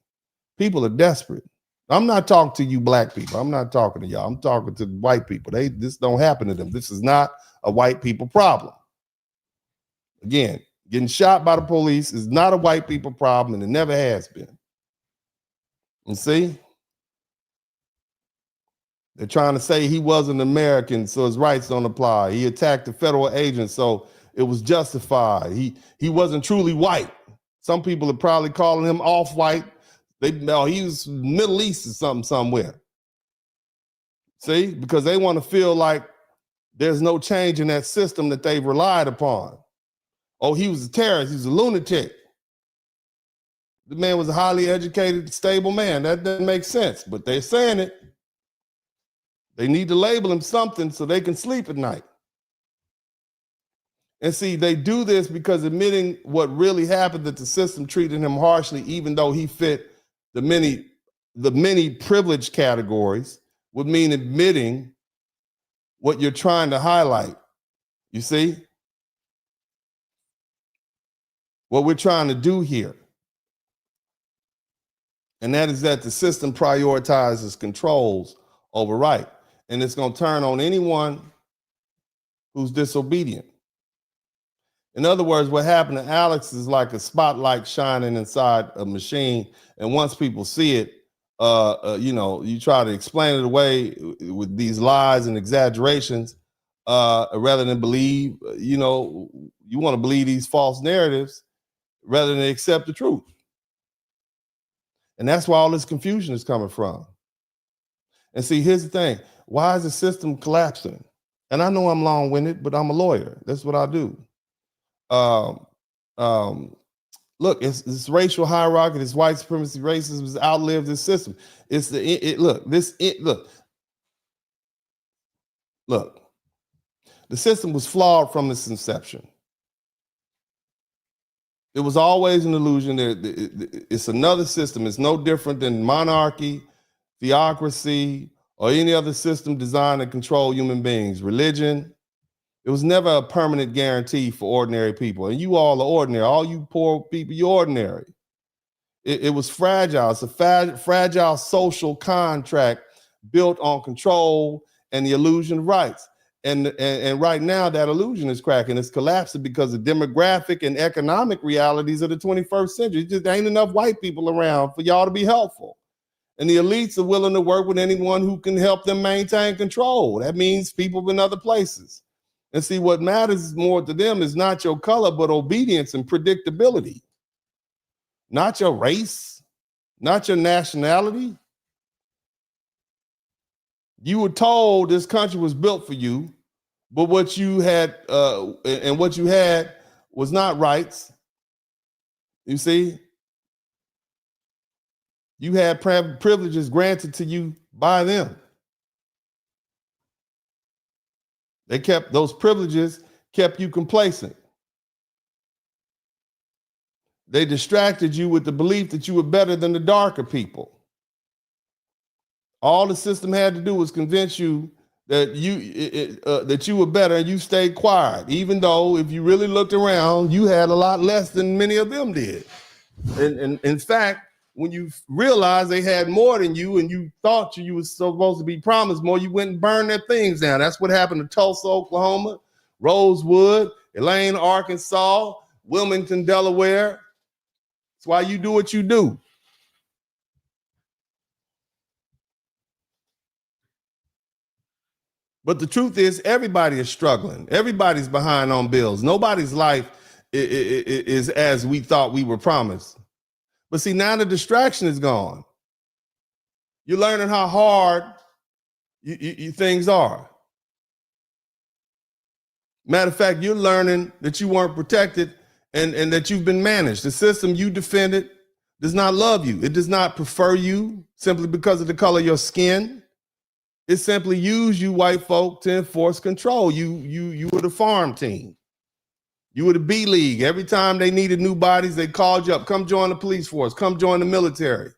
People are desperate. I'm not talking to you black people. I'm not talking to y'all. I'm talking to white people. This don't happen to them. This is not a white people problem. Again, getting shot by the police is not a white people problem, and it never has been. And see? They're trying to say he wasn't American, so his rights don't apply. He attacked a federal agent, so it was justified. He wasn't truly white. Some people are probably calling him off-white. He was Middle East or something somewhere. See? Because they want to feel like there's no change in that system that they've relied upon. Oh, he was a terrorist. He was a lunatic. The man was a highly educated, stable man. That doesn't make sense, but they're saying it. They need to label him something so they can sleep at night. And see, they do this because admitting what really happened, that the system treated him harshly, even though he fit the many privilege categories, would mean admitting what you're trying to highlight. You see? What we're trying to do here. And that is that the system prioritizes controls over right. And it's going to turn on anyone who's disobedient. In other words, what happened to Alex is like a spotlight shining inside a machine. And once people see it, you try to explain it away with these lies and exaggerations, rather than believe, you want to believe these false narratives rather than accept the truth. And that's where all this confusion is coming from. And see, here's the thing. Why is the system collapsing? And I know I'm long-winded, but I'm a lawyer. That's what I do. Look, it's racial hierarchy, this white supremacy racism has outlived this system. Look, the system was flawed from its inception. It was always an illusion. It's another system. It's no different than monarchy, theocracy, or any other system designed to control human beings. Religion, it was never a permanent guarantee for ordinary people. And you all are ordinary. All you poor people, you're ordinary. It was fragile. It's a fragile social contract built on control and the illusion of rights. And right now, that illusion is cracking. It's collapsing because of demographic and economic realities of the 21st century. Just ain't enough white people around for y'all to be helpful. And the elites are willing to work with anyone who can help them maintain control. That means people in other places. And see, what matters more to them is not your color, but obedience and predictability. Not your race, not your nationality. You were told this country was built for you, but what you had was not rights. You see? You had privileges granted to you by them. Those privileges kept you complacent. They distracted you with the belief that you were better than the darker people. All the system had to do was convince you that you were better, and you stayed quiet, even though if you really looked around, you had a lot less than many of them did. And in fact, when you realized they had more than you and you thought you were supposed to be promised more, you went and burned their things down. That's what happened to Tulsa, Oklahoma, Rosewood, Elaine, Arkansas, Wilmington, Delaware. That's why you do what you do. But the truth is, everybody is struggling. Everybody's behind on bills. Nobody's life is as we thought we were promised. But see, now the distraction is gone. You're learning how hard things are. Matter of fact, you're learning that you weren't protected and that you've been managed. The system you defended does not love you. It does not prefer you simply because of the color of your skin. It simply used you white folk to enforce control. You were the farm team. You were the B League. Every time they needed new bodies, they called you up. Come join the police force. Come join the military.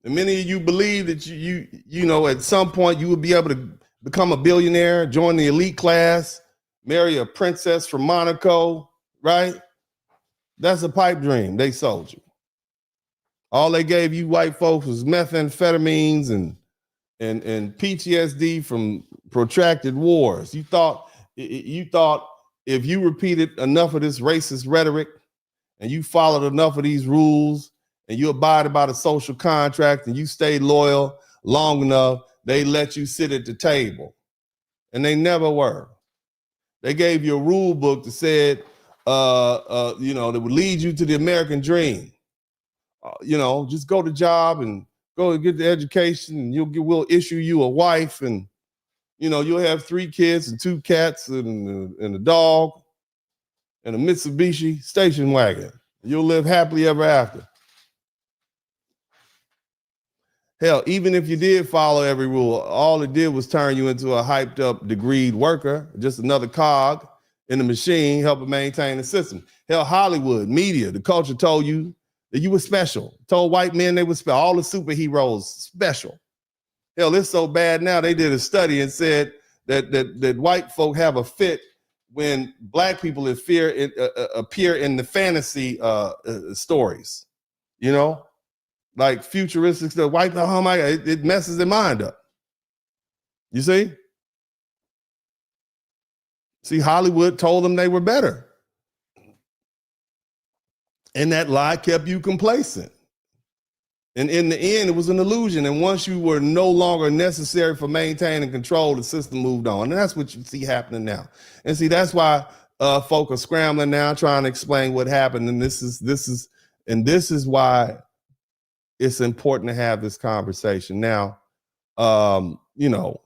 And many of you believe that you know at some point you would be able to become a billionaire, join the elite class, marry a princess from Monaco, right? That's a pipe dream they sold you. All they gave you white folks was methamphetamines and PTSD from protracted wars. You thought if you repeated enough of this racist rhetoric and you followed enough of these rules and you abided by the social contract and you stayed loyal long enough, they let you sit at the table. And they never were. They gave you a rule book that said, that would lead you to the American dream. Just go to job and go and get the education, and we'll issue you a wife, and you'll have 3 kids and 2 cats and a dog. and a Mitsubishi station wagon. You'll live happily ever after. Hell, even if you did follow every rule, all it did was turn you into a hyped up, degreed worker, just another cog in the machine helping maintain the system. Hell, Hollywood, media, the culture told you that you were special. Told white men they were special. All the superheroes special. Hell, it's so bad now they did a study and said that white folk have a fit when black people appear in the fantasy stories, you know? Like futuristic stuff, white, oh my God, it messes their mind up. You see? See, Hollywood told them they were better. And that lie kept you complacent. And in the end, it was an illusion. And once you were no longer necessary for maintaining control, the system moved on. And that's what you see happening now. And see, that's why folk are scrambling now, trying to explain what happened. And this is why it's important to have this conversation. Now, you know,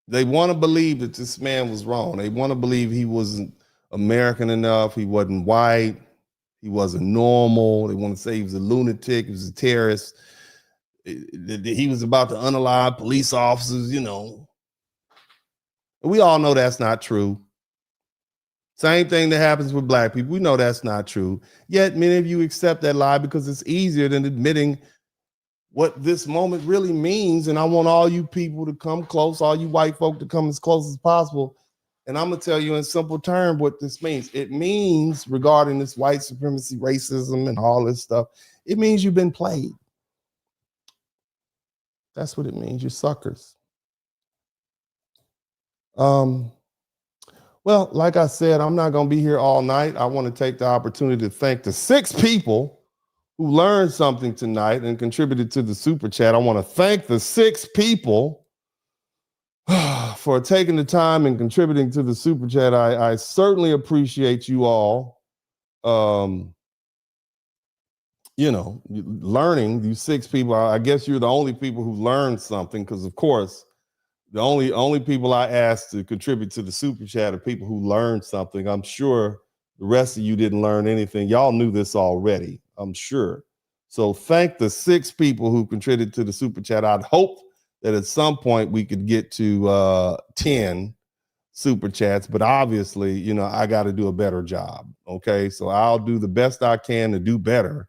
they want to believe that this man was wrong. They want to believe he wasn't American enough. He wasn't white. He wasn't normal. They want to say he was a lunatic. He was a terrorist. He was about to unalive police officers, you know. We all know that's not true. Same thing that happens with black people. We know that's not true. Yet many of you accept that lie because it's easier than admitting what this moment really means. And I want all you people to come close, all you white folk to come as close as possible. And I'm going to tell you in simple terms what this means. It means, regarding this white supremacy, racism, and all this stuff, it means you've been played. That's what it means. You're suckers. Well, like I said, I'm not going to be here all night. I want to take the opportunity to thank the 6 people who learned something tonight and contributed to the super chat. I want to thank the 6 people for taking the time and contributing to the super chat. I certainly appreciate you all. You know, learning, you 6 people. I guess you're the only people who learned something, because of course, the only people I asked to contribute to the super chat are people who learned something. I'm sure the rest of you didn't learn anything. Y'all knew this already, I'm sure. So thank the 6 people who contributed to the super chat. I'd hope that at some point we could get to 10 super chats, but obviously, you know, I got to do a better job. Okay, so I'll do the best I can to do better.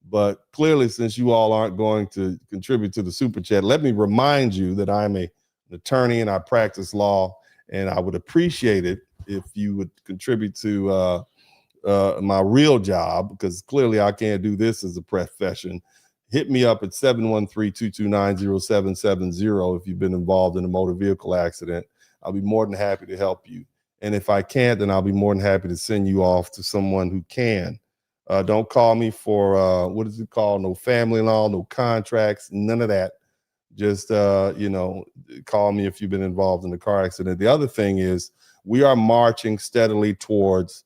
But clearly, since you all aren't going to contribute to the super chat, let me remind you that I'm an attorney and I practice law, and I would appreciate it if you would contribute to my real job, because clearly I can't do this as a profession. Hit me up at 713-229-0770 if you've been involved in a motor vehicle accident. I'll be more than happy to help you. And if I can't, then I'll be more than happy to send you off to someone who can. Don't call me for, what is it called? No family law, no contracts, none of that. Just, you know, call me if you've been involved in a car accident. The other thing is we are marching steadily towards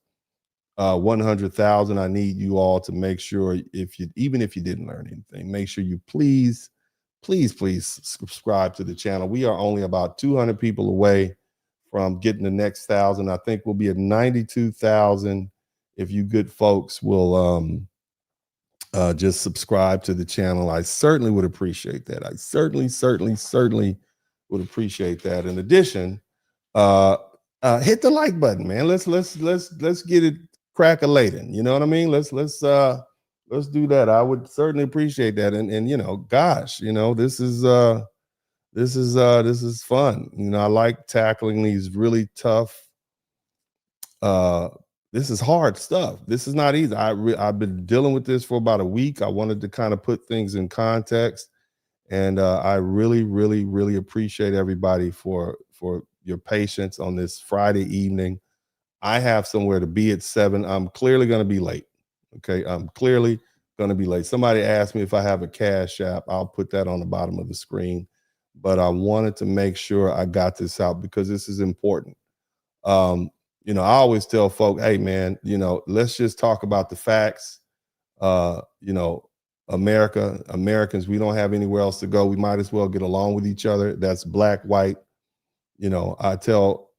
100,000. I need you all to make sure, even if you didn't learn anything, make sure you please subscribe to the channel. We are only about 200 people away from getting the next 1,000. I think we'll be at 92,000 if you good folks will just subscribe to the channel. I certainly would appreciate that. I certainly would appreciate that. In addition, hit the like button, man. Let's get it crack-a-lating. You know what I mean? Let's do that. I would certainly appreciate that. And you know, gosh, you know, this is fun. You know, I like tackling these really tough. This is hard stuff. This is not easy. I've been dealing with this for about a week. I wanted to kind of put things in context, and I really appreciate everybody for your patience on this Friday evening. I have somewhere to be at 7. I'm clearly going to be late. Okay, I'm clearly going to be late. Somebody asked me if I have a Cash App. I'll put that on the bottom of the screen. But I wanted to make sure I got this out because this is important. You know, I always tell folk, hey, man, you know, let's just talk about the facts. You know, Americans, we don't have anywhere else to go. We might as well get along with each other. That's black, white, You know, I tell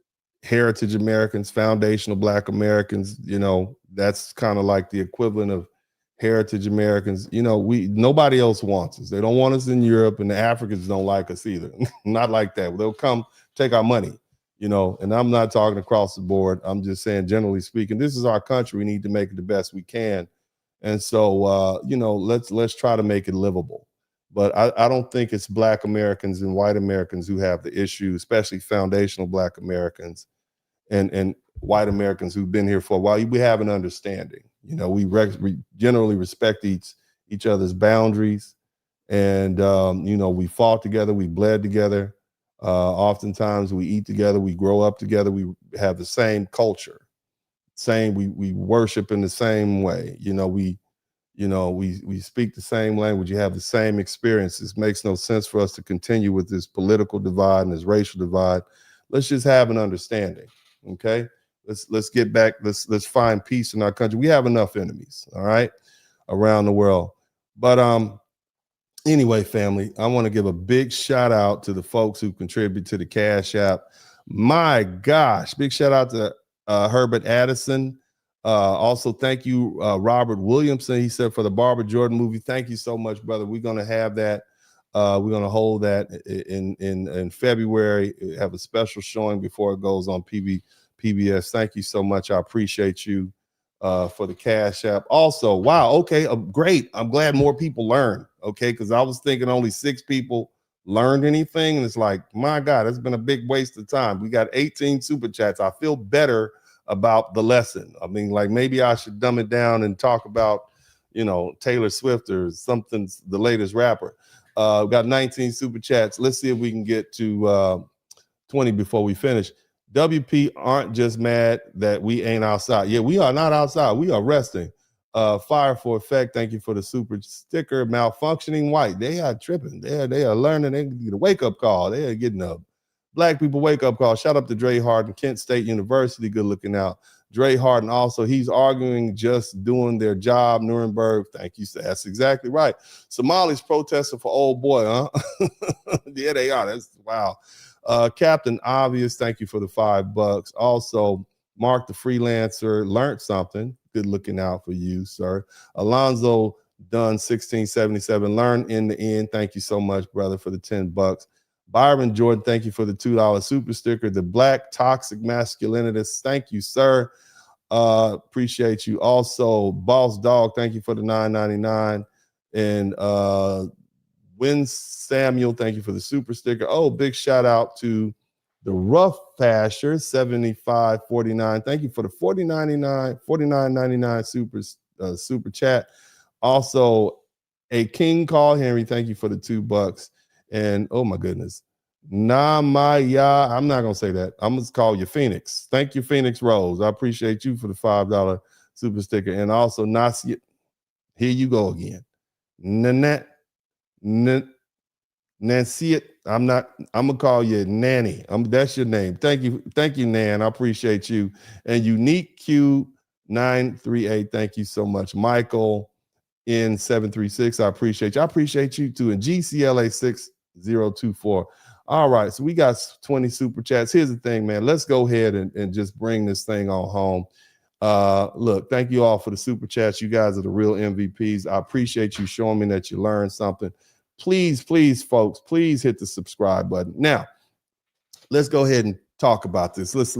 heritage Americans, foundational Black Americans, you know, that's kind of like the equivalent of heritage Americans. You know, nobody else wants us. They don't want us in Europe, and the Africans don't like us either. Not like that. They'll come take our money, you know, and I'm not talking across the board. I'm just saying, generally speaking, this is our country. We need to make it the best we can. And so, you know, let's try to make it livable. But I don't think it's Black Americans and white Americans who have the issue, especially foundational Black Americans and white Americans who've been here for a while. We have an understanding. You know, we generally respect each other's boundaries, and you know, we fought together, we bled together. Oftentimes, we eat together, we grow up together, we have the same culture, we worship in the same way. You know, we speak the same language. You have the same experiences. It makes no sense for us to continue with this political divide and this racial divide. Let's just have an understanding. Okay. Let's get back. Let's find peace in our country. We have enough enemies, all right, around the world. But anyway, family, I want to give a big shout out to the folks who contribute to the Cash App. My gosh, big shout out to Herbert Addison. Also, thank you, Robert Williamson. He said, for the Barbara Jordan movie, thank you so much, brother. We're going to have that. We're going to hold that in February. Have a special showing before it goes on PBS. Thank you so much. I appreciate you for the Cash App. Also, wow, okay, great. I'm glad more people learn, okay, because I was thinking only 6 people learned anything, and it's like, my God, it's been a big waste of time. We got 18 super chats. I feel better about the lesson. I mean, like, maybe I should dumb it down and talk about, you know, Taylor Swift or something, the latest rapper. We've got 19 super chats. Let's see if we can get to 20 before we finish. WP aren't just mad that we ain't outside. Yeah, we are not outside. We are resting. Fire for effect. Thank you for the super sticker. Malfunctioning white. They are tripping. They are learning. They get a wake-up call. They are getting a Black people wake-up call. Shout out to Dre Harden, Kent State University. Good looking out. Dre Harden also, he's arguing just doing their job. Nuremberg, thank you. That's exactly right. Somalis protesting for old boy, huh? Yeah, they are. That's wow. Captain Obvious, thank you for the $5. Also, Mark the Freelancer, learned something. Good looking out for you, sir. Alonzo Dunn, 1677, learn in the end. Thank you so much, brother, for the $10. Byron Jordan, thank you for the $2 super sticker. The Black Toxic Masculinist, thank you, sir. Appreciate you. Also, Boss Dog, thank you for the $9.99. And Win Samuel, thank you for the super sticker. Oh, big shout out to the Rough Pasher, 7549. Thank you for the $49.99 super chat. Also, a King Call Henry, thank you for the $2. And oh my goodness, Namaya, I'm not gonna say that. I'm gonna call you Phoenix. Thank you, Phoenix Rose. I appreciate you for the $5 super sticker. And also Nasi, here you go again. Nanette. Nancy, I'm gonna call you Nanny. That's your name. Thank you, Nan. I appreciate you. And Unique Q938, thank you so much. Michael N736, I appreciate you. I appreciate you too. And GCLA 6024. All right, so we got 20 super chats. Here's the thing, man. Let's go ahead and just bring this thing on home. Look, thank you all for the super chats. You guys are the real MVPs. I appreciate you showing me that you learned something. Please, folks, please hit the subscribe button. Now, let's go ahead and talk about this. Let's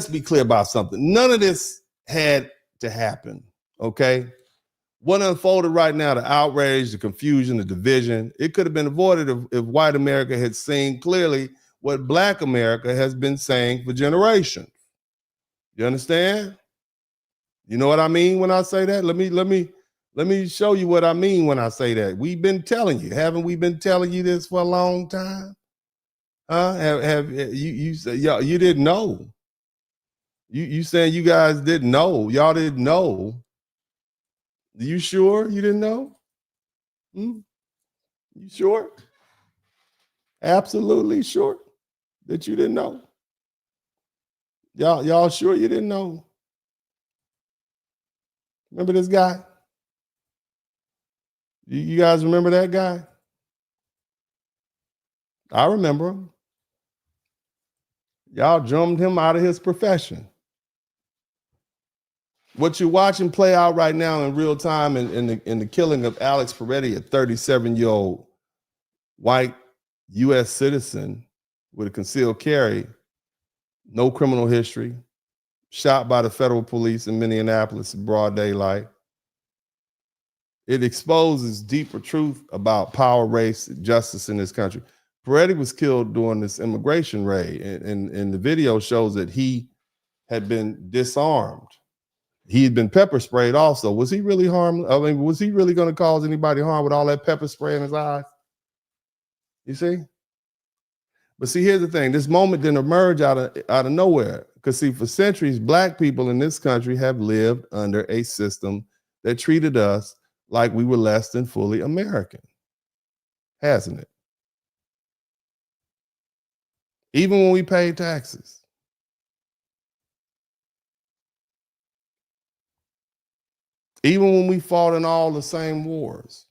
be clear about something. None of this had to happen, okay? What unfolded right now, the outrage, the confusion, the division, it could have been avoided if white America had seen clearly what Black America has been saying for generations. You understand? You know what I mean when I say that? Let me show you what I mean when I say that. We've been telling you, haven't we been telling you this for a long time? Have you say you didn't know? You saying you guys didn't know? Y'all didn't know? You sure you didn't know? You sure? Absolutely sure that you didn't know? Y'all sure you didn't know? Remember this guy? You guys remember that guy? I remember him. Y'all drummed him out of his profession. What you're watching play out right now in real time in the killing of Alex Peretti, a 37-year-old white U.S. citizen with a concealed carry, no criminal history, shot by the federal police in Minneapolis in broad daylight. It exposes deeper truth about power, race, justice in this country. Peretti was killed during this immigration raid, and the video shows that he had been disarmed. He had been pepper sprayed also. Was he really harmed? I mean, was he really going to cause anybody harm with all that pepper spray in his eyes? You see? But see, here's the thing. This moment didn't emerge out of nowhere. Because see, for centuries, Black people in this country have lived under a system that treated us like we were less than fully American. Hasn't it? Even when we paid taxes. Even when we fought in all the same wars.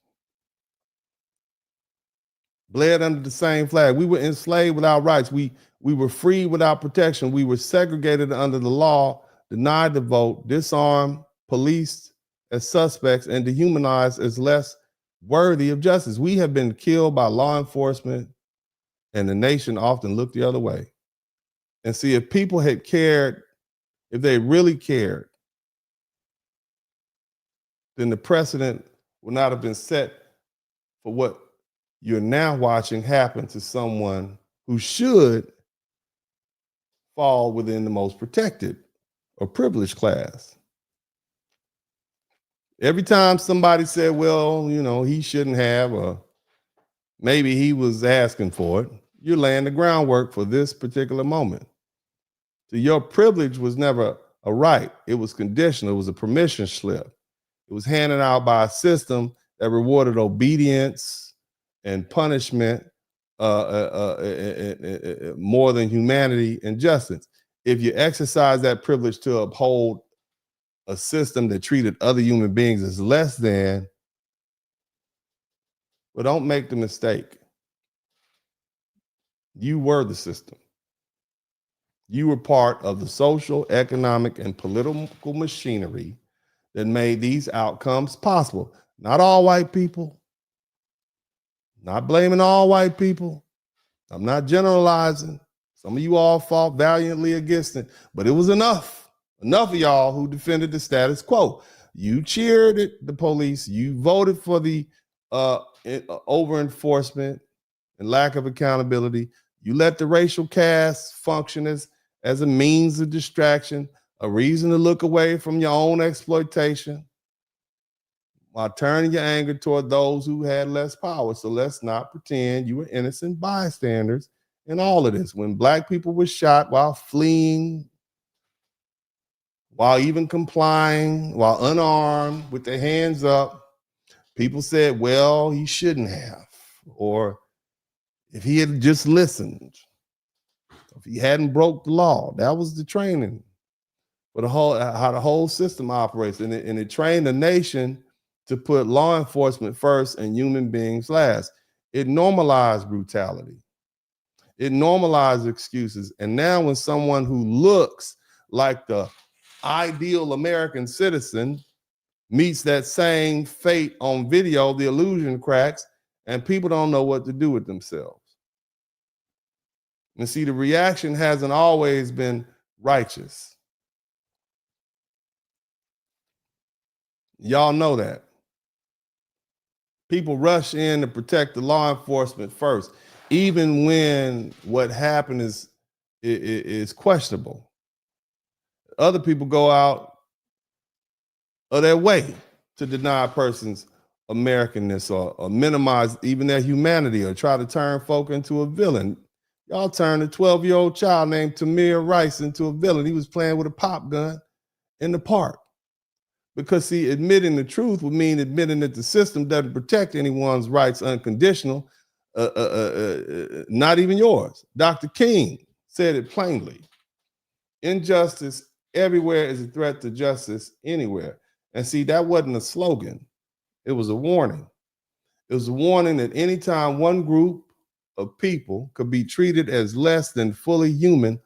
Bled under the same flag. We were enslaved without rights. We were free without protection. We were segregated under the law, denied the vote, disarmed, policed as suspects, and dehumanized as less worthy of justice. We have been killed by law enforcement, and the nation often looked the other way. And see, if people had cared, if they really cared, then the precedent would not have been set for what you're now watching happen to someone who should fall within the most protected or privileged class. Every time somebody said, well, you know, he shouldn't have, or maybe he was asking for it, you're laying the groundwork for this particular moment. So your privilege was never a right. It was conditional. It was a permission slip. It was handed out by a system that rewarded obedience and punishment more than humanity and justice. If you exercise that privilege to uphold a system that treated other human beings as less than, well, don't make the mistake. You were the system. You were part of the social, economic, and political machinery that made these outcomes possible. Not all white people. Not blaming all white people. I'm not generalizing. Some of you all fought valiantly against it, but it was enough. Enough of y'all who defended the status quo. You cheered at the police. You voted for the over-enforcement and lack of accountability. You let the racial caste function as a means of distraction, a reason to look away from your own exploitation while turning your anger toward those who had less power. So let's not pretend you were innocent bystanders in all of this. When Black people were shot while fleeing, while even complying, while unarmed with their hands up, people said, well, he shouldn't have. Or if he had just listened, if he hadn't broke the law, that was the training for how the whole system operates. And it trained the nation to put law enforcement first and human beings last. It normalized brutality. It normalized excuses. And now when someone who looks like the ideal American citizen meets that same fate on video, the illusion cracks and people don't know what to do with themselves. And see, the reaction hasn't always been righteous. Y'all know that. People rush in to protect the law enforcement first, even when what happened is questionable. Other people go out of their way to deny a person's Americanness or minimize even their humanity or try to turn folk into a villain. Y'all turned a 12-year-old child named Tamir Rice into a villain. He was playing with a pop gun in the park. Because, see, admitting the truth would mean admitting that the system doesn't protect anyone's rights unconditional, not even yours. Dr. King said it plainly. Injustice everywhere is a threat to justice anywhere. And see, that wasn't a slogan. It was a warning. It was a warning that anytime one group of people could be treated as less than fully human,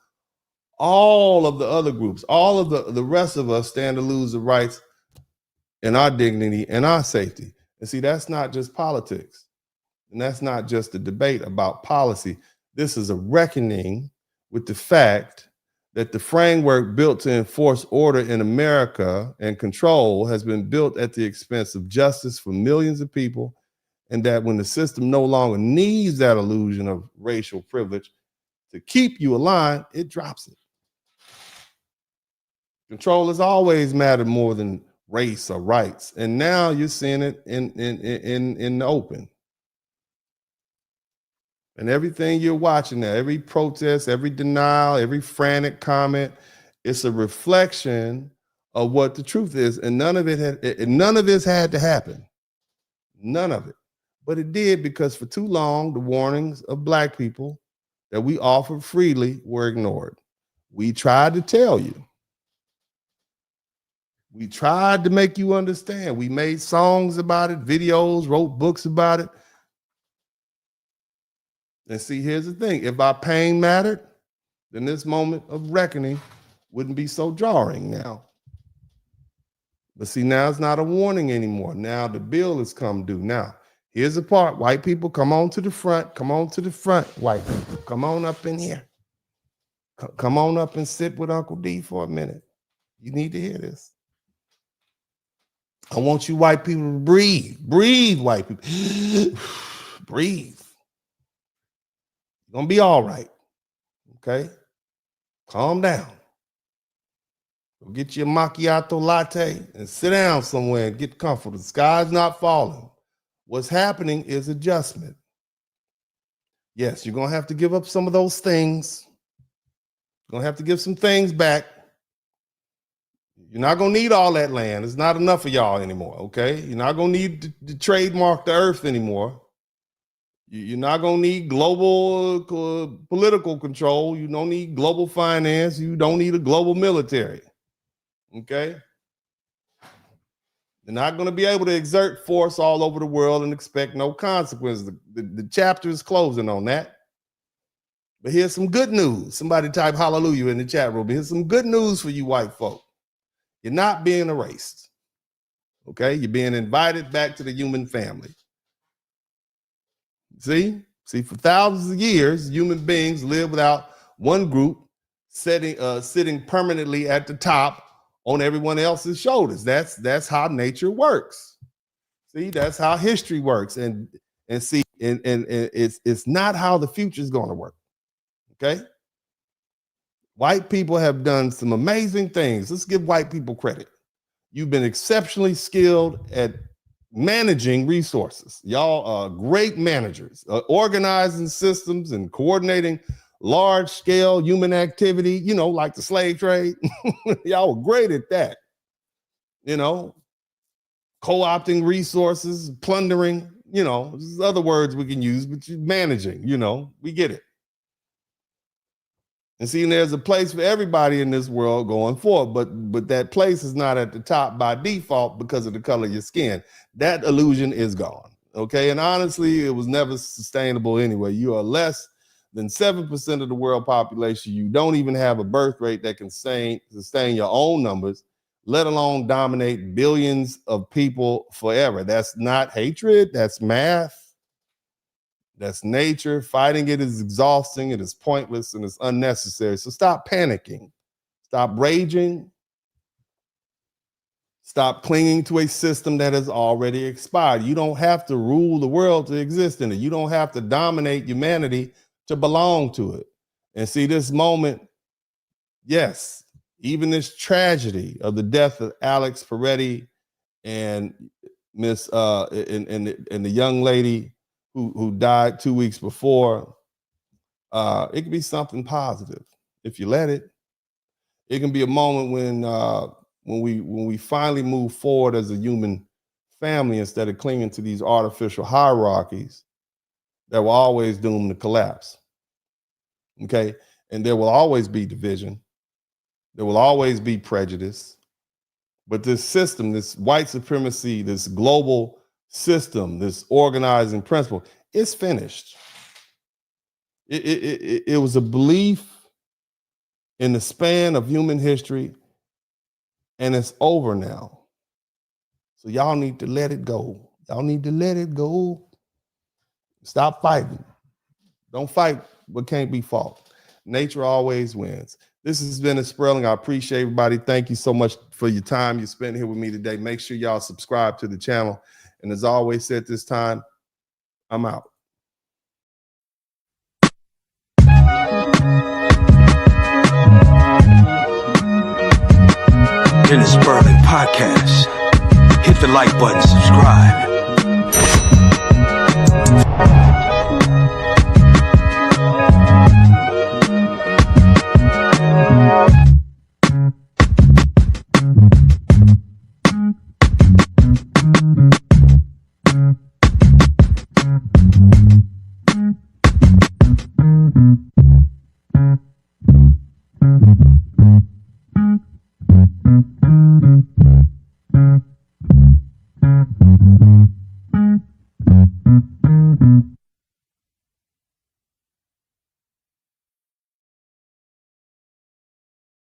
all of the other groups, all of the rest of us stand to lose the rights and our dignity and our safety. And see, that's not just politics. And that's not just a debate about policy. This is a reckoning with the fact that the framework built to enforce order in America and control has been built at the expense of justice for millions of people, and that when the system no longer needs that illusion of racial privilege to keep you aligned, it drops it. Control has always mattered more than race or rights, and now you're seeing it in the open. And everything you're watching now, every protest, every denial, every frantic comment, it's a reflection of what the truth is. And none of this had to happen. None of it. But it did, because for too long, the warnings of Black people that we offered freely were ignored. We tried to tell you. We tried to make you understand. We made songs about it, videos, wrote books about it. And see, here's the thing. If our pain mattered, then this moment of reckoning wouldn't be so jarring now. But see, now it's not a warning anymore. Now the bill has come due. Now, here's the part. White people, come on to the front. Come on to the front, white people. Come on up in here. Come on up and sit with Uncle D for a minute. You need to hear this. I want you white people to breathe. Breathe, white people. Breathe. You're gonna be all right. Okay? Calm down. Go get your macchiato latte and sit down somewhere and get comfortable. The sky's not falling. What's happening is adjustment. Yes, you're gonna have to give up some of those things. You're gonna have to give some things back. You're not gonna need all that land. It's not enough of y'all anymore, okay? You're not gonna need to trademark the earth anymore. You're not going to need global political control. You don't need global finance. You don't need a global military. Okay? You're not going to be able to exert force all over the world and expect no consequences. The chapter is closing on that. But here's some good news. Somebody type hallelujah in the chat room. Here's some good news for you white folk. You're not being erased. Okay? You're being invited back to the human family. See, for thousands of years, human beings live without one group sitting permanently at the top on everyone else's shoulders. That's how nature works. See, that's how history works. And see, and it's not how the future is going to work. Okay. White people have done some amazing things. Let's give white people credit. You've been exceptionally skilled at managing resources. Y'all are great managers, organizing systems and coordinating large scale human activity, like the slave trade. Y'all were great at that. Co-opting resources, plundering, there's other words we can use, but managing, we get it. And see, there's a place for everybody in this world going forward, but that place is not at the top by default because of the color of your skin. That illusion is gone, okay? And honestly, it was never sustainable anyway. You are less than 7% of the world population. You don't even have a birth rate that can sustain your own numbers, let alone dominate billions of people forever. That's not hatred, that's math. That's nature. Fighting it is exhausting, it is pointless, and it's unnecessary. So stop panicking. Stop raging. Stop clinging to a system that has already expired. You don't have to rule the world to exist in it. You don't have to dominate humanity to belong to it. And see, this moment, yes, even this tragedy of the death of Alex Peretti and and the young lady who died 2 weeks before, it can be something positive if you let it. It can be a moment when we finally move forward as a human family instead of clinging to these artificial hierarchies that will always doom to collapse. Okay, and there will always be division. There will always be prejudice. But this system, this white supremacy, this global system, this organizing principle, it's finished. It was a belief in the span of human history, and it's over now. So y'all need to let it go. Y'all need to let it go. Stop fighting. Don't fight what can't be fought. Nature always wins. This has been a Spurling. I appreciate everybody. Thank you so much for your time you spent here with me today. Make sure y'all subscribe to the channel. And as always said this time, I'm out. In the Spurling Podcast. Hit the like button, subscribe.